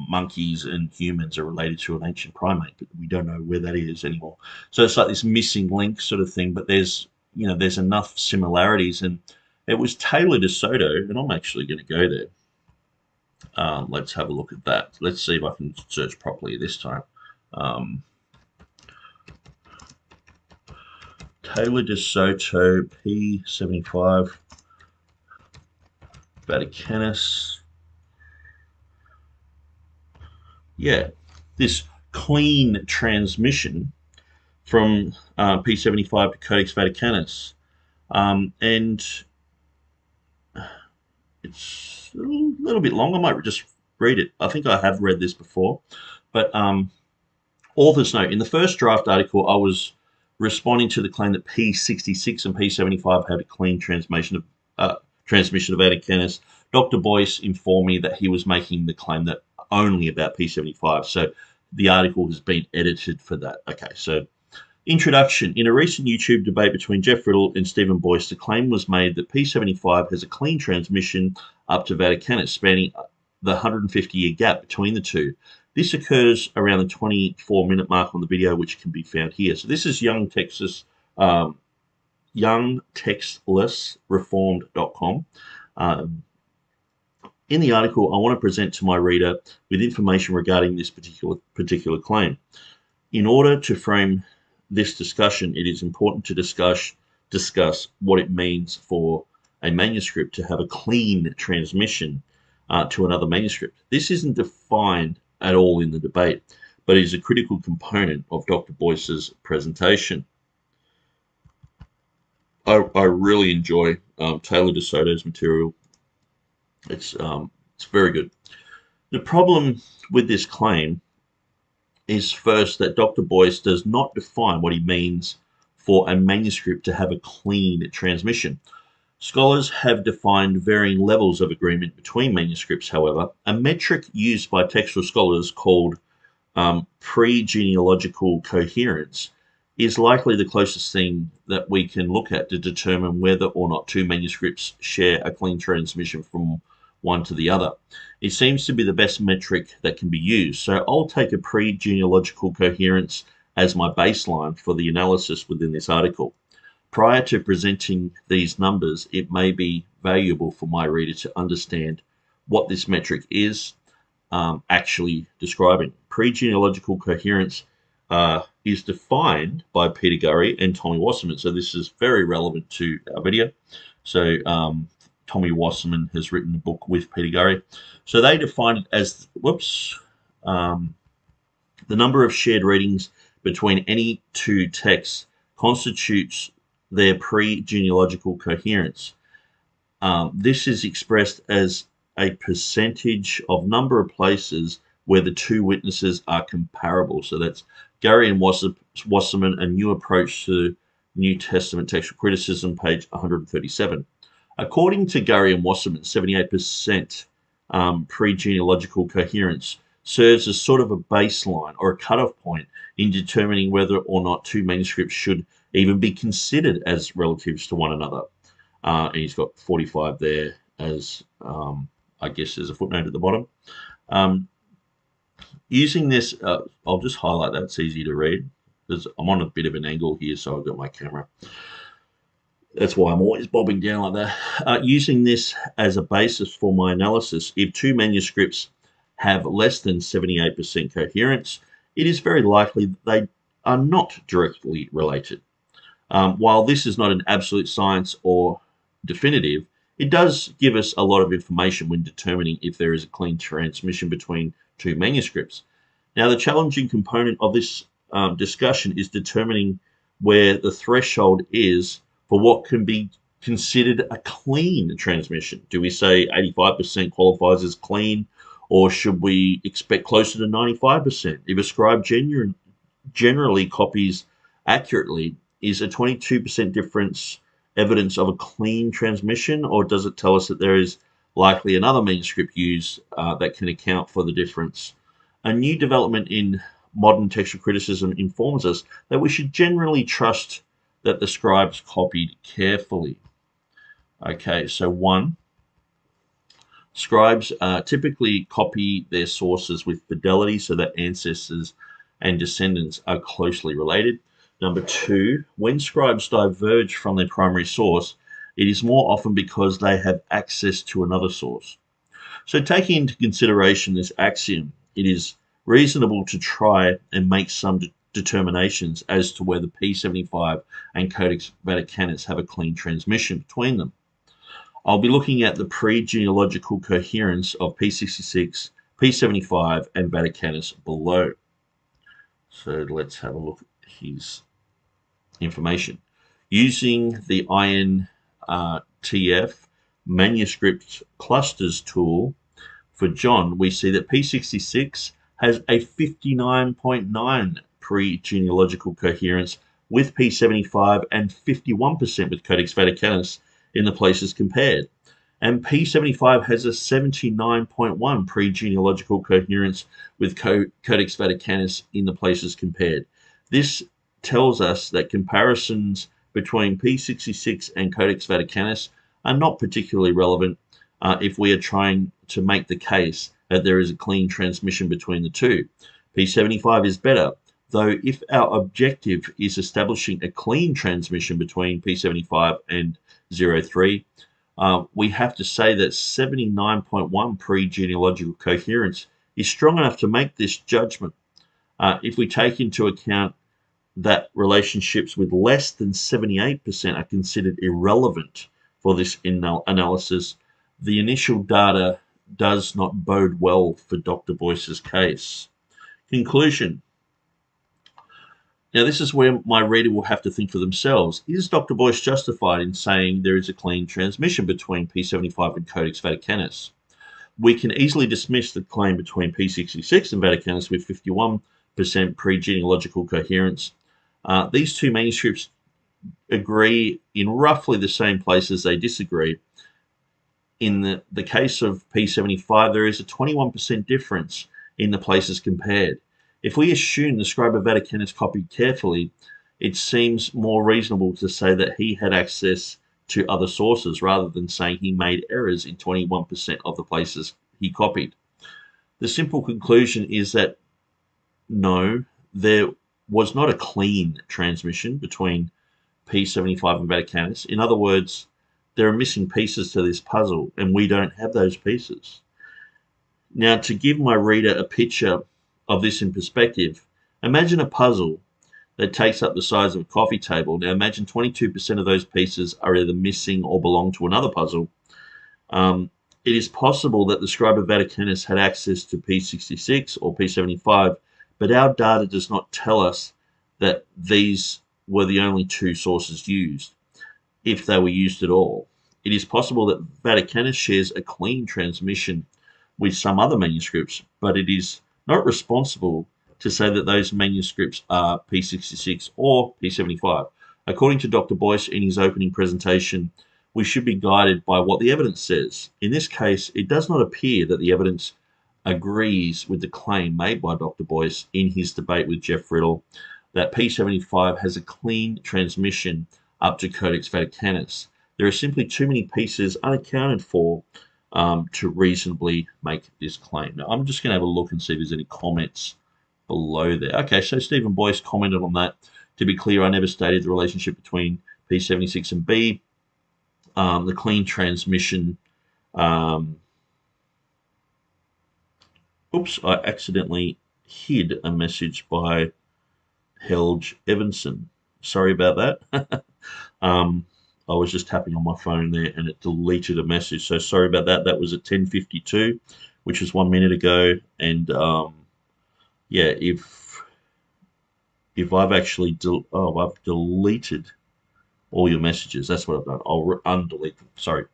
monkeys and humans are related to an ancient primate, but we don't know where that is anymore. So it's like this missing link sort of thing. But there's enough similarities, and it was Taylor DeSoto, and I'm actually going to go there. Let's have a look at that. Let's see if I can search properly this time. Taylor DeSoto, P75, Vaticanus. Yeah, this clean transmission from P75 to Codex Vaticanus. And it's a little bit long. I might just read it. I think I have read this before. But author's note, in the first draft article, I was responding to the claim that P66 and P75 had a clean transmission of Vaticanus. Dr. Boyce informed me that he was making the claim that only about P75. So the article has been edited for that. Okay, so introduction. In a recent YouTube debate between Jeff Riddle and Stephen Boyce, the claim was made that P75 has a clean transmission up to Vaticanus, spanning the 150-year gap between the two. This occurs around the 24-minute mark on the video, which can be found here. So this is youngtextlessreformed.com. In the article, I want to present to my reader with information regarding this particular claim. In order to frame this discussion, it is important to discuss what it means for a manuscript to have a clean transmission to another manuscript. This isn't defined at all in the debate, but is a critical component of Dr. Boyce's presentation. I really enjoy Taylor DeSoto's material. It's very good. The problem with this claim is first that Dr. Boyce does not define what he means for a manuscript to have a clean transmission. Scholars have defined varying levels of agreement between manuscripts, however. A metric used by textual scholars called pre-genealogical coherence is likely the closest thing that we can look at to determine whether or not two manuscripts share a clean transmission from one to the other. It seems to be the best metric that can be used. So I'll take a pre-genealogical coherence as my baseline for the analysis within this article. Prior to presenting these numbers, it may be valuable for my reader to understand what this metric is actually describing. Pre-genealogical coherence is defined by Peter Gurry and Tommy Wasserman. So this is very relevant to our video. So Tommy Wasserman has written a book with Peter Gurry. So they define it as, the number of shared readings between any two texts constitutes their pre-genealogical coherence. This is expressed as a percentage of number of places where the two witnesses are comparable. So that's Gurry and Wasserman, a new approach to New Testament textual criticism, page 137. According to Gurry and Wasserman, 78% pre-genealogical coherence serves as sort of a baseline or a cutoff point in determining whether or not two manuscripts should even be considered as relatives to one another. And he's got 45 there as, I guess, there's a footnote at the bottom. Using this, I'll just highlight that. It's easy to read because I'm on a bit of an angle here, so I've got my camera. That's why I'm always bobbing down like that. Using this as a basis for my analysis, if two manuscripts have less than 78% coherence, it is very likely they are not directly related. While this is not an absolute science or definitive, it does give us a lot of information when determining if there is a clean transmission between two manuscripts. Now, the challenging component of this discussion is determining where the threshold is for what can be considered a clean transmission. Do we say 85% qualifies as clean, or should we expect closer to 95%? If a scribe generally copies accurately, is a 22% difference evidence of a clean transmission, or does it tell us that there is likely another manuscript used that can account for the difference? A new development in modern textual criticism informs us that we should generally trust that the scribes copied carefully. Okay, so 1, scribes typically copy their sources with fidelity so that ancestors and descendants are closely related. Number 2, when scribes diverge from their primary source, it is more often because they have access to another source. So taking into consideration this axiom, it is reasonable to try and make some determinations as to whether P75 and Codex Vaticanus have a clean transmission between them. I'll be looking at the pre-genealogical coherence of P66, P75, and Vaticanus below. So let's have a look at his information. Using the INTF manuscript clusters tool for John, we see that P66 has a 59.9 pre-genealogical coherence with P75 and 51% with Codex Vaticanus in the places compared. And P75 has a 79.1 pre-genealogical coherence with Codex Vaticanus in the places compared. This tells us that comparisons between P66 and Codex Vaticanus are not particularly relevant if we are trying to make the case that there is a clean transmission between the two. P75 is better, though if our objective is establishing a clean transmission between P75 and 03, we have to say that 79.1 pre-genealogical coherence is strong enough to make this judgment. If we take into account that relationships with less than 78% are considered irrelevant for this analysis, the initial data does not bode well for Dr. Boyce's case. Conclusion. Now, this is where my reader will have to think for themselves. Is Dr. Boyce justified in saying there is a clean transmission between P75 and Codex Vaticanus? We can easily dismiss the claim between P66 and Vaticanus with 51% pre-genealogical coherence. These two manuscripts agree in roughly the same places they disagree. In the case of P75, there is a 21% difference in the places compared. If we assume the scribe of Vaticanus copied carefully, it seems more reasonable to say that he had access to other sources rather than saying he made errors in 21% of the places he copied. The simple conclusion is that no, there was not a clean transmission between P75 and Vaticanus. In other words, there are missing pieces to this puzzle, and we don't have those pieces. Now, to give my reader a picture of this in perspective, imagine a puzzle that takes up the size of a coffee table. Now, imagine 22% of those pieces are either missing or belong to another puzzle. It is possible that the scribe of Vaticanus had access to P66 or P75, but our data does not tell us that these were the only two sources used, if they were used at all. It is possible that Vaticanus shares a clean transmission with some other manuscripts, but it is not responsible to say that those manuscripts are P66 or P75. According to Dr. Boyce in his opening presentation, we should be guided by what the evidence says. In this case, it does not appear that the evidence agrees with the claim made by Dr. Boyce in his debate with Jeff Riddle that P75 has a clean transmission up to Codex Vaticanus. There are simply too many pieces unaccounted for to reasonably make this claim. Now, I'm just going to have a look and see if there's any comments below there. Okay, so Stephen Boyce commented on that. To be clear, I never stated the relationship between P76 and B. The clean transmission. Oops, I accidentally hid a message by Helge Evanson. Sorry about that. I was just tapping on my phone there and it deleted a message. So sorry about that. That was at 10:52, which was 1 minute ago. And yeah, if I've actually I've deleted all your messages. That's what I've done. I'll undelete them. Sorry.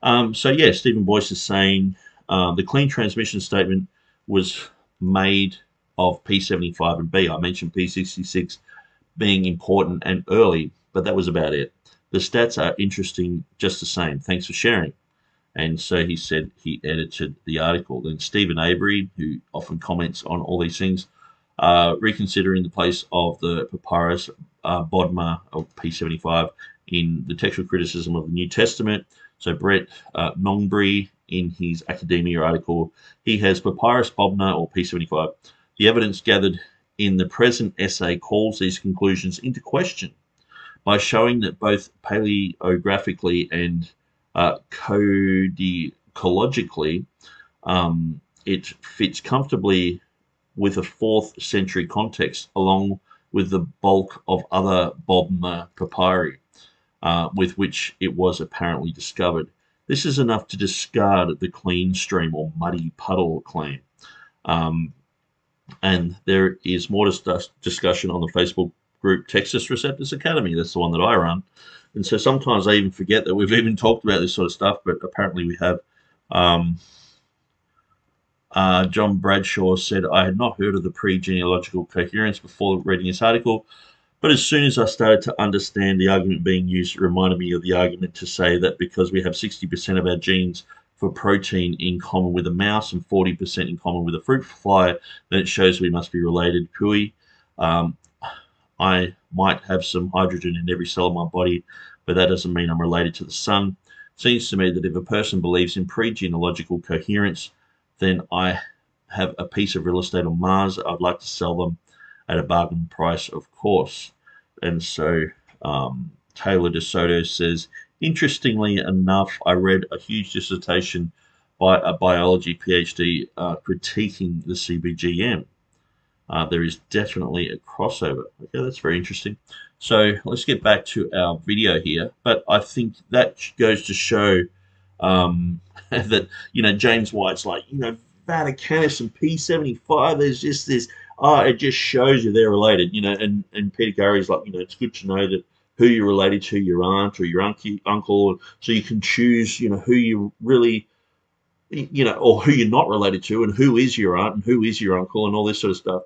So yeah, Stephen Boyce is saying the clean transmission statement was made of P75 and B. I mentioned P66 being important and early, but that was about it. The stats are interesting just the same. Thanks for sharing. And so he said he edited the article. Then Stephen Avery, who often comments on all these things, reconsidering the place of the papyrus Bodmer of P75 in the textual criticism of the New Testament. So Brett Nongbury, in his academia article, he has Papyrus Bodmer or P75. The evidence gathered in the present essay calls these conclusions into question by showing that both paleographically and codicologically, it fits comfortably with a 4th century context, along with the bulk of other Bodmer papyri with which it was apparently discovered. This is enough to discard the clean stream or muddy puddle claim. And there is more discussion on the Facebook group Texas Receptors Academy. That's the one that I run. And so sometimes I even forget that we've even talked about this sort of stuff, but apparently we have. John Bradshaw said, I had not heard of the pre-genealogical coherence before reading this article, but as soon as I started to understand the argument being used, it reminded me of the argument to say that because we have 60% of our genes for protein in common with a mouse and 40% in common with a fruit fly, then it shows we must be related. Pooey. I might have some hydrogen in every cell of my body, but that doesn't mean I'm related to the sun. Seems to me that if a person believes in pre-genealogical coherence, then I have a piece of real estate on Mars. I'd like to sell them at a bargain price, of course. And so Taylor DeSoto says, interestingly enough, I read a huge dissertation by a biology PhD critiquing the CBGM. There is definitely a crossover. Okay, that's very interesting. So let's get back to our video here. But I think that goes to show that, James White's like, Vaticanus and P75, there's just this, it just shows you they're related, and Peter Gurry's like, it's good to know that who you're related to, your aunt or your uncle, so you can choose, who you really, or who you're not related to, and who is your aunt and who is your uncle and all this sort of stuff.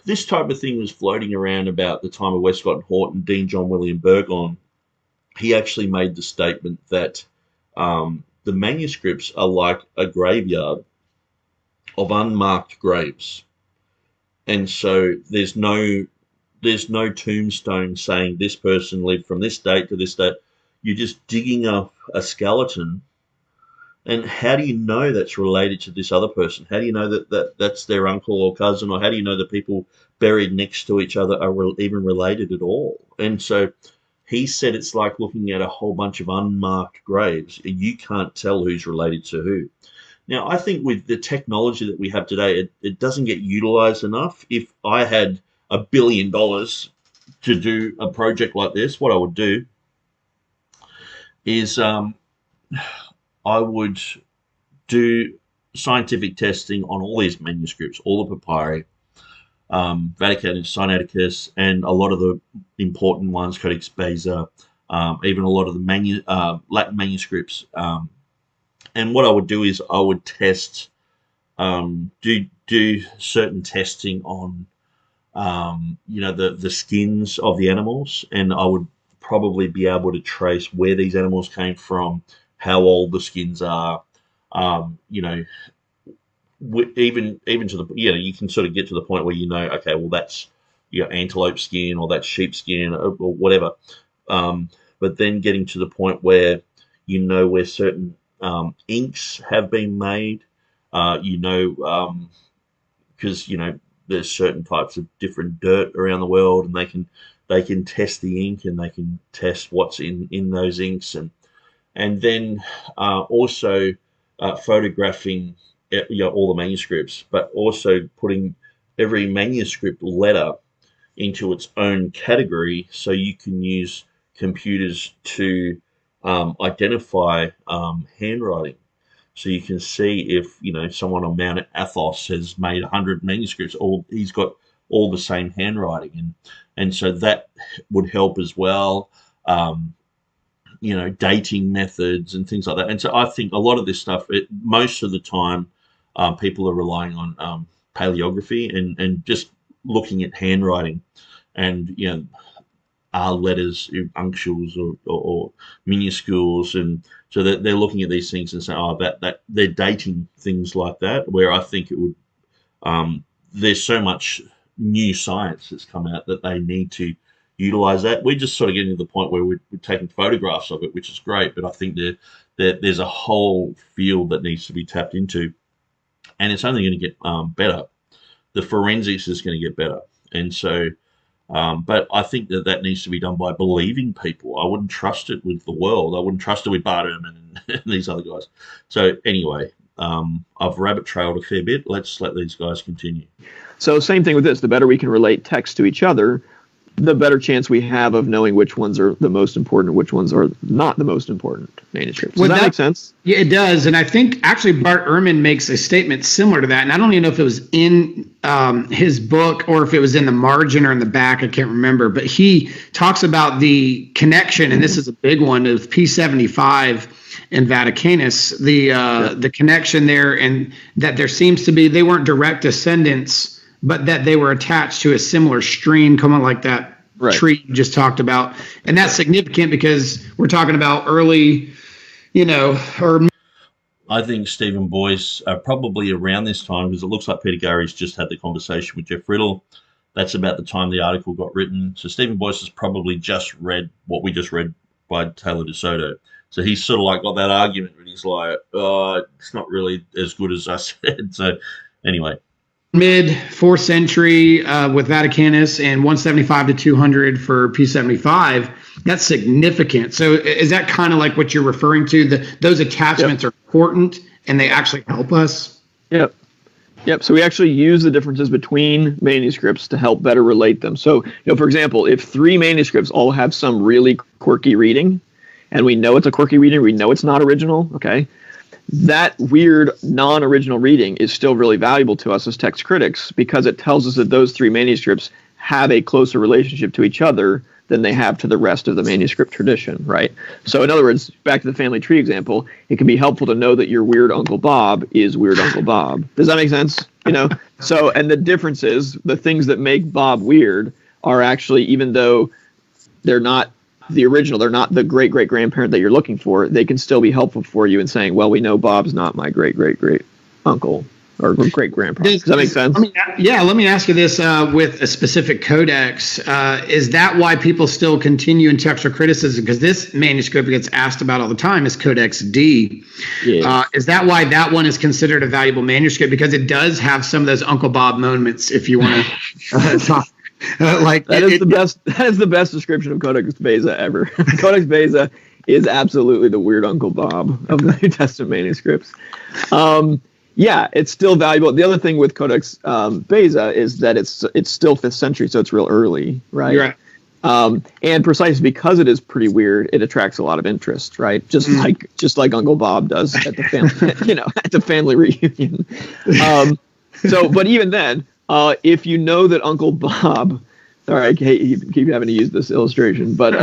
This type of thing was floating around about the time of Westcott and Horton. Dean John William Burgon, he actually made the statement that the manuscripts are like a graveyard of unmarked graves. And so there's no tombstone saying this person lived from this date to this date. You're just digging up a skeleton. And how do you know that's related to this other person? How do you know that that's their uncle or cousin? Or how do you know that people buried next to each other are even related at all? And so he said it's like looking at a whole bunch of unmarked graves. You can't tell who's related to who. Now, I think with the technology that we have today, it doesn't get utilized enough. If I had $1 billion to do a project like this, what I would do is I would do scientific testing on all these manuscripts, all the papyri, Vaticanus, Sinaiticus, and a lot of the important ones, Codex Beza, even a lot of the Latin manuscripts. And what I would do is I would test, do certain testing on, the skins of the animals, and I would probably be able to trace where these animals came from, how old the skins are, even to the, you can sort of get to the point where okay, well that's antelope skin or that's sheep skin or whatever, but then getting to the point where where certain inks have been made, because there's certain types of different dirt around the world, and they can test the ink and they can test what's in those inks, and then also photographing all the manuscripts, but also putting every manuscript letter into its own category, so you can use computers to identify handwriting. So you can see if someone on Mount Athos has made 100 manuscripts, or he's got all the same handwriting, and so that would help as well. Dating methods and things like that. And so I think a lot of this stuff, most of the time, people are relying on paleography and just looking at handwriting, and are letters uncials or minuscules, and so they're looking at these things and saying, that they're dating things like that. Where I think it would, there's so much new science that's come out that they need to utilize that. We're just sort of getting to the point where we're taking photographs of it, which is great, but I think that there's a whole field that needs to be tapped into, and it's only going to get better. The forensics is going to get better, and so. But I think that needs to be done by believing people. I wouldn't trust it with the world. I wouldn't trust it with Bart Ehrman and these other guys. So anyway, I've rabbit trailed a fair bit. Let's let these guys continue. So same thing with this. The better we can relate text to each other, the better chance we have of knowing which ones are the most important, which ones are not the most important manuscripts. Does that make sense? Yeah, it does. And I think actually Bart Ehrman makes a statement similar to that. And I don't even know if it was in his book or if it was in the margin or in the back. I can't remember. But he talks about the connection, and this is a big one, of P75 and Vaticanus, the connection there, and that there seems to be, they weren't direct descendants, but that they were attached to a similar stream, kind of like that tree you just talked about. And that's significant because we're talking about early, I think Stephen Boyce probably around this time, because it looks like Peter Gurry's just had the conversation with Jeff Riddle. That's about the time the article got written. So Stephen Boyce has probably just read what we just read by Taylor DeSoto. So he's sort of like got that argument, and he's like, it's not really as good as I said. So anyway. Mid 4th century with Vaticanus and 175 to 200 for P75. That's significant. So is that kind of like what you're referring to? Those attachments are important and they actually help us? Yep. So we actually use the differences between manuscripts to help better relate them. So, for example, if 3 manuscripts all have some really quirky reading, and we know it's a quirky reading, we know it's not original, okay? That weird non-original reading is still really valuable to us as text critics because it tells us that those 3 manuscripts have a closer relationship to each other than they have to the rest of the manuscript tradition, right? So in other words, back to the family tree example, it can be helpful to know that your weird Uncle Bob is weird Uncle Bob. Does that make sense? So, and the difference is the things that make Bob weird are actually, even though they're not the original, they're not the great-great-grandparent that you're looking for, they can still be helpful for you in saying, well, we know Bob's not my great-great-great uncle or great-grandpa. Does that make sense? Let me ask you this with a specific codex. Is that why people still continue in textual criticism? Because this manuscript gets asked about all the time is Codex D. Yeah. Is that why that one is considered a valuable manuscript? Because it does have some of those Uncle Bob moments, if you want to talk. That is the best description of Codex Beza ever. Codex Beza is absolutely the weird Uncle Bob of the New Testament manuscripts. It's still valuable. The other thing with Codex Beza is that it's still 5th century, so it's real early, right? You're right. And precisely because it is pretty weird, it attracts a lot of interest, right? Just like Uncle Bob does at the family, at the family reunion. But even then. If you know that Uncle Bob, sorry, I keep having to use this illustration, but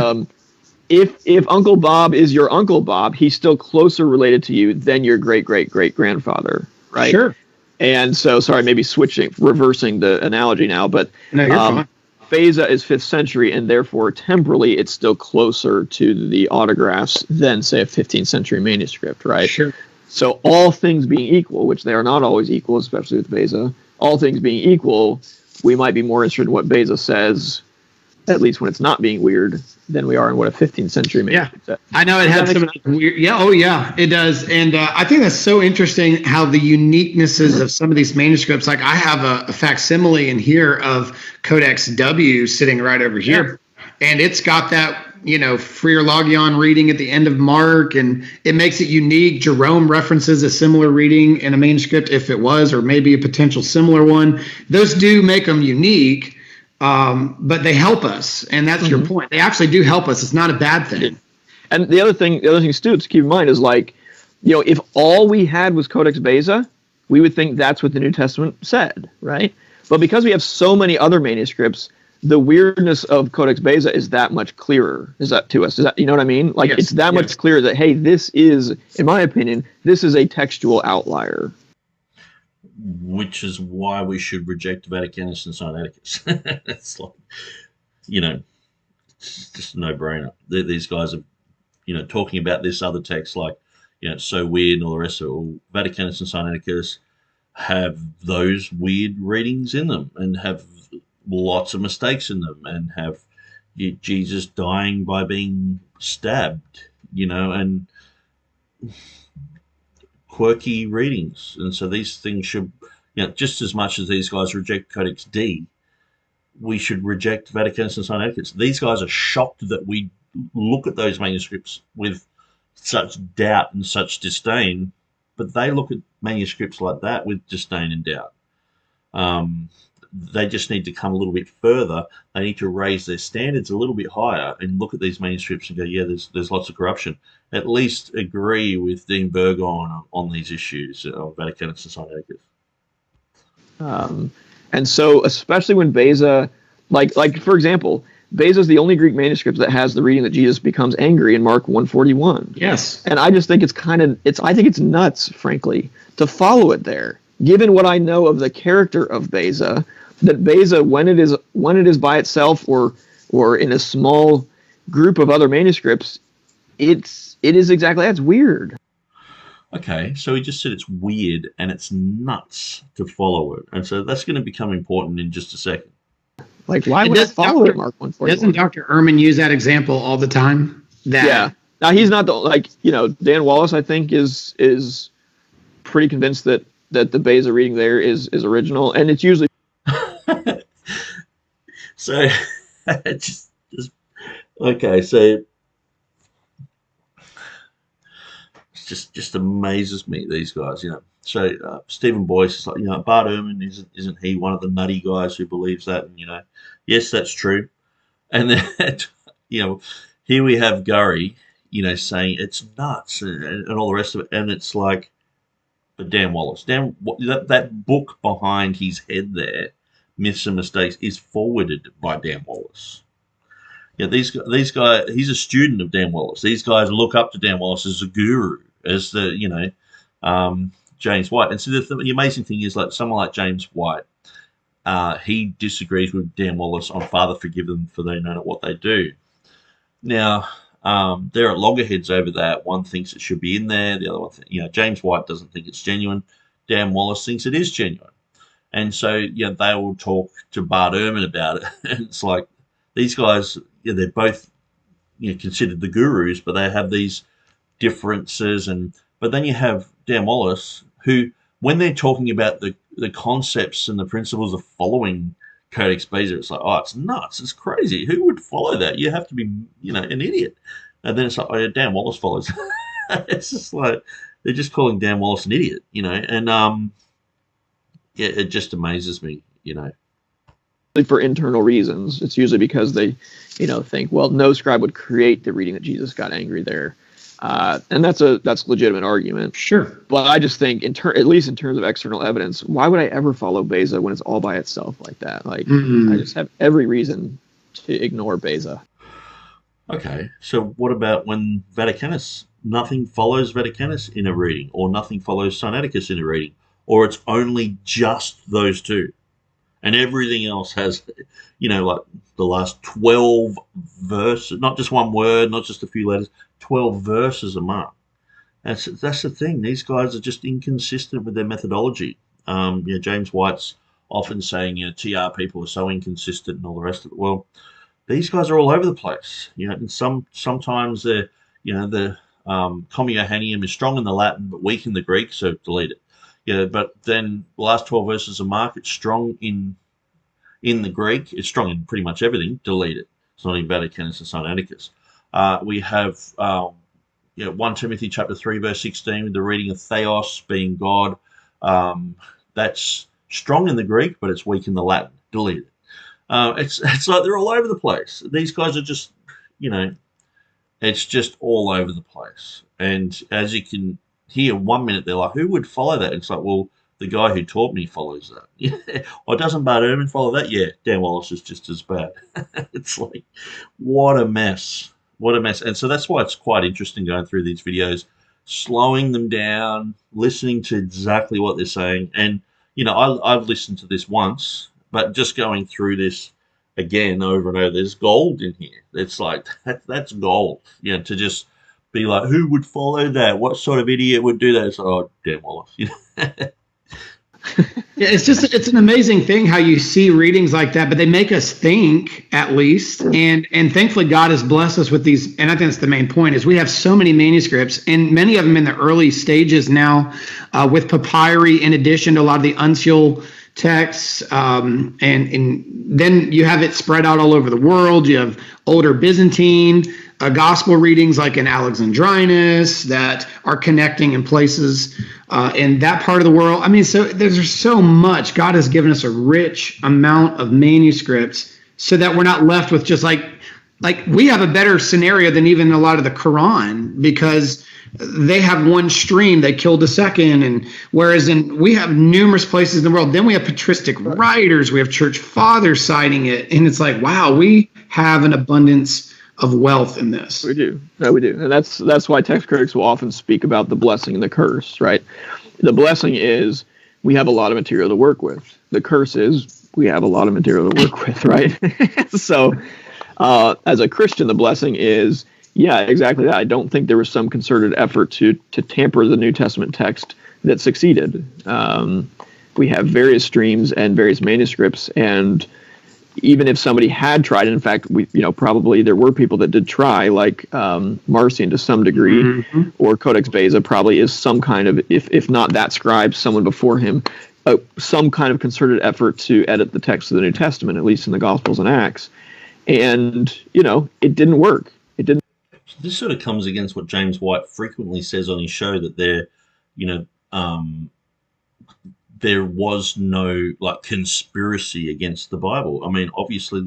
if Uncle Bob is your Uncle Bob, he's still closer related to you than your great-great-great-grandfather, right? Sure. And so, sorry, maybe reversing the analogy now, but Beza is 5th century, and therefore temporally it's still closer to the autographs than, say, a 15th century manuscript, right? Sure. So all things being equal, which they are not always equal, especially with Beza, all things being equal, we might be more interested in what Beza says, at least when it's not being weird, than we are in what a 15th century manuscript says. I know it has some weird. Yeah, oh yeah, it does. And I think that's so interesting how the uniquenesses of some of these manuscripts. Like I have a facsimile in here of Codex W sitting right over here, and it's got that Freer Logion reading at the end of Mark, and it makes it unique. Jerome references a similar reading in a manuscript if it was, or maybe a potential similar one. Those do make them unique, but they help us, and that's your point. They actually do help us. It's not a bad thing. And the other thing, Stu, to keep in mind is if all we had was Codex Beza, we would think that's what the New Testament said, right? But because we have so many other manuscripts, the weirdness of Codex Beza is that much clearer. Is that to us? Is that, you know what I mean? It's that much clearer that, hey, this is, in my opinion, this is a textual outlier. Which is why we should reject Vaticanus and Sinaiticus. It's like, it's just a no-brainer. These guys are, talking about this other text like, it's so weird and all the rest of it. Well, Vaticanus and Sinaiticus have those weird readings in them and have lots of mistakes in them and have Jesus dying by being stabbed, and quirky readings. And so these things should, just as much as these guys reject Codex D, we should reject Vaticanus and Sinaiticus. These guys are shocked that we look at those manuscripts with such doubt and such disdain, but they look at manuscripts like that with disdain and doubt. They just need to come a little bit further. They need to raise their standards a little bit higher and look at these manuscripts and go, yeah, there's lots of corruption. At least agree with Dean Burgon on these issues of Vaticanus and Sinaiticus. And so, especially when Beza, like for example, Beza is the only Greek manuscript that has the reading that Jesus becomes angry in Mark 1:41. Yes. And I just think I think it's nuts, frankly, to follow it there. Given what I know of the character of Beza, that Beza, when it is by itself or in a small group of other manuscripts, it is exactly that. It's weird. Okay, so he just said it's weird and it's nuts to follow it. And so that's going to become important in just a second. Like, why would I follow it, Mark 141? Doesn't Dr. Ehrman use that example all the time? Yeah. Now, he's not Dan Wallace, I think, is pretty convinced that the Beza reading there is original. And it's usually... So, okay, so... Just amazes me, these guys, So Stephen Boyce is like, Bart Ehrman isn't he one of the nutty guys who believes that? And yes, that's true. And then here we have Gurry, saying it's nuts and all the rest of it, and it's like, but Dan Wallace, that book behind his head there, Myths and Mistakes, is forwarded by Dan Wallace. These guys, he's a student of Dan Wallace. These guys look up to Dan Wallace as a guru, as the James White. And so the amazing thing is, like someone like James White, he disagrees with Dan Wallace on Father forgive them for they know not what they do. Now there are loggerheads over that. One thinks it should be in there. The other one, James White doesn't think it's genuine. Dan Wallace thinks it is genuine. And so they will talk to Bart Ehrman about it. And it's like these guys, they're both considered the gurus, but they have these differences. But then you have Dan Wallace, who, when they're talking about the concepts and the principles of following Codex Beza, it's like, oh, it's nuts, it's crazy. Who would follow that? You have to be, an idiot. And then it's like, oh yeah, Dan Wallace follows. It's just like they're just calling Dan Wallace an idiot, and it just amazes me, For internal reasons. It's usually because they, think, well, no scribe would create the reading that Jesus got angry there. And that's a legitimate argument. Sure. But I just think, at least in terms of external evidence, why would I ever follow Beza when it's all by itself like that? Like, I just have every reason to ignore Beza. Okay, so what about when Vaticanus, nothing follows Vaticanus in a reading, or nothing follows Sinaiticus in a reading, or it's only just those two, and everything else has, like the last 12 verses, not just one word, not just a few letters, 12 verses a month. That's the thing. These guys are just inconsistent with their methodology. James White's often saying, TR people are so inconsistent and all the rest of it. Well, these guys are all over the place. And sometimes they're, the Comma Johanneum is strong in the Latin but weak in the Greek, so delete it. But then the last 12 verses of Mark, it's strong in the Greek. It's strong in pretty much everything. Delete it. It's not in Vaticanus and Sinaiticus. We have 1 Timothy chapter 3 verse 16 with the reading of Theos being God. That's strong in the Greek, but it's weak in the Latin. Delete it. It's like they're all over the place. These guys are just, it's just all over the place. And as you can hear, 1 minute they're like, who would follow that? It's like, well, the guy who taught me follows that. Or doesn't Bart Ehrman follow that? Yeah, Dan Wallace is just as bad. It's like, what a mess. What a mess. And so that's why it's quite interesting going through these videos, slowing them down, listening to exactly what they're saying. And, I've listened to this once, but just going through this again over and over, there's gold in here. It's like, that's gold. To just be like, who would follow that? What sort of idiot would do that? It's like, oh, Dan Wallace. Yeah, it's an amazing thing how you see readings like that, but they make us think at least. And thankfully God has blessed us with these, and I think that's the main point, is we have so many manuscripts, and many of them in the early stages now, with papyri in addition to a lot of the uncial texts, and then you have it spread out all over the world. You have older Byzantine gospel readings like in Alexandrinus that are connecting in places in that part of the world. I mean, so there's so much. God has given us a rich amount of manuscripts so that we're not left with just like we have a better scenario than even a lot of the Quran, because they have one stream, they killed a second, and whereas we have numerous places in the world, then we have patristic writers, we have church fathers citing it, and it's like, wow, we have an abundance of wealth in this. We do. No, we do. And that's why text critics will often speak about the blessing and the curse, right? The blessing is we have a lot of material to work with. The curse is we have a lot of material to work with, right? So as a Christian, the blessing is, yeah, exactly that. I don't think there was some concerted effort to tamper the New Testament text that succeeded. We have various streams and various manuscripts, and even if somebody had tried, and in fact, probably there were people that did try, like Marcion to some degree, or Codex Beza probably is some kind of, if not that scribe, someone before him, some kind of concerted effort to edit the text of the New Testament, at least in the Gospels and Acts. And, it didn't work. It didn't. This sort of comes against what James White frequently says on his show, that there was no conspiracy against the Bible. I mean, obviously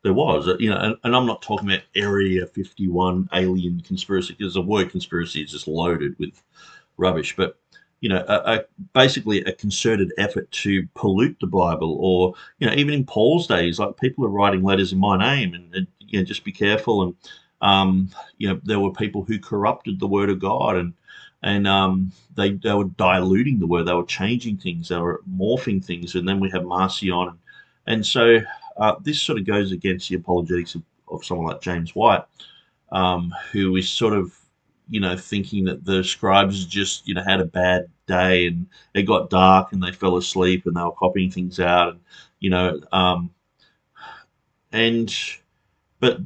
there was, and I'm not talking about Area 51 alien conspiracy, because the word conspiracy is just loaded with rubbish. But basically a concerted effort to pollute the Bible, or even in Paul's days, like people are writing letters in my name, and just be careful. And there were people who corrupted the Word of God, and they were diluting the word, they were changing things, they were morphing things, and then we have Marcion, and so this sort of goes against the apologetics of someone like James White, who is sort of thinking that the scribes just had a bad day and it got dark and they fell asleep and they were copying things out, and but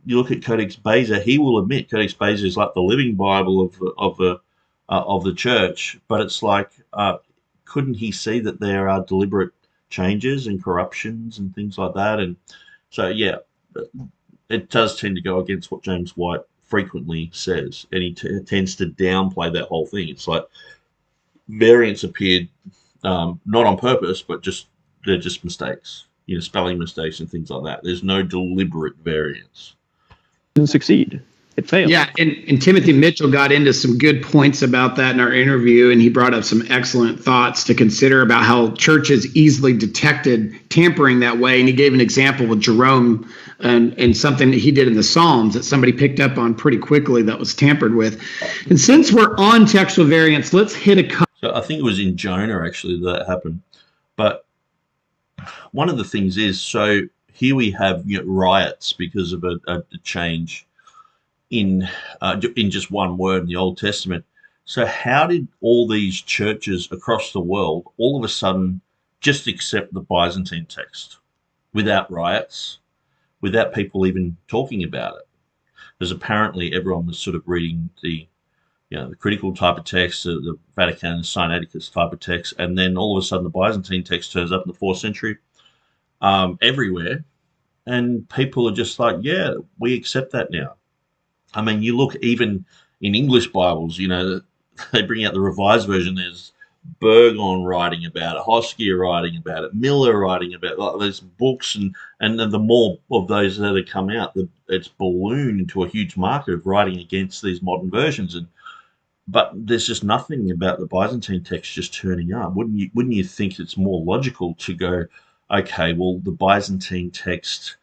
you look at Codex Beza, he will admit Codex Beza is like the living Bible of the church, but it's like, couldn't he see that there are deliberate changes and corruptions and things like that? And so, yeah, it does tend to go against what James White frequently says, and he tends to downplay that whole thing. It's like variants appeared not on purpose, but they're just mistakes, spelling mistakes and things like that. There's no deliberate variance. Didn't succeed. It failed. Yeah, and Timothy Mitchell got into some good points about that in our interview, and he brought up some excellent thoughts to consider about how churches easily detected tampering that way. And he gave an example with Jerome and something that he did in the Psalms that somebody picked up on pretty quickly that was tampered with. And since we're on textual variants, let's hit a couple. So I think it was in Jonah actually that happened. But one of the things is, so here we have riots because of a change in just one word in the Old Testament. So how did all these churches across the world all of a sudden just accept the Byzantine text without riots, without people even talking about it? Because apparently everyone was sort of reading the critical type of text, the Vatican Sinaiticus type of text, and then all of a sudden the Byzantine text turns up in the 4th century everywhere, and people are just like, yeah, we accept that now. I mean, you look even in English Bibles, they bring out the Revised Version. There's Burgon writing about it, Hoskier writing about it, Miller writing about it. Like, there's books, and the more of those that have come out, it's ballooned into a huge market of writing against these modern versions. But there's just nothing about the Byzantine text just turning up. Wouldn't you think it's more logical to go, okay, well, the Byzantine text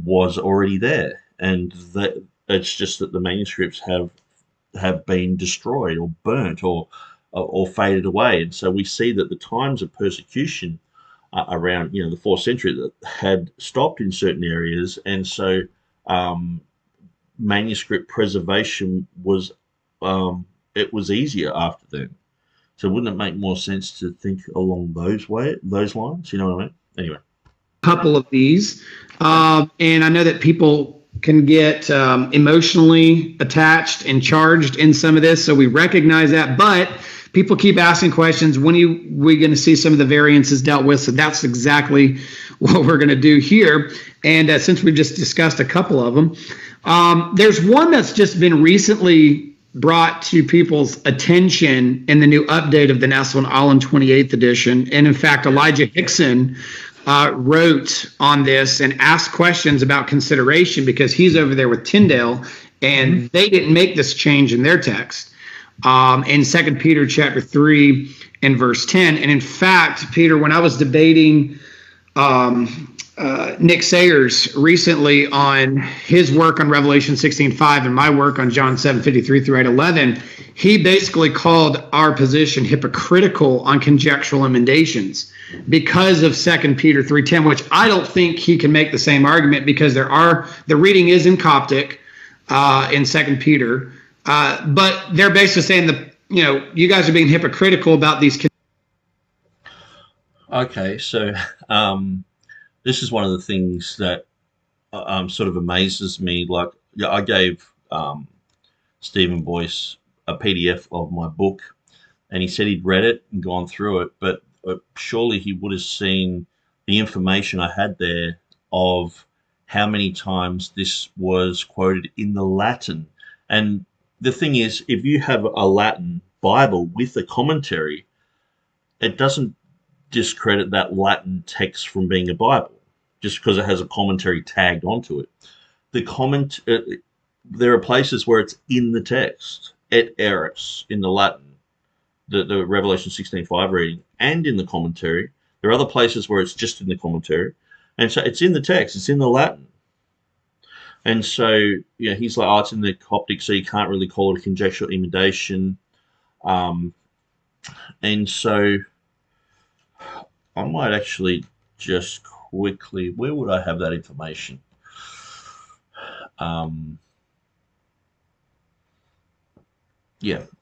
was already there, and that it's just that the manuscripts have been destroyed or burnt or faded away. And so we see that the times of persecution around the 4th century that had stopped in certain areas, and so manuscript preservation was it was easier after then. So wouldn't it make more sense to think along those lines? You know what I mean? Anyway. Couple of these. And I know that people can get emotionally attached and charged in some of this, so we recognize that. But people keep asking questions. When are we going to see some of the variances dealt with? So that's exactly what we're going to do here. And since we've just discussed a couple of them, there's one that's just been recently brought to people's attention in the new update of the Nassau and Allen 28th edition. And in fact, Elijah Hickson wrote on this and asked questions about consideration because he's over there with Tyndale, and they didn't make this change in their text. In 2 Peter chapter 3 and verse 10. And in fact, Peter, when I was debating Nick Sayers recently on his work on Revelation 16:5 and my work on John 7:53 through 8:11, he basically called our position hypocritical on conjectural emendations because of 2 Peter 3:10, which I don't think he can make the same argument because the reading is in Coptic in 2 Peter, but they're basically saying you guys are being hypocritical about these. Okay, so this is one of the things that sort of amazes me. Like, I gave Stephen Boyce a PDF of my book, and he said he'd read it and gone through it, but surely he would have seen the information I had there of how many times this was quoted in the Latin. And the thing is, if you have a Latin Bible with a commentary, it doesn't discredit that Latin text from being a Bible just because it has a commentary tagged onto it. There are places where it's in the text, et eris, in the Latin, the Revelation 16:5 reading, and in the commentary. There are other places where it's just in the commentary, and so it's in the text, it's in the Latin. And so, he's like, oh, it's in the Coptic, so you can't really call it a conjectural emendation. And so I might actually just quickly, where would I have that information?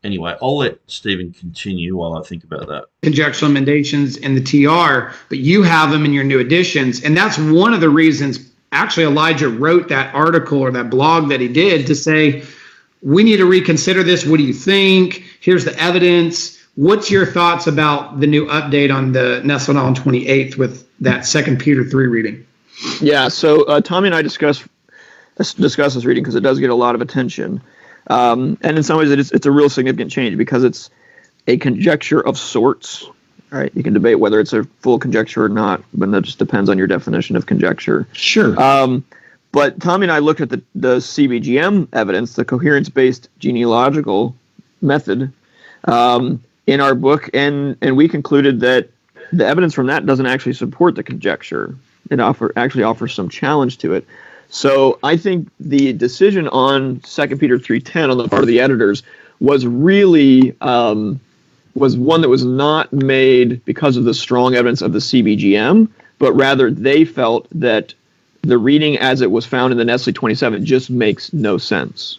Anyway, I'll let Stephen continue while I think about that. Conjectural emendations in the TR, but you have them in your new editions. And that's one of the reasons, actually, Elijah wrote that article or that blog that he did to say, we need to reconsider this. What do you think? Here's the evidence. What's your thoughts about the new update on the Nassau and Allen 28th with that 2 Peter 3 reading? Yeah, so Tommy and I discuss this reading because it does get a lot of attention. And in some ways, it's a real significant change because it's a conjecture of sorts. Right? You can debate whether it's a full conjecture or not, but that just depends on your definition of conjecture. Sure. But Tommy and I looked at the CBGM evidence, the coherence-based genealogical method, in our book, and we concluded that the evidence from that doesn't actually support the conjecture. It actually offers some challenge to it. So I think the decision on 2 Peter 3:10 on the part of the editors was really was one that was not made because of the strong evidence of the CBGM, but rather they felt that the reading as it was found in the Nestle 27 just makes no sense.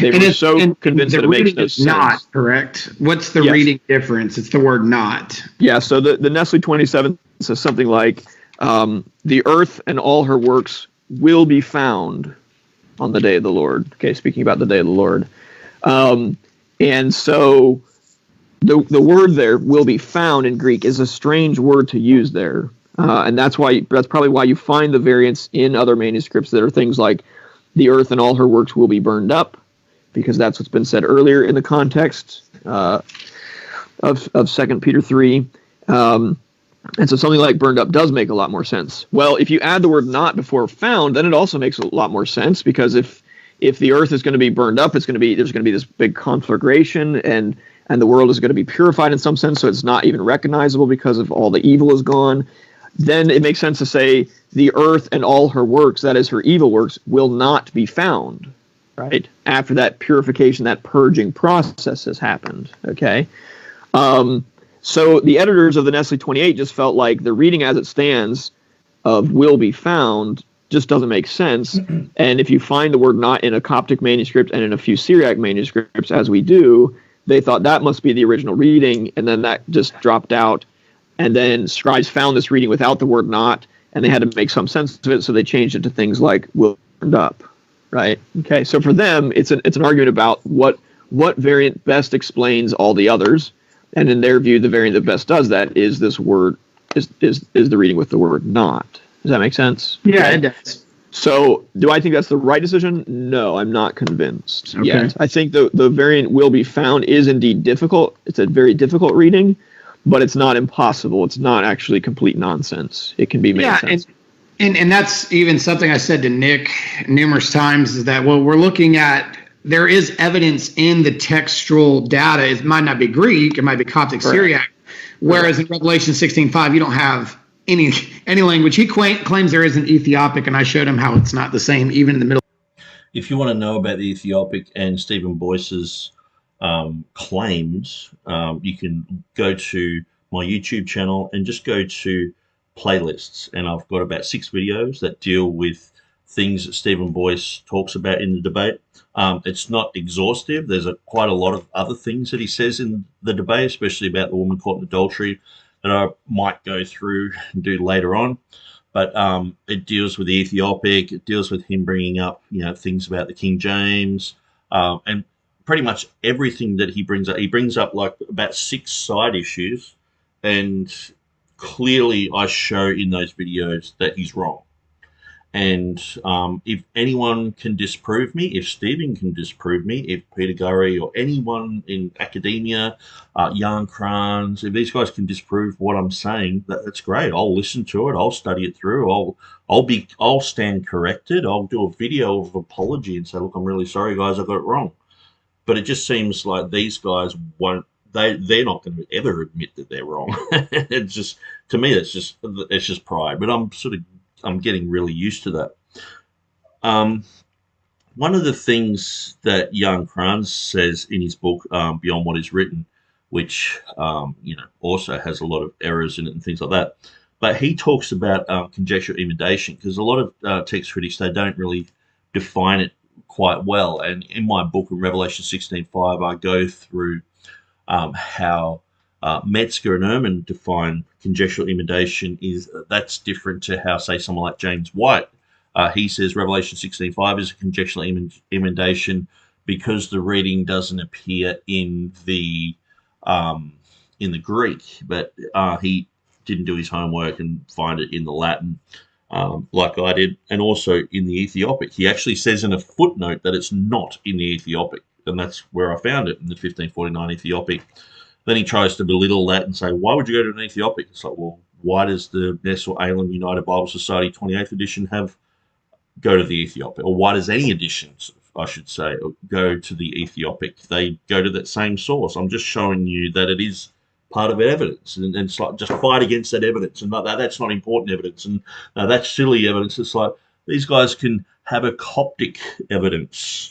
They were so convinced that it makes no sense. Not correct. What's the reading difference? It's the word not. Yeah, so the Nestle 27 says something like, the earth and all her works will be found on the day of the Lord. Okay, speaking about the day of the Lord. And so the word there, will be found, in Greek, is a strange word to use there. And that's probably why you find the variants in other manuscripts that are things like, the earth and all her works will be burned up, because that's what's been said earlier in the context of 2 Peter 3. And so something like burned up does make a lot more sense. Well, if you add the word not before found, then it also makes a lot more sense, because if the earth is going to be burned up, there's going to be this big conflagration, and the world is going to be purified in some sense, so it's not even recognizable because of all the evil is gone. Then it makes sense to say the earth and all her works, that is her evil works, will not be found, right? After that purification, that purging process has happened, okay? So the editors of the Nestle 28 just felt like the reading as it stands of will be found just doesn't make sense. And if you find the word not in a Coptic manuscript and in a few Syriac manuscripts, as we do, they thought that must be the original reading, and then that just dropped out. And then scribes found this reading without the word not, and they had to make some sense of it, so they changed it to things like will turned up, right? Okay, so for them, it's an argument about what variant best explains all the others, and in their view, the variant that best does that is this word, is the reading with the word not. Does that make sense? Yeah, it does. So, do I think that's the right decision? No, I'm not convinced Okay. yet. I think the variant will be found is indeed difficult. It's a very difficult reading, but it's not impossible. It's not actually complete nonsense. It can be made sense. And that's even something I said to Nick numerous times, is that, well, we're looking at, there is evidence in the textual data. It might not be Greek, it might be Coptic Syriac, whereas in Revelation 16:5, you don't have any language. He claims there is an Ethiopic, and I showed him how it's not the same, even in the Middle. If you want to know about the Ethiopic and Stephen Boyce's claims, you can go to my YouTube channel and just go to playlists. And I've got about 6 videos that deal with things that Stephen Boyce talks about in the debate. It's not exhaustive. There's quite a lot of other things that he says in the debate, especially about the woman caught in adultery, that I might go through and do later on. But it deals with the Ethiopic. It deals with him bringing up, things about the King James, and pretty much everything that he brings up. He brings up like about 6 side issues, and clearly I show in those videos that he's wrong. And if anyone can disprove me, if Stephen can disprove me, if Peter Gurry or anyone in academia, Jan Kranz, if these guys can disprove what I'm saying, that's great. I'll listen to it. I'll study it through. I'll stand corrected. I'll do a video of apology and say, look, I'm really sorry, guys, I got it wrong. But it just seems like these guys won't. They're not going to ever admit that they're wrong. It's just, to me, it's just pride. But I'm getting really used to that. One of the things that Jan Kranz says in his book, Beyond What Is Written, which also has a lot of errors in it and things like that, but he talks about conjectural emendation, because a lot of text critics, they don't really define it quite well. And in my book, in Revelation 16:5, I go through how Metzger and Ehrman define conjectural emendation. That's different to how, say, someone like James White, he says Revelation 16:5 is a conjectural emendation because the reading doesn't appear in the Greek, but he didn't do his homework and find it in the Latin, like I did, and also in the Ethiopic. He actually says in a footnote that it's not in the Ethiopic, and that's where I found it, in the 1549 Ethiopic. Then he tries to belittle that and say, why would you go to an Ethiopic? It's like, well, why does the Nestle Alem United Bible Society 28th edition go to the Ethiopic? Or why does any editions, I should say, go to the Ethiopic? They go to that same source. I'm just showing you that it is part of evidence, and it's like, just fight against that evidence, and that's not important evidence, and that's silly evidence. It's like, these guys can have a Coptic evidence.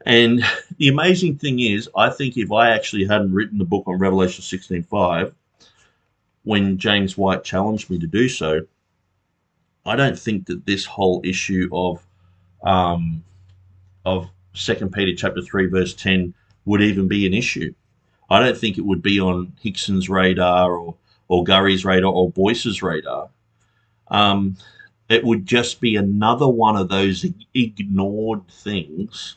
And the amazing thing is, I think if I actually hadn't written the book on Revelation 16:5, when James White challenged me to do so, I don't think that this whole issue of 2 Peter chapter 3 verse 10 would even be an issue. I don't think it would be on Hickson's radar or Gurry's radar or Boyce's radar. It would just be another one of those ignored things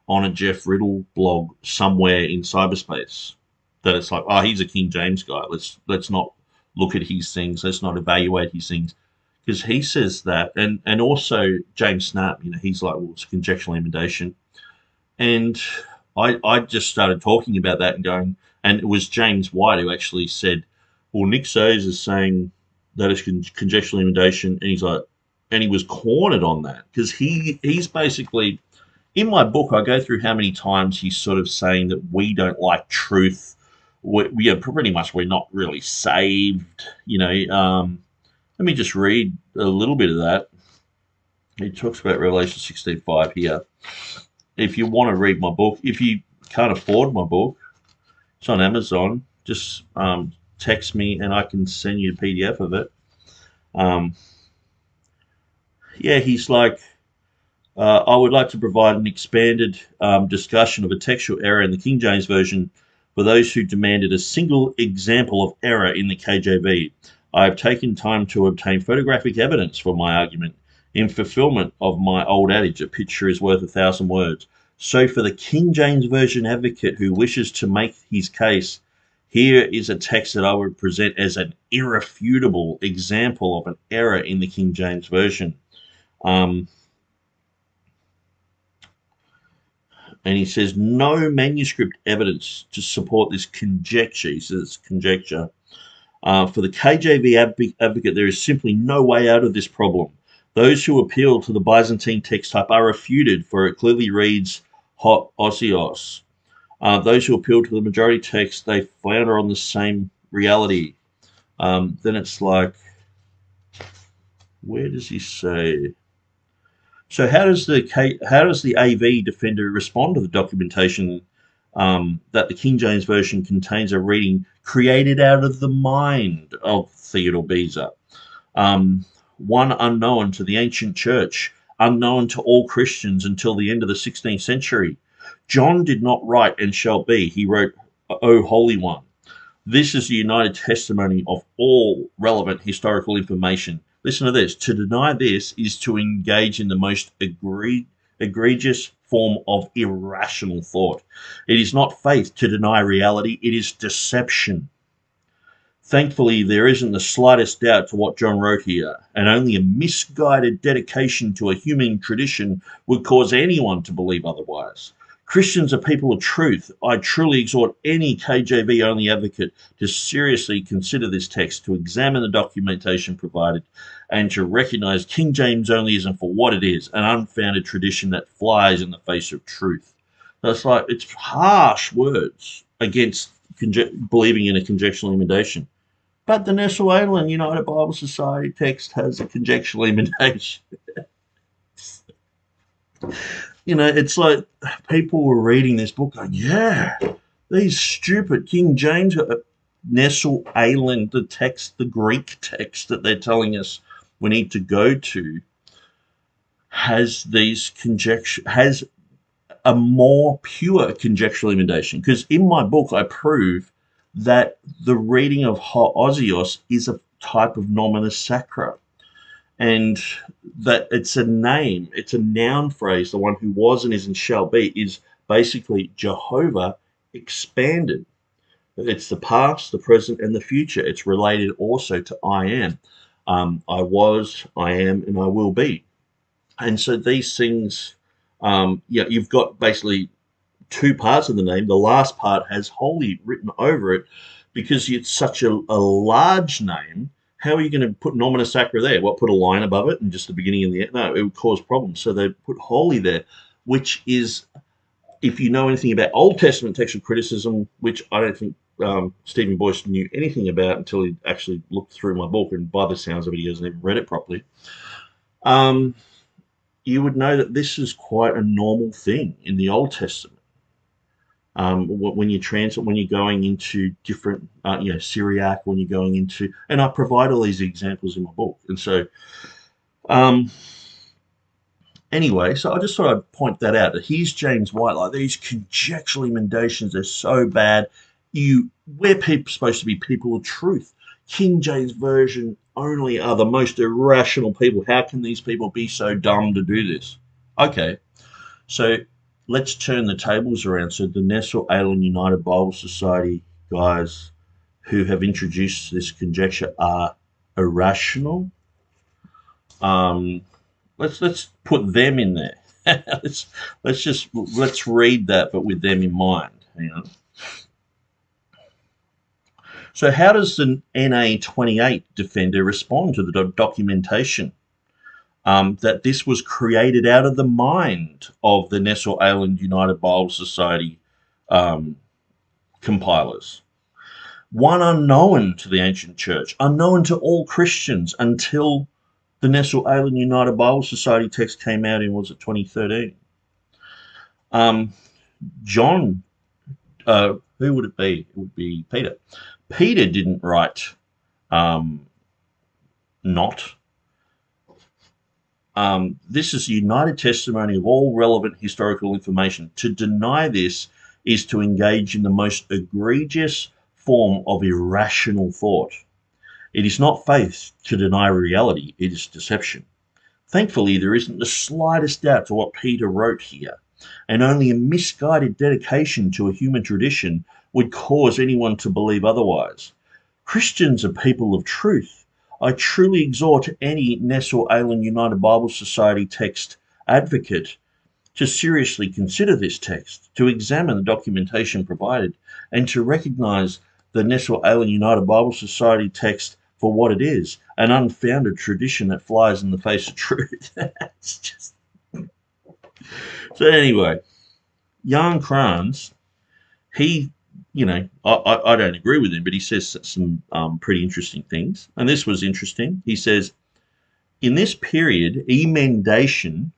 on a Jeff Riddle blog somewhere in cyberspace, that it's like, oh, he's a King James guy. Let's not look at his things. Let's not evaluate his things, because he says that, and also James Snap, he's like, well, it's conjectural emendation, and I just started talking about that and going, and it was James White who actually said, well, Nick Sayers is saying that it's conjectural emendation, and he's like, and he was cornered on that, because he's basically, in my book, I go through how many times he's sort of saying that we don't like truth. We are pretty much, we're not really saved. Let me just read a little bit of that. He talks about Revelation 16:5 here. If you want to read my book, if you can't afford my book, it's on Amazon. Just text me and I can send you a PDF of it. He's like, I would like to provide an expanded discussion of a textual error in the King James Version for those who demanded a single example of error in the KJV. I have taken time to obtain photographic evidence for my argument in fulfillment of my old adage, a picture is worth 1,000 words. So for the King James Version advocate who wishes to make his case, here is a text that I would present as an irrefutable example of an error in the King James Version. And he says, no manuscript evidence to support this conjecture. He says it's conjecture. For the KJV advocate, there is simply no way out of this problem. Those who appeal to the Byzantine text type are refuted, for it clearly reads hot osios. Those who appeal to the majority text, they flounder on the same reality. Then it's like, where does he say? So how does the AV defender respond to the documentation that the King James Version contains a reading created out of the mind of Theodore Beza, one unknown to the ancient church, unknown to all Christians until the end of the 16th century? John did not write "and shall be." He wrote, "O Holy One." This is the united testimony of all relevant historical information. Listen to this. To deny this is to engage in the most egregious form of irrational thought. It is not faith to deny reality. It is deception. Thankfully, there isn't the slightest doubt to what John wrote here, and only a misguided dedication to a human tradition would cause anyone to believe otherwise. Christians are people of truth. I truly exhort any KJV-only advocate to seriously consider this text, to examine the documentation provided, and to recognize King James onlyism for what it is, an unfounded tradition that flies in the face of truth. That's like, it's harsh words against believing in a conjectural emendation. But the Nestle-Aland United Bible Society text has a conjectural emendation. It's like people were reading this book going, yeah, these stupid King James, Nestle-Aland, the text, the Greek text that they're telling us we need to go to, has a more pure conjectural emendation. Because in my book, I prove that the reading of hoosios is a type of nomina sacra, and that it's a name, it's a noun phrase. The one who was and is and shall be is basically Jehovah expanded. It's the past, the present, and the future. It's related also to I am. I was, I am, and I will be. And so these things, you've got basically two parts of the name. The last part has holy written over it because it's such a large name. How are you going to put nomina sacra there? What, put a line above it and just the beginning and the end? No, it would cause problems. So they put holy there, which is, if you know anything about Old Testament textual criticism, which I don't think Stephen Boyce knew anything about until he actually looked through my book, and by the sounds of it, he hasn't even read it properly. You would know that this is quite a normal thing in the Old Testament. When you're going into different, Syriac, when you're going into, and I provide all these examples in my book. And so, anyway, so I just thought I'd point that out. That here's James White, like these conjectural emendations, they're so bad. We're supposed to be people of truth. King James Version only are the most irrational people. How can these people be so dumb to do this? Okay, so let's turn the tables around. So the Nestle-Aland United Bible Society guys who have introduced this conjecture are irrational. Let's put them in there. let's read that, but with them in mind. So how does the NA28 defender respond to the documentation that this was created out of the mind of the Nestle-Aland United Bible Society compilers? One unknown to the ancient church, unknown to all Christians until the Nestle-Aland United Bible Society text came out in, was it 2013? John, who would it be? It would be Peter. Peter didn't write not. This is a united testimony of all relevant historical information. To deny this is to engage in the most egregious form of irrational thought. It is not faith to deny reality, it is deception. Thankfully, there isn't the slightest doubt to what Peter wrote here, and only a misguided dedication to a human tradition would cause anyone to believe otherwise. Christians are people of truth. I truly exhort any Ness or Allen United Bible Society text advocate to seriously consider this text, to examine the documentation provided, and to recognize the Ness or Allen United Bible Society text for what it is, an unfounded tradition that flies in the face of truth. It's just... So anyway, Jan Kranz, he, I don't agree with him, but he says some pretty interesting things. And this was interesting. He says, in this period, emendation,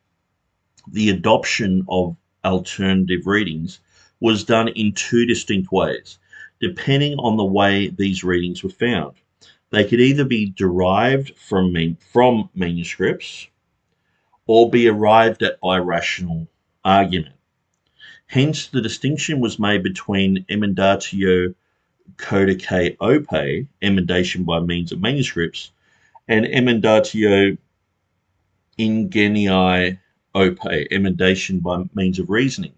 the adoption of alternative readings, was done in two distinct ways, depending on the way these readings were found. They could either be derived from manuscripts or be arrived at by rational argument. Hence, the distinction was made between emendatio codice ope, emendation by means of manuscripts, and emendatio ingenii ope, emendation by means of reasoning.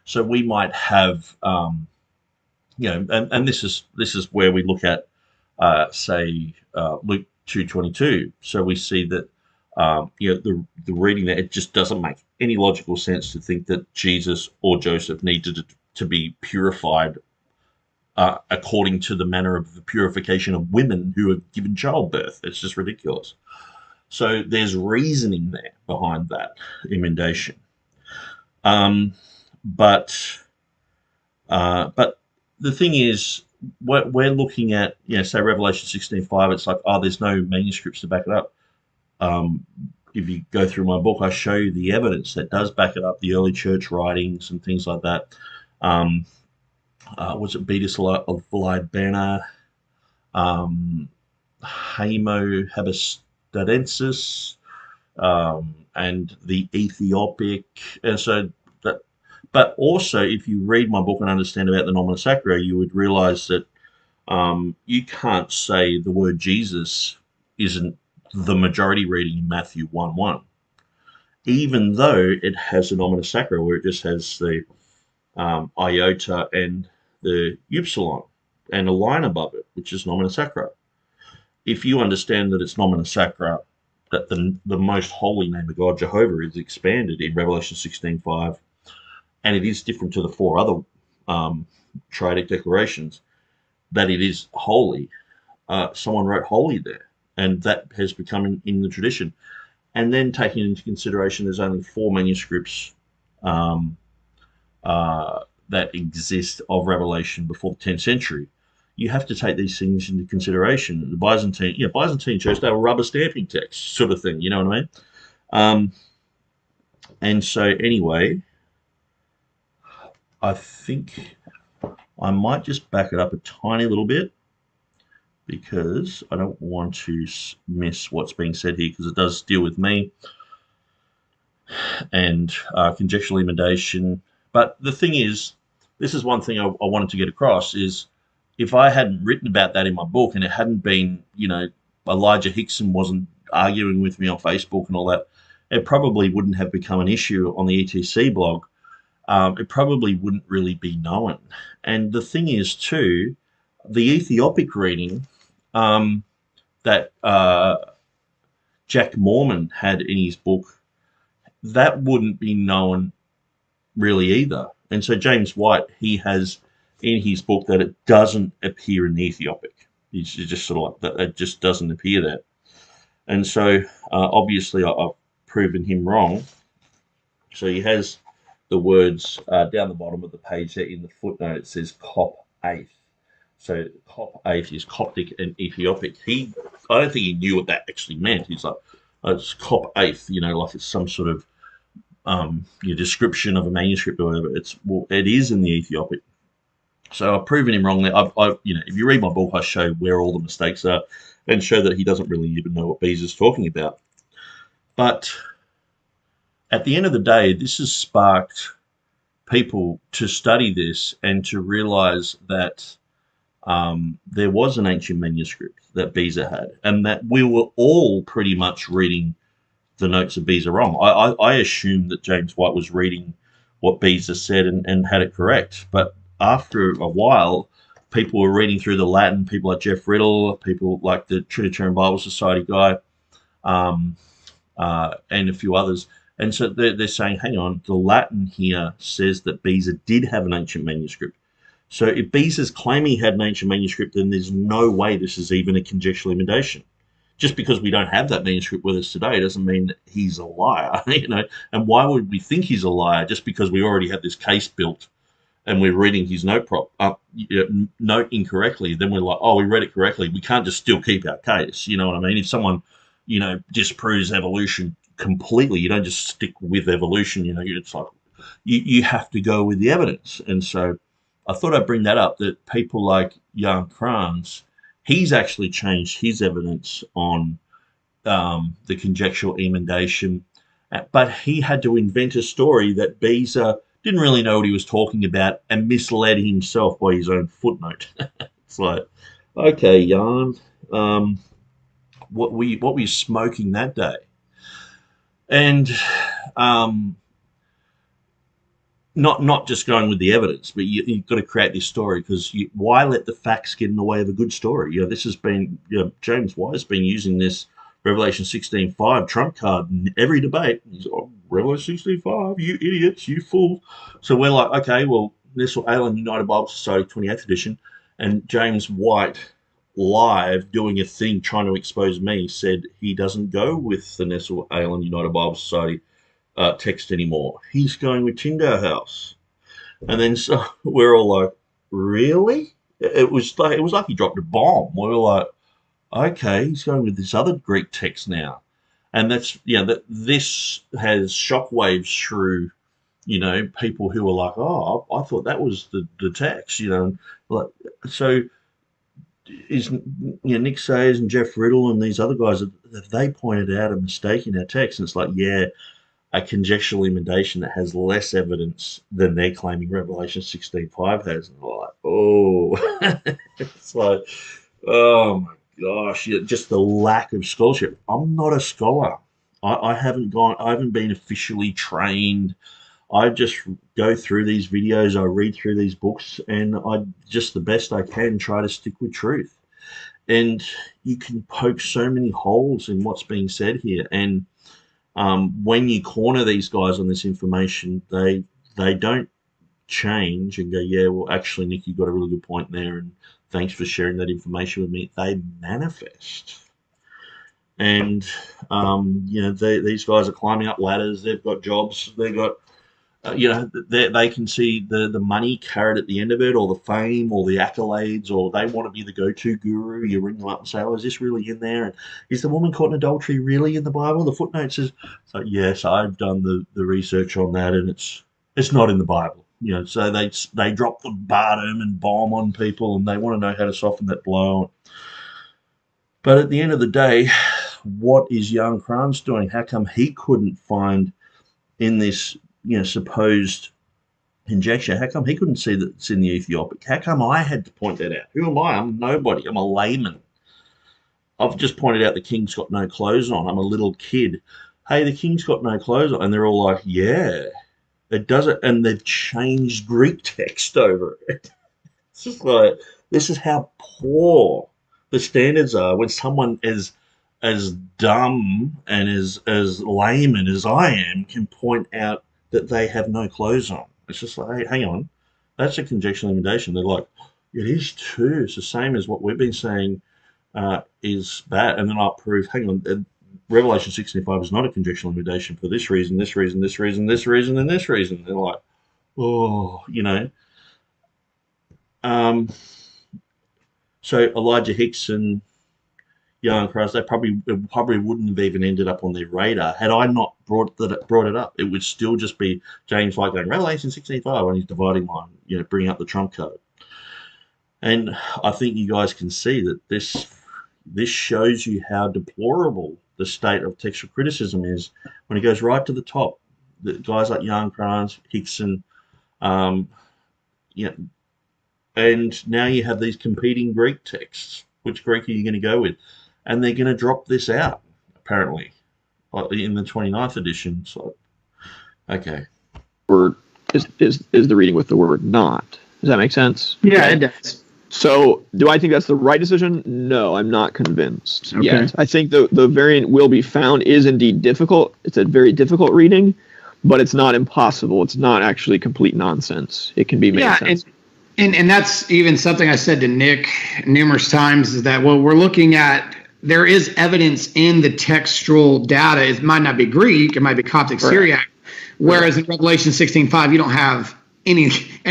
So we might have, and this is where we look at, say, Luke 2:22. So we see that, the reading that it just doesn't make any logical sense to think that Jesus or Joseph needed to be purified according to the manner of the purification of women who have given childbirth. It's just ridiculous. So there's reasoning there behind that emendation. But the thing is, we're looking at, say Revelation 16:5. It's like, there's no manuscripts to back it up. If you go through my book, I show you the evidence that does back it up, the early church writings and things like that. Was it Beatus of Libana, Hamo Habastadensis, and the Ethiopic, and so that. But also, if you read my book and understand about the Nomina Sacra, you would realize that you can't say the word Jesus isn't the majority reading in Matthew 1:1, even though it has a Nomina Sacra where it just has the iota and the upsilon and a line above it, which is Nomina Sacra. If you understand that it's Nomina Sacra, that the most holy name of God, Jehovah, is expanded in Revelation 16:5, and it is different to the four other triadic declarations, that it is holy. Someone wrote holy there, and that has become in the tradition. And then taking into consideration there's only 4 manuscripts that exist of Revelation before the 10th century, you have to take these things into consideration. The Byzantine Church, they were rubber stamping texts, sort of thing, you know what I mean? And so anyway, I think I might just back it up a tiny little bit, because I don't want to miss what's being said here, because it does deal with me and conjectural emendation. But the thing is, this is one thing I wanted to get across, is if I hadn't written about that in my book, and it hadn't been, Elijah Hickson wasn't arguing with me on Facebook and all that, it probably wouldn't have become an issue on the ETC blog. It probably wouldn't really be known. And the thing is, too, the Ethiopic reading that Jack Mormon had in his book, that wouldn't be known really either. And so James White, he has in his book that it doesn't appear in the Ethiopic. It's just sort of like that. It just doesn't appear there. And so obviously I've proven him wrong. So he has the words down the bottom of the page there in the footnote. It says Cop 8th. So Cop 8th is Coptic and Ethiopic. I don't think he knew what that actually meant. He's like, it's Cop 8th, like it's some sort of description of a manuscript or whatever. It is in the Ethiopic. So I've proven him wrong there. If you read my book, I show where all the mistakes are and show that he doesn't really even know what Bees is talking about. But at the end of the day, this has sparked people to study this and to realize that there was an ancient manuscript that Beza had, and that we were all pretty much reading the notes of Beza wrong. I assumed that James White was reading what Beza said and had it correct, but after a while, people were reading through the Latin. People like Jeff Riddle, people like the Trinitarian Bible Society guy, um, and a few others. And so they're saying, hang on, the Latin here says that Beza did have an ancient manuscript. So if Beza's claiming he had an ancient manuscript, then there's no way this is even a conjectural emendation. Just because we don't have that manuscript with us today doesn't mean that he's a liar, you know. And why would we think he's a liar just because we already have this case built and we're reading his note incorrectly? Then we're like, oh, we read it correctly. We can't just still keep our case. You know what I mean? If someone, disproves evolution completely, you don't just stick with evolution. It's like you have to go with the evidence. And so I thought I'd bring that up, that people like Jan Kranz, he's actually changed his evidence on the conjectural emendation, but he had to invent a story that Beza didn't really know what he was talking about and misled himself by his own footnote. It's like, okay, Jan, what were you smoking that day? And not just going with the evidence, but you've got to create this story, because why let the facts get in the way of a good story? This has been, James White has been using this Revelation 16:5 trump card in every debate. He's Revelation 16:5, you idiots, you fool. So we're like, okay, well, Nestle Aland United Bible Society 28th edition, and James White live doing a thing trying to expose me said he doesn't go with the Nestle Aland United Bible Society text anymore. He's going with Tyndale House. And then so we're all like, really? It was like he dropped a bomb. We were like, okay, he's going with this other Greek text now. And that's, that this has shockwaves through, people who are like, oh, I thought that was the text, like, so is, Nick Sayers and Jeff Riddle and these other guys, they pointed out a mistake in our text. And it's like, yeah, a conjectural emendation that has less evidence than they're claiming Revelation 16:5 has. And I'm like, oh, it's like, oh my gosh, just the lack of scholarship. I'm not a scholar. I haven't been officially trained. I just go through these videos, I read through these books, and I just the best I can try to stick with truth. And you can poke so many holes in what's being said here. And when you corner these guys on this information, they don't change and go, yeah, well, actually, Nick, you got a really good point there, and thanks for sharing that information with me. They manifest. And, these guys are climbing up ladders. They've got jobs. They've got, they can see the money carrot at the end of it, or the fame, or the accolades, or they want to be the go-to guru. You ring them up and say, oh, is this really in there? And is the woman caught in adultery really in the Bible? The footnote says, so yes, I've done the research on that, and it's not in the Bible. So they drop the bottom and bomb on people, and they want to know how to soften that blow. But at the end of the day, what is Jan Kranz doing? How come he couldn't find in this supposed conjecture, how come he couldn't see that it's in the Ethiopic? How come I had to point that out? Who am I? I'm nobody. I'm a layman. I've just pointed out the king's got no clothes on. I'm a little kid. Hey, the king's got no clothes on. And they're all like, yeah, it does it. And they've changed Greek text over it. It's just like, this is how poor the standards are when someone as dumb and as layman as I am can point out that they have no clothes on. It's just like, hey, hang on, that's a conjectural emendation. They're like, it is too. It's the same as what we've been saying is bad. And then I'll prove, hang on, Revelation 16:5 is not a conjectural emendation for this reason, this reason, this reason, this reason, and this reason. They're like, oh, So Elijah Hicks and Jan Kranz, they probably wouldn't have even ended up on their radar had I not brought it up. It would still just be James White going Revelation 16:5 on his dividing line, bringing up the trump card. And I think you guys can see that this shows you how deplorable the state of textual criticism is when it goes right to the top. the guys like Jan Kranz, Hickson, um, you know, and now you have these competing Greek texts. Which Greek are you going to go with? And they're going to drop this out, apparently, in the 29th edition. So, okay. Word is the reading with the word not. Does that make sense? Yeah, it does. So, do I think that's the right decision? No, I'm not convinced Okay. yet. I think the variant will be found is indeed difficult. It's a very difficult reading, but it's not impossible. It's not actually complete nonsense. It can be made sense. And that's even something I said to Nick numerous times, is that, well, we're looking at, there is evidence in the textual data. It might not be Greek, it might be Coptic Syriac, whereas in Revelation 16:5, you don't have any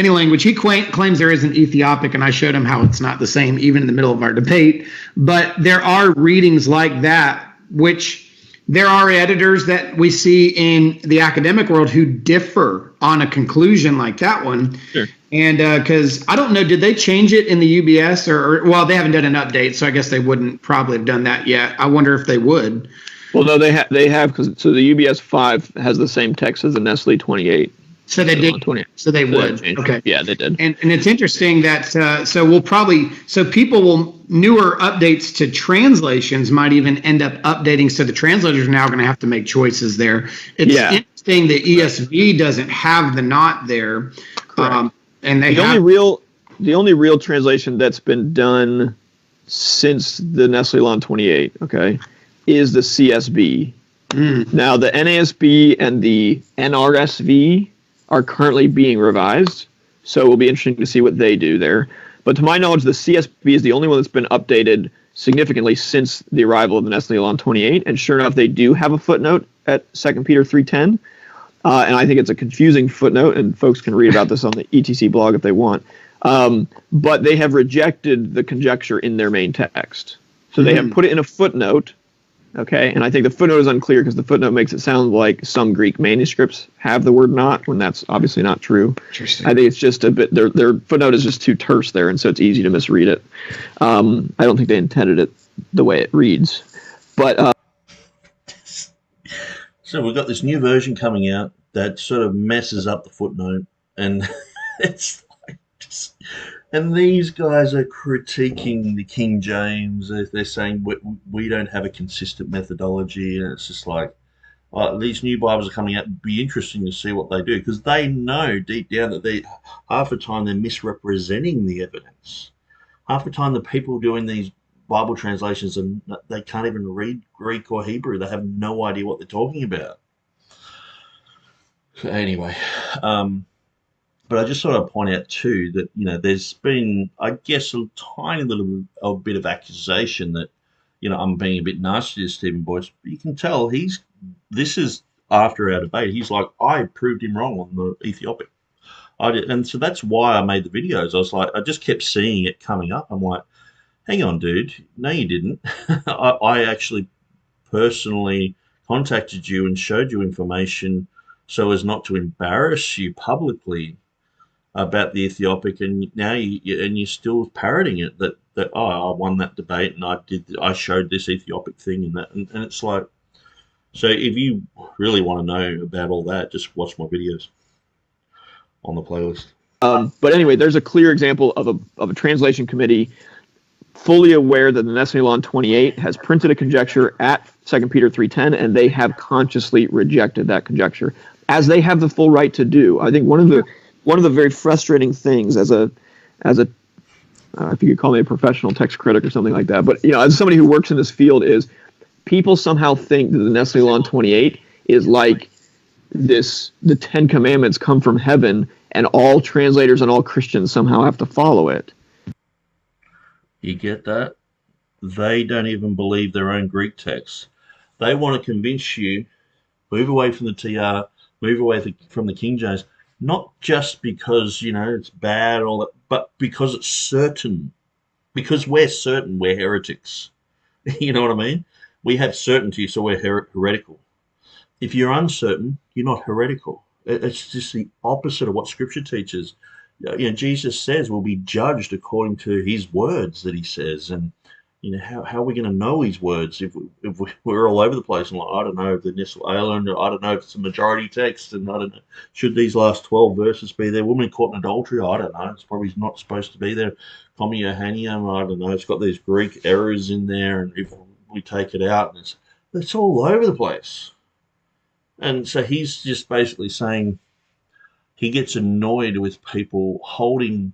language. He claims there is an Ethiopic, and I showed him how it's not the same, even in the middle of our debate. But there are readings like that, which there are editors that we see in the academic world who differ on a conclusion like that one. Sure. And because I don't know, did they change it in the UBS or well, they haven't done an update, so I guess they wouldn't probably have done that yet. I wonder if they would. Well, no, they have because so the UBS 5 has the same text as the Nestle 28. So they did. So they would. Okay. Yeah, they did. And it's interesting that people will, newer updates to translations might even end up updating. So the translators are now going to have to make choices there. It's interesting that ESV doesn't have the not there. And they the only real translation that's been done since the Nestle Lawn 28, okay, is the CSB. Now the NASB and the NRSV are currently being revised, so it will be interesting to see what they do there. But to my knowledge, the CSB is the only one that's been updated significantly since the arrival of the Nestle Lawn 28, and sure enough, they do have a footnote at 2 Peter 3:10, and I think it's a confusing footnote, and folks can read about this on the ETC blog if they want. But they have rejected the conjecture in their main text. So they have put it in a footnote, okay? And I think the footnote is unclear because the footnote makes it sound like some Greek manuscripts have the word not, when that's obviously not true. Interesting. I think it's just a bit, their footnote is just too terse there, and so it's easy to misread it. I don't think they intended it the way it reads. But so we've got this new version coming out that sort of messes up the footnote, and it's like and these guys are critiquing the King James. They're saying we don't have a consistent methodology, and it's just like these new Bibles are coming out. It'd be interesting to see what they do, because they know deep down that half the time they're misrepresenting the evidence. Half the time the people doing these Bible translations, and they can't even read Greek or Hebrew. They have no idea what they're talking about. So anyway, but I just sort of point out too that there's been, I guess, a tiny little bit of accusation that I'm being a bit nasty to Stephen Boyce. But you can tell this is after our debate. He's like, I proved him wrong on the Ethiopic. I did, and so that's why I made the videos. I was like, I just kept seeing it coming up. I'm like, hang on, dude. No, you didn't. I actually personally contacted you and showed you information so as not to embarrass you publicly about the Ethiopic, and now you're still parroting it that I won that debate and I showed this Ethiopic thing and that, and it's like, so if you really want to know about all that, just watch my videos on the playlist. But anyway, there's a clear example of a translation committee fully aware that the Nestle Lawn 28 has printed a conjecture at 2 Peter 3:10, and they have consciously rejected that conjecture, as they have the full right to do. I think one of the very frustrating things as a if you could call me a professional text critic or something like that, but as somebody who works in this field, is people somehow think that the Nestle Lawn 28 is like the 10 Commandments come from heaven and all translators and all Christians somehow have to follow it. You get that? They don't even believe their own Greek texts. They want to convince you, move away from the TR, move away from the King James, not just because, it's bad, all that, but because it's certain. Because we're certain we're heretics. You know what I mean? We have certainty, so we're heretical. If you're uncertain, you're not heretical. It's just the opposite of what Scripture teaches. Jesus says we'll be judged according to his words that he says. And how are we going to know his words if we're all over the place? And like, I don't know if the Nestle Island, I don't know if it's a majority text, and I don't know. Should these last 12 verses be there? Woman caught in adultery, I don't know. It's probably not supposed to be there. Homiohanium, I don't know. It's got these Greek errors in there, and if we take it out, and it's all over the place. And so he's just basically saying he gets annoyed with people holding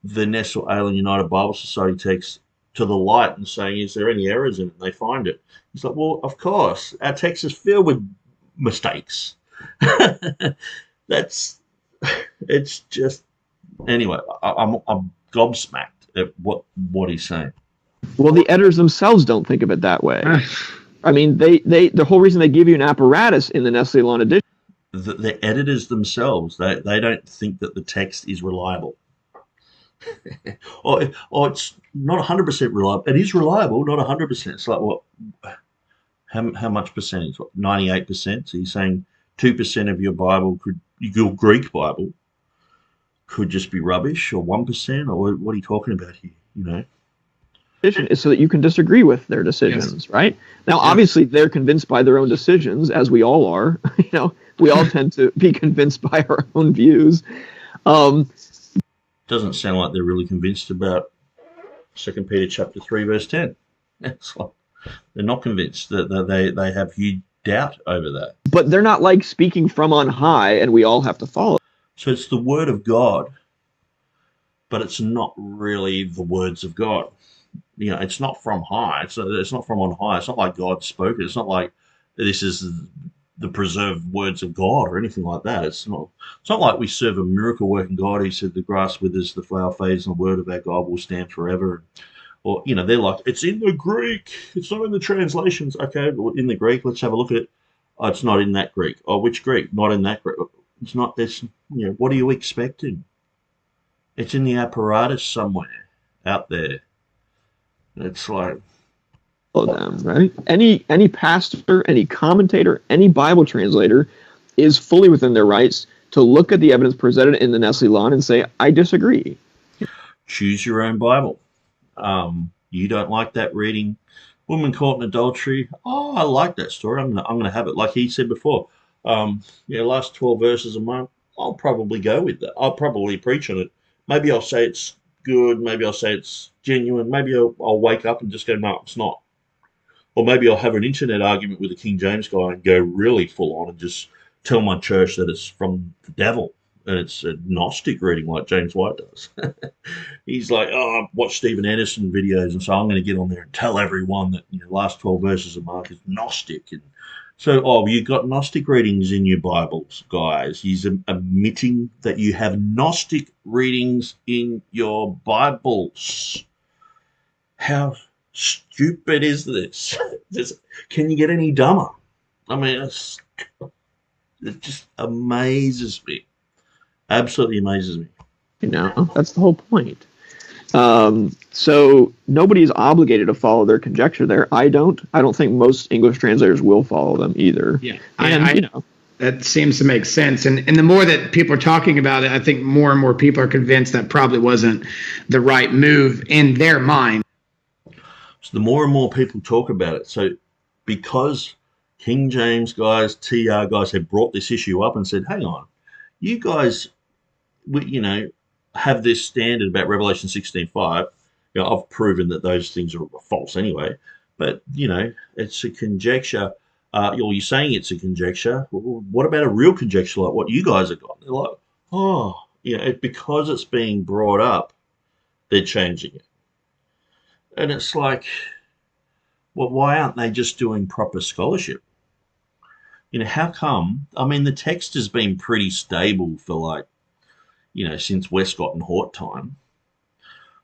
the Nestle Island United Bible Society text to the light and saying, is there any errors in it? And they find it. He's like, well, of course. Our text is filled with mistakes. It's just, anyway, I'm gobsmacked at what he's saying. Well, the editors themselves don't think of it that way. I mean, the whole reason they give you an apparatus in the Nestle Lawn edition. The editors themselves, they don't think that the text is reliable. or it's not 100% reliable. It is reliable, not 100%. It's like, what? How much percentage? 98%? So you're saying 2% of your Greek Bible could just be rubbish, or 1%, or what are you talking about here? Is so that you can disagree with their decisions, right? Now, obviously, they're convinced by their own decisions, as we all are. We all tend to be convinced by our own views. Doesn't sound like they're really convinced about 2 Peter chapter 3 verse 10. It's like they're not convinced that they have huge doubt over that. But they're not like speaking from on high, and we all have to follow. So it's the word of God, but it's not really the words of God. It's not from high. It's not from on high. It's not like God spoke it. It's not like this is the preserved words of God or anything like that. It's not like we serve a miracle working God who said the grass withers, the flower fades, and the word of our God will stand forever. Or, they're like, it's in the Greek. It's not in the translations. Okay, well, in the Greek, let's have a look at it. Oh, it's not in that Greek. Oh, which Greek? Not in that Greek. It's not this. What are you expecting? It's in the apparatus somewhere out there. It's like, Them, right? Any pastor, any commentator, any Bible translator is fully within their rights to look at the evidence presented in the Nestle Lawn and say, I disagree. Choose your own Bible. You don't like that reading, woman caught in adultery. Oh, I like that story. I'm gonna have it. Like he said before. Last 12 verses a month. I'll probably go with that. I'll probably preach on it. Maybe I'll say it's good. Maybe I'll say it's genuine. Maybe I'll wake up and just go, no, it's not. Or maybe I'll have an internet argument with a King James guy and go really full on and just tell my church that it's from the devil and it's a Gnostic reading like James White does. He's like, I've watched Stephen Anderson videos, and so I'm going to get on there and tell everyone that last 12 verses of Mark is Gnostic. And so, you've got Gnostic readings in your Bibles, guys. He's admitting that you have Gnostic readings in your Bibles. How stupid is this? Can you get any dumber? I mean, it just amazes me. Absolutely amazes me. That's the whole point. So nobody is obligated to follow their conjecture there. I don't think most English translators will follow them either. Yeah, that seems to make sense. And the more that people are talking about it, I think more and more people are convinced that probably wasn't the right move in their mind. So the more and more people talk about it, so because King James guys, TR guys have brought this issue up and said, hang on, you guys, have this standard about Revelation 16:5. I've proven that those things are false anyway, but, it's a conjecture. You're saying it's a conjecture. Well, what about a real conjecture like what you guys have got? They're like, because it's being brought up, they're changing it. And it's like, well, why aren't they just doing proper scholarship? How come? I mean, the text has been pretty stable for since Westcott and Hort time.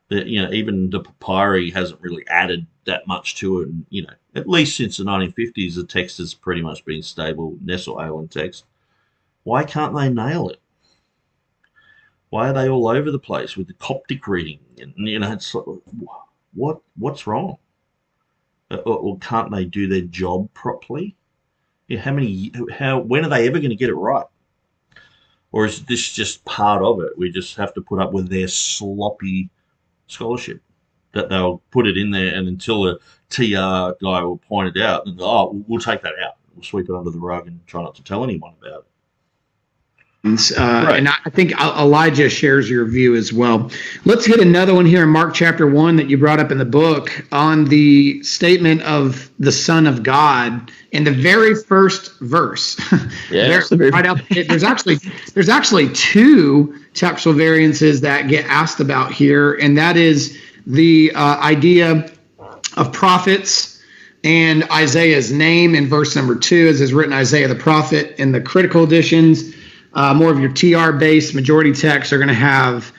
That even the papyri hasn't really added that much to it. And, at least since the 1950s, the text has pretty much been stable. Nestle Island text. Why can't they nail it? Why are they all over the place with the Coptic reading? And it's like, what's wrong? Or can't they do their job properly? When are they ever going to get it right? Or is this just part of it? We just have to put up with their sloppy scholarship. that they'll put it in there, and until a TR guy will point it out, and oh, we'll take that out. We'll sweep it under the rug and try not to tell anyone about it. And I think Elijah shares your view as well. Let's hit another one here in Mark chapter 1 that you brought up in the book on the statement of the Son of God in the very first verse. Yes, there's actually two textual variances that get asked about here, and that is the idea of prophets and Isaiah's name in verse number 2, as is written Isaiah the prophet. In the critical editions, more of your TR-based majority texts are going to have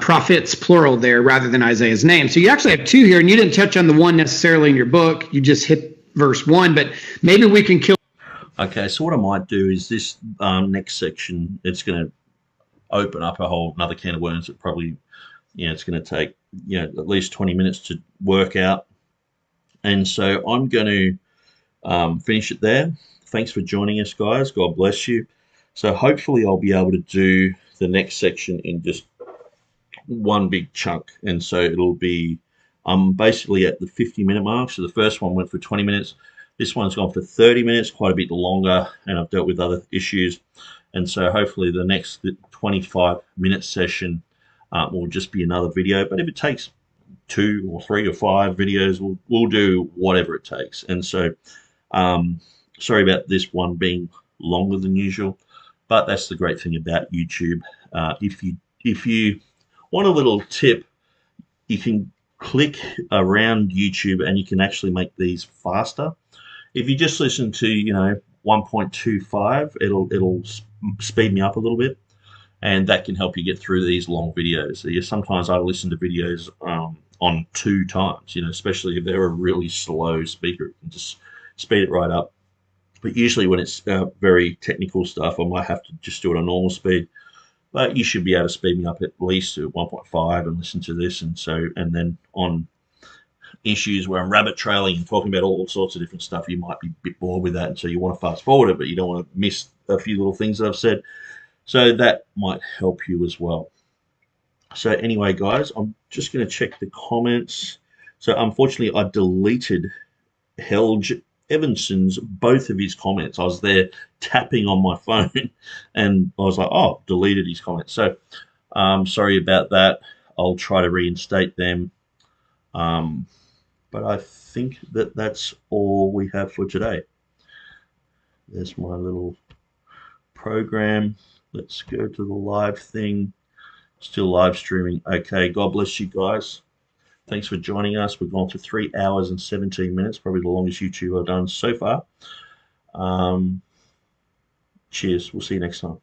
prophets, plural there, rather than Isaiah's name. So you actually have two here, and you didn't touch on the one necessarily in your book. You just hit verse 1, but maybe we can kill. Okay, so what I might do is this next section, it's going to open up another can of worms that probably, it's going to take, at least 20 minutes to work out. And so I'm going to finish it there. Thanks for joining us, guys. God bless you. So hopefully I'll be able to do the next section in just one big chunk. And so it'll be, I'm basically at the 50-minute mark. So the first one went for 20 minutes. This one's gone for 30 minutes, quite a bit longer, and I've dealt with other issues. And so hopefully the next 25-minute session will just be another video. But if it takes 2 or 3 or 5 videos, we'll do whatever it takes. And so sorry about this one being longer than usual. But that's the great thing about YouTube. If you want a little tip, you can click around YouTube and you can actually make these faster. If you just listen to 1.25, it'll speed me up a little bit, and that can help you get through these long videos. So sometimes I listen to videos on 2 times, especially if they're a really slow speaker, you can just speed it right up. But usually when it's very technical stuff, I might have to just do it on normal speed. But you should be able to speed me up at least to 1.5 and listen to this. And then on issues where I'm rabbit trailing and talking about all sorts of different stuff, you might be a bit bored with that. And so you want to fast forward it, but you don't want to miss a few little things that I've said. So that might help you as well. So anyway, guys, I'm just going to check the comments. So unfortunately, I deleted Helge Evanson's both of his comments. I was there tapping on my phone and I was like, oh, deleted his comments. So sorry about that. I'll try to reinstate them. But I think that's all we have for today. There's my little program. Let's go to the live thing. Still live streaming. Okay, God bless you guys. Thanks for joining us. We've gone for 3 hours and 17 minutes, probably the longest YouTube I've done so far. Cheers. We'll see you next time.